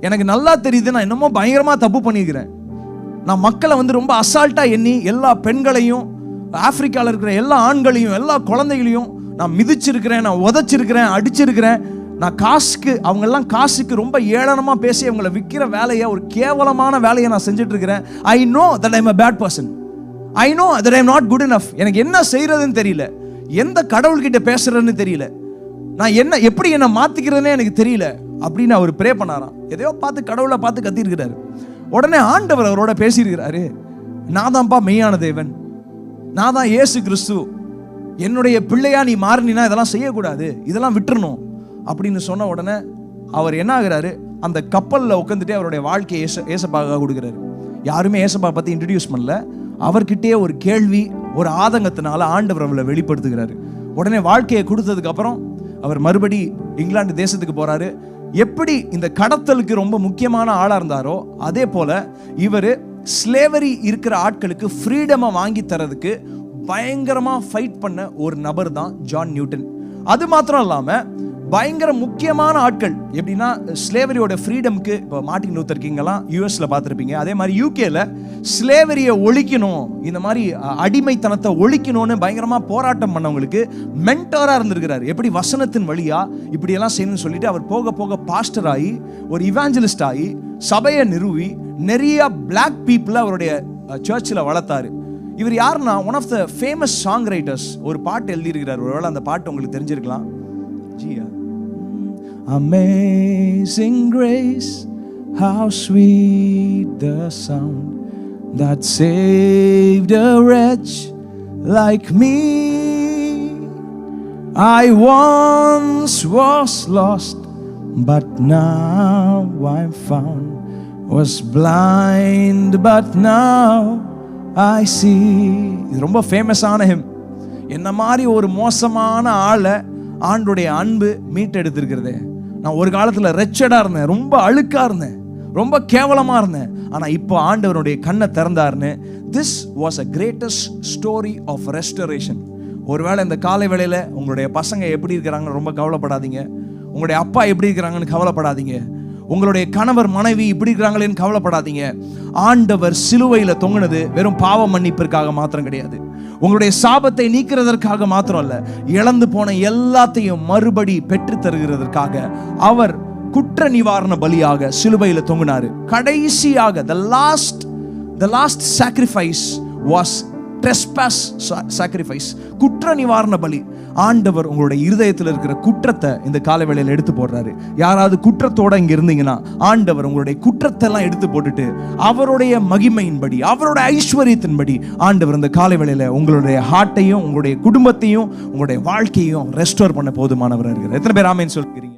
எனக்கு நல்லா தெரியுது நான் என்னமோ பயங்கரமாக தப்பு பண்ணியிருக்கிறேன். நான் மக்களை வந்து ரொம்ப அசால்ட்டாக எண்ணி எல்லா பெண்களையும், ஆப்பிரிக்காவில் இருக்கிற எல்லா ஆண்களையும், எல்லா குழந்தைகளையும் நான் மிதிச்சிருக்கிறேன், நான் உதைச்சிருக்கிறேன், அடிச்சிருக்கிறேன். நான் காசுக்கு, அவங்கெல்லாம் காசுக்கு ரொம்ப ஏளனமாக பேசி அவங்கள விற்கிற வேலையை, ஒரு கேவலமான வேலையை நான் செஞ்சுட்டு இருக்கிறேன். I know that I am a bad person. I know that I am not good enough. எனக்கு என்ன செய்யறதுன்னு தெரியல, எந்த கடவுள்கிட்ட பேசுறதுன்னு தெரியல, நான் எப்படி என்னை மாத்திக்கிறதுனே எனக்கு தெரியல அப்படின்னு அவர் ப்ரே பண்ணாராம். எதையோ பார்த்து கடவுளை பார்த்து கத்திருக்கிறாரு. உடனே ஆண்டவர் அவரோட பேசியிருக்கிறாரு, நான் தான்ப்பா மெய்யான தேவன், நான் தான் இயேசு கிறிஸ்து, என்னுடைய பிள்ளையா நீ மாறினா இதெல்லாம் செய்யக்கூடாது, இதெல்லாம் விட்டுறணும் அப்படின்னு சொன்ன உடனே அவர் என்ன ஆகுறாரு, அந்த கப்பலில் உட்காந்துட்டே அவருடைய வாழ்க்கையை ஏசப்பாக கொடுக்குறாரு. யாருமே ஏசப்பா பற்றி இன்ட்ரடியூஸ் பண்ணல. அவர்கிட்டயே ஒரு கேள்வி, ஒரு ஆதங்கத்தினால ஆண்டவர் அவளை வெளிப்படுத்துகிறாரு. உடனே வாழ்க்கையை கொடுத்ததுக்கு அப்புறம் அவர் மறுபடி இங்கிலாந்து தேசத்துக்கு போறாரு. எப்படி இந்த கடத்தலுக்கு ரொம்ப முக்கியமான ஆளா இருந்தாரோ அதே போல இவர் ஸ்லேவரி இருக்கிற ஆட்களுக்கு ஃப்ரீடமை வாங்கி தரதுக்கு பயங்கரமா ஃபைட் பண்ண ஒரு நபர் தான் ஜான் நியூட்டன். அது மாத்திரம் இல்லாம பயங்கர முக்கியமான ஆட்கள், எப்படின்னா ஸ்லேவரியோட ஃப்ரீடம்க்கு இப்போ மார்ட்டின் லூத்தர் கிங் எல்லாம் யூஎஸ்ல பார்த்துருப்பீங்க. அதே மாதிரி யூகேல ஸ்லேவரியை ஒழிக்கணும், இந்த மாதிரி அடிமைத்தனத்தை ஒழிக்கணும்னு பயங்கரமா போராட்டம் பண்ணவங்களுக்கு மென்டரா இருந்திருக்கிறார். எப்படி வசனத்தின் வழியா இப்படியெல்லாம் செய்யணும்னு சொல்லிட்டு அவர் போக போக பாஸ்டர் ஆகி ஒரு இவாஞ்சலிஸ்ட் ஆகி சபையை நிறுவி நிறைய பிளாக் பீப்புளை அவருடைய சர்ச்சில் வளர்த்தாரு. இவர் யாருன்னா one of the famous song writers. ஒரு பாட்டு எழுதியிருக்கிறார், ஒருவேளை அந்த பாட்டு உங்களுக்கு தெரிஞ்சிருக்கலாம். ஜியா Amazing grace, how sweet the sound that saved a wretch like me. I once was lost, but now I'm found. Was blind, but now I see. இது ரொம்ப ஃபேமஸான ஹிம். என்ன மாதிரி ஒரு மோசமான ஆளை ஆண்டுடைய அன்பு மீட்டெடுத்திருக்கிறதே. நான் ஒரு காலத்தில் ரெச்சடாக இருந்தேன், ரொம்ப அழுக்காக இருந்தேன், ரொம்ப கேவலமாக இருந்தேன். ஆனால் இப்போ ஆண்டவருடைய கண்ணை திறந்தாருன்னு. This was a greatest story of restoration. ஒருவேளை இந்த காலை வேளையில் உங்களுடைய பசங்க எப்படி இருக்கிறாங்கன்னு ரொம்ப கவலைப்படாதீங்க, உங்களுடைய அப்பா எப்படி இருக்கிறாங்கன்னு கவலைப்படாதீங்க, உங்களுடைய கணவர் மனைவி இப்படி இருக்கிறாங்களேன்னு கவலைப்படாதீங்க. ஆண்டவர் சிலுவையில் தொங்குனது வெறும் பாவ மன்னிப்பிற்காக மாத்திரம் கிடையாது, உங்களுடைய சாபத்தை நீக்கிறதற்காக மாத்திரம் அல்ல, இழந்து போன எல்லாத்தையும் மறுபடி பெற்று தருகிறதற்காக அவர் குற்ற நிவாரண பலியாக சிலுவையில் தொங்கினாரு. கடைசியாக the last sacrifice was trespass sacrifice, குற்ற நிவாரண பலி. ஆண்டவர் உங்களுடைய இருதயத்தில் இருக்கிற குற்றத்தை இந்த காலை வேளையில் எடுத்து போடுறாரு. யாராவது குற்றத்தோட இங்க இருந்தீங்கன்னா ஆண்டவர் உங்களுடைய குற்றத்தை எல்லாம் எடுத்து போட்டுட்டு அவருடைய மகிமையின்படி, அவருடைய ஐஸ்வர்யத்தின்படி ஆண்டவர் இந்த காலை வேளையில உங்களுடைய ஹார்ட்டையும், உங்களுடைய குடும்பத்தையும், உங்களுடைய வாழ்க்கையும் ரெஸ்டோர் பண்ண போதுமானவர் இருக்கிறார். எத்தனை பேர் ஆமென் சொல்கிறீங்க?